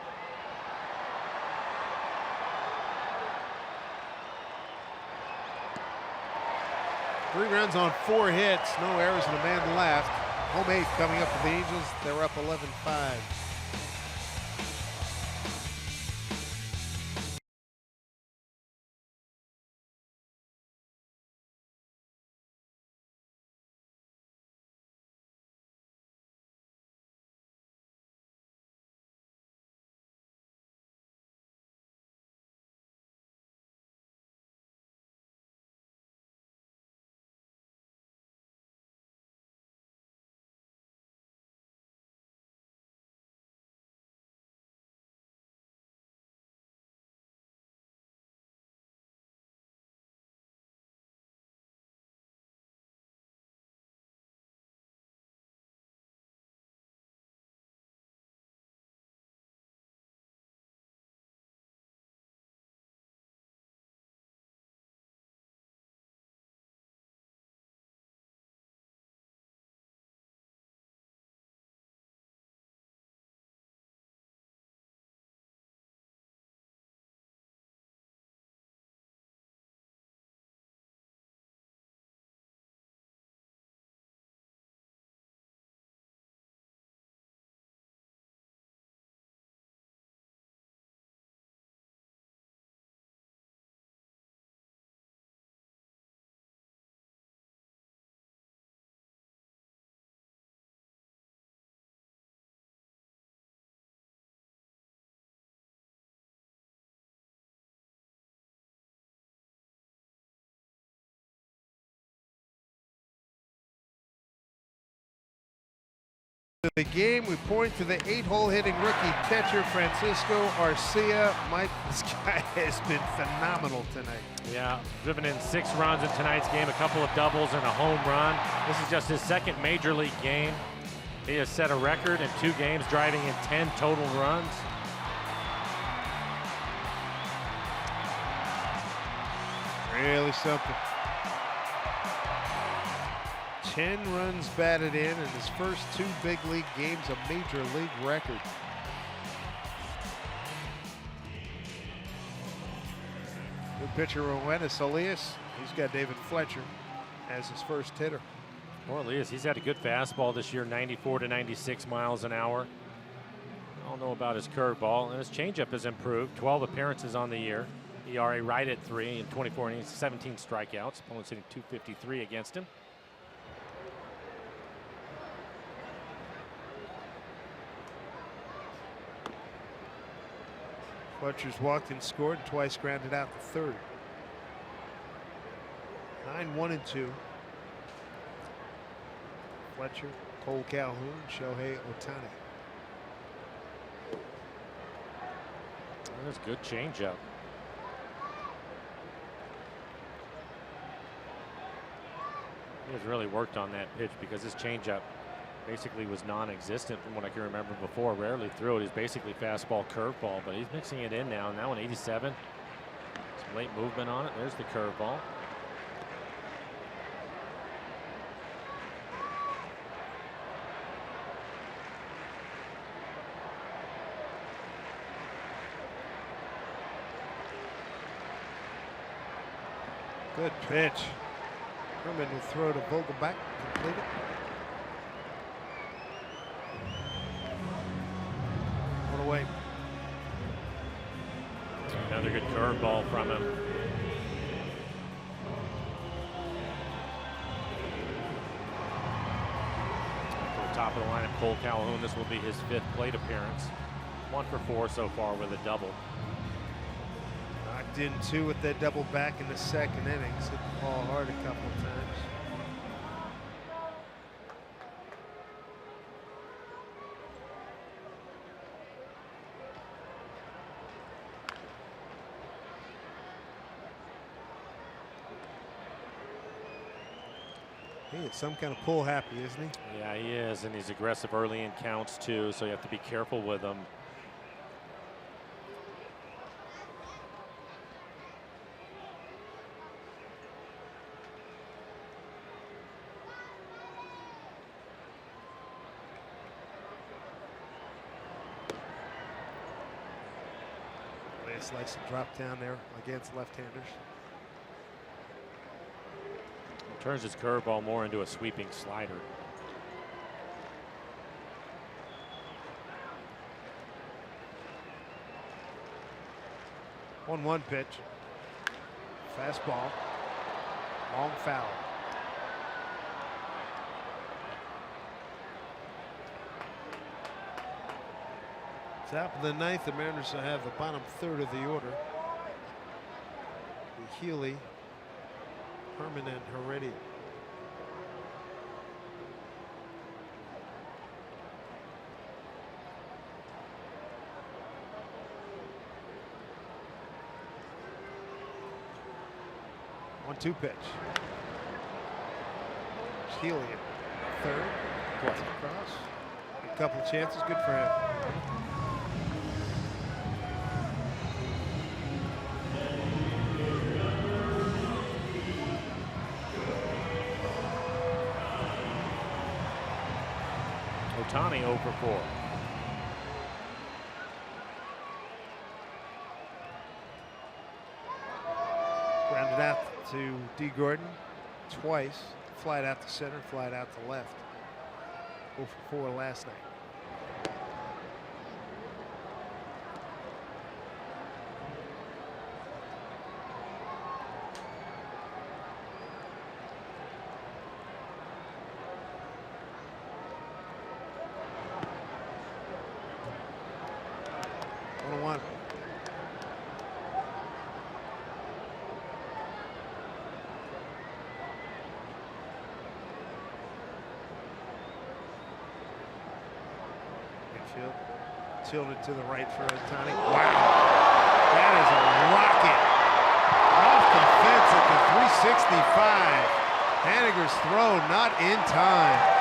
Three runs on 4 hits, no errors and a man left. Home 8 coming up for the Angels. They're up 11-5. The game, we point to the 8-hole hitting rookie catcher Francisco Arcia. Mike, this guy has been phenomenal tonight. Yeah, driven in 6 runs in tonight's game, a couple of doubles and a home run. This is just his second major league game. He has set a record in 2 games, driving in 10 total runs. Really something. 10 runs batted in his first 2 big league games, a major league record. Good pitcher, Rowenis Elias. He's got David Fletcher as his first hitter. Well, Elias, he's had a good fastball this year, 94 to 96 miles an hour. I don't know about his curveball, and his changeup has improved. 12 appearances on the year. ERA right at 3 in 24 innings, 17 strikeouts. Opponents hitting .253 against him. Fletcher's walked and scored, and twice grounded out the third. 9-1-2. Fletcher, Cole Calhoun, Shohei Ohtani. That's a good changeup. He has really worked on that pitch because his changeup basically was non-existent from what I can remember before. Rarely threw it. He's basically fastball, curveball, but he's mixing it in now. Now an 87. Some late movement on it. There's the curveball. Good pitch. Herman will throw to Vogelbach, complete it. One away. Another good curveball from him. To the top of the lineup, Cole Calhoun. This will be his 5th plate appearance. 1 for 4 so far with a double. Knocked in 2 with that double back in the 2nd innings. Hit the ball hard a couple of times. He is some kind of pull happy, isn't he? Yeah, he is, and he's aggressive early in counts too, so you have to be careful with him. Nice likes to drop down there against left-handers. Turns his curveball more into a sweeping slider. One pitch. Fastball. Long foul. Top of the ninth, the Mariners will have the bottom third of the order. Healy, Herman, and Heredia. One-two pitch. Healy at third. Gets across. A couple of chances, good for him. Ohtani 0 for 4. Grounded out to D. Gordon twice. Flied out to center, flied out to left. 0 for 4 last night. One. Infield tilted to the right for Ohtani. Wow, that is a rocket off the fence at the 365. Haniger's throw not in time.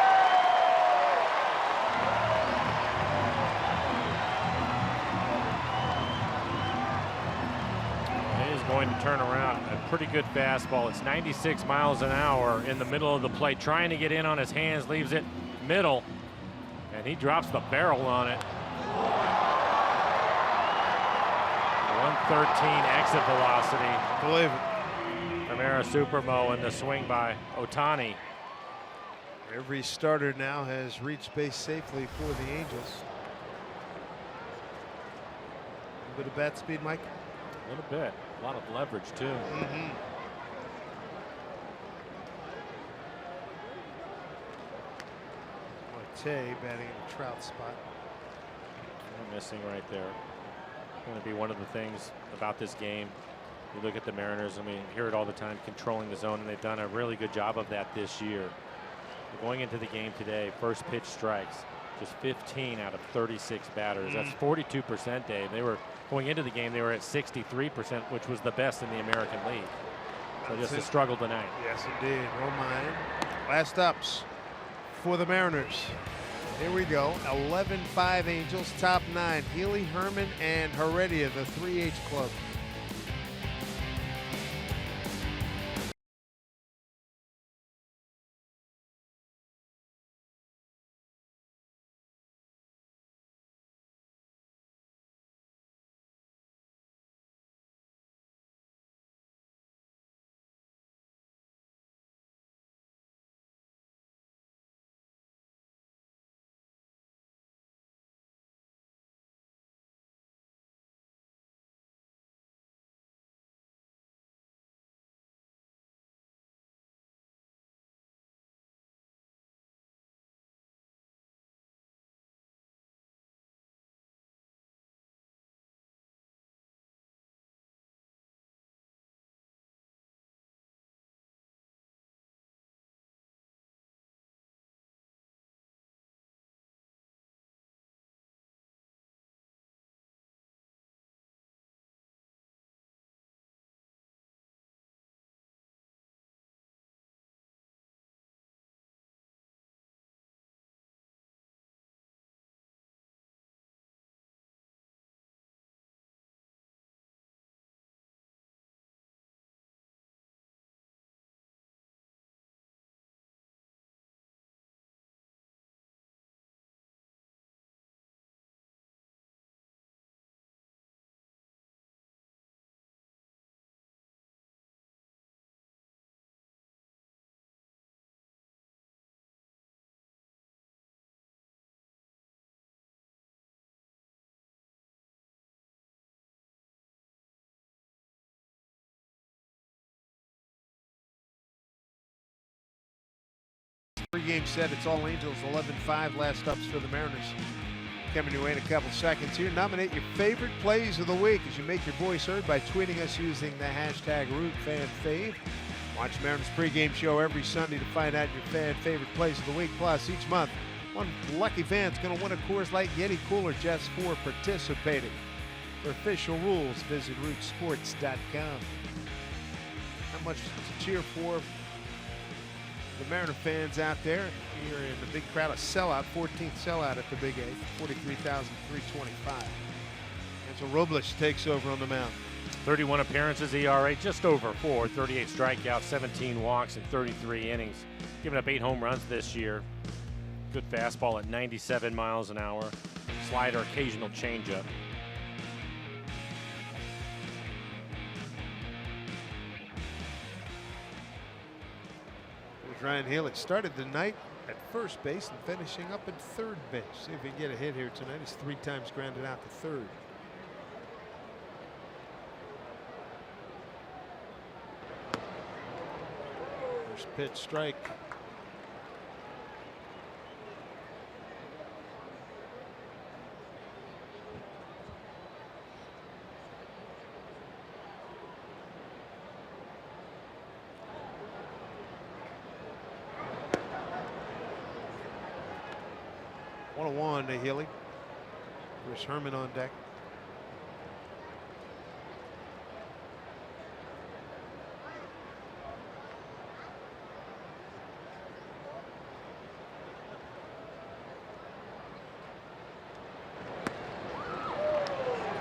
Going to turn around a pretty good fastball. It's 96 miles an hour in the middle of the plate, trying to get in on his hands, leaves it middle, and he drops the barrel on it. 113 exit velocity. Believe it. Primera Supermo in the swing by Ohtani. Every starter now has reached base safely for the Angels. A bit of bat speed, Mike. A little bit. A lot of leverage, too. Marte batting in the Trout spot. We're missing right there. Going to be one of the things about this game. You look at the Mariners, I mean, you hear it all the time, controlling the zone, and they've done a really good job of that this year. Going into the game today, first pitch strikes, just 15 out of 36 batters. That's 42%, Dave. They were going into the game, they were at 63%, which was the best in the American League. So just a struggle tonight. Yes, indeed. Romine. Last ups for the Mariners. Here we go. 11-5 Angels, top 9. Healy, Herman, and Heredia, the 3H club. game set. It's all Angels 11-5. Last ups for the Mariners. Coming your way in a couple seconds here. Nominate your favorite plays of the week as you make your voice heard by tweeting us using the hashtag RootFanFave. Watch Mariners pregame show every Sunday to find out your fan favorite plays of the week. Plus, each month, one lucky fan's going to win a Coors Light Yeti cooler just for participating. For official rules, visit rootsports.com. Not much to cheer for the Mariner fans out there. Here in the big crowd, a sellout, 14th sellout at the Big A, 43,325. And so Robles takes over on the mound. 31 appearances, ERA just over 4, 38 strikeouts, 17 walks in 33 innings. Giving up 8 home runs this year. Good fastball at 97 miles an hour. Slider, occasional changeup. There's Ryan Healy. Started the night at first base and finishing up at third base. See if he can get a hit here tonight. He's 3 times grounded out to third. First pitch strike. One to Healy. Chris Herman on deck.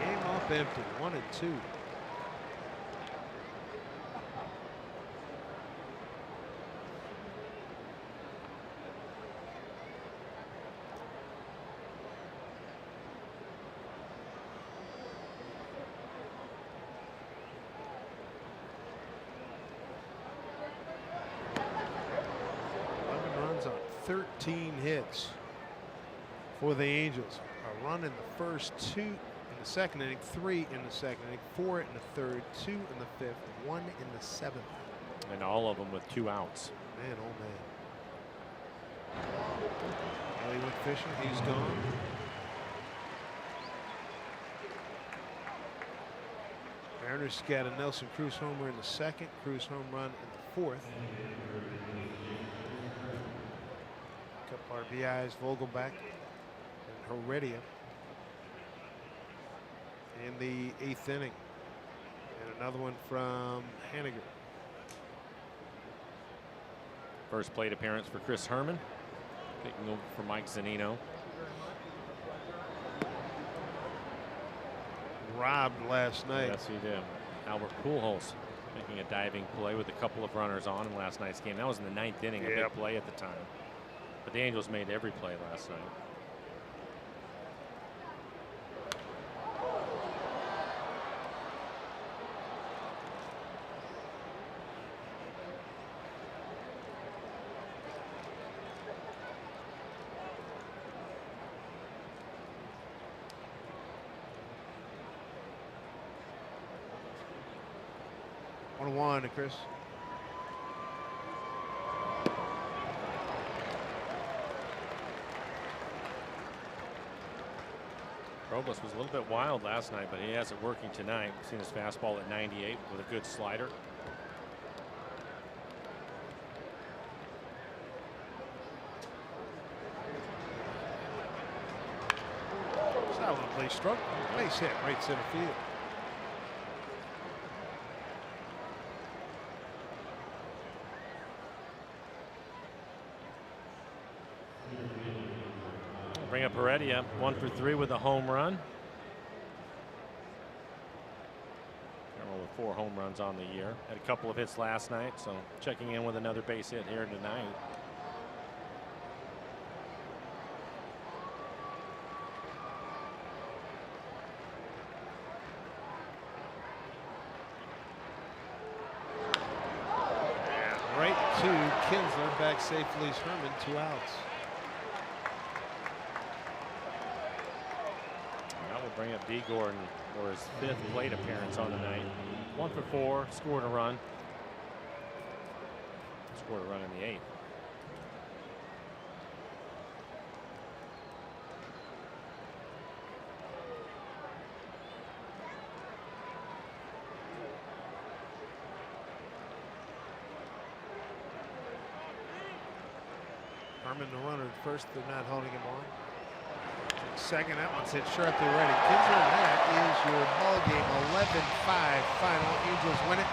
Game off empty, 1-2. On 13 hits for the Angels. A run in the first, 2 in the second inning, 3 in the second inning, 4 in the third, 2 in the fifth, 1 in the seventh. And all of them with 2 outs. Man, oh man. Well, he went fishing. He's gone. Mariners got a Nelson Cruz homer in the second, Cruz home run in the fourth. Couple RBIs, Vogelback and Heredia in the 8th inning. And another one from Haniger. First plate appearance for Chris Herman. Taking over for Mike Zunino. Robbed last night. Yes, he did. Albert Pujols making a diving play with a couple of runners on in last night's game. That was in the 9th inning, a big play at the time. But the Angels made every play last night. One to Chris. Robles was a little bit wild last night, but he has it working tonight. We've seen his fastball at 98 with a good slider. Solidly struck. Base hit, right center field. Bring up Heredia, 1 for 3 with a home run. Carroll with 4 home runs on the year. Had a couple of hits last night, so checking in with another base hit here tonight. Right to Kinsler, back safely is Herman, 2 outs. Bring up D. Gordon for his 5th plate appearance on the night. 1 for 4, scored a run. Scored a run in the 8th. Harmon the runner at first. They're not holding him on. Second, that one's hit sharply right at Kinzer, and that is your ball game. 11-5 final. Angels win it.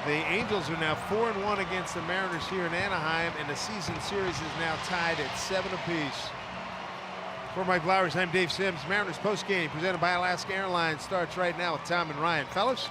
The Angels are now 4-1 against the Mariners here in Anaheim, and the season series is now tied at 7 apiece. For Mike Flowers, I'm Dave Sims. Mariners postgame presented by Alaska Airlines starts right now with Tom and Ryan. Fellas?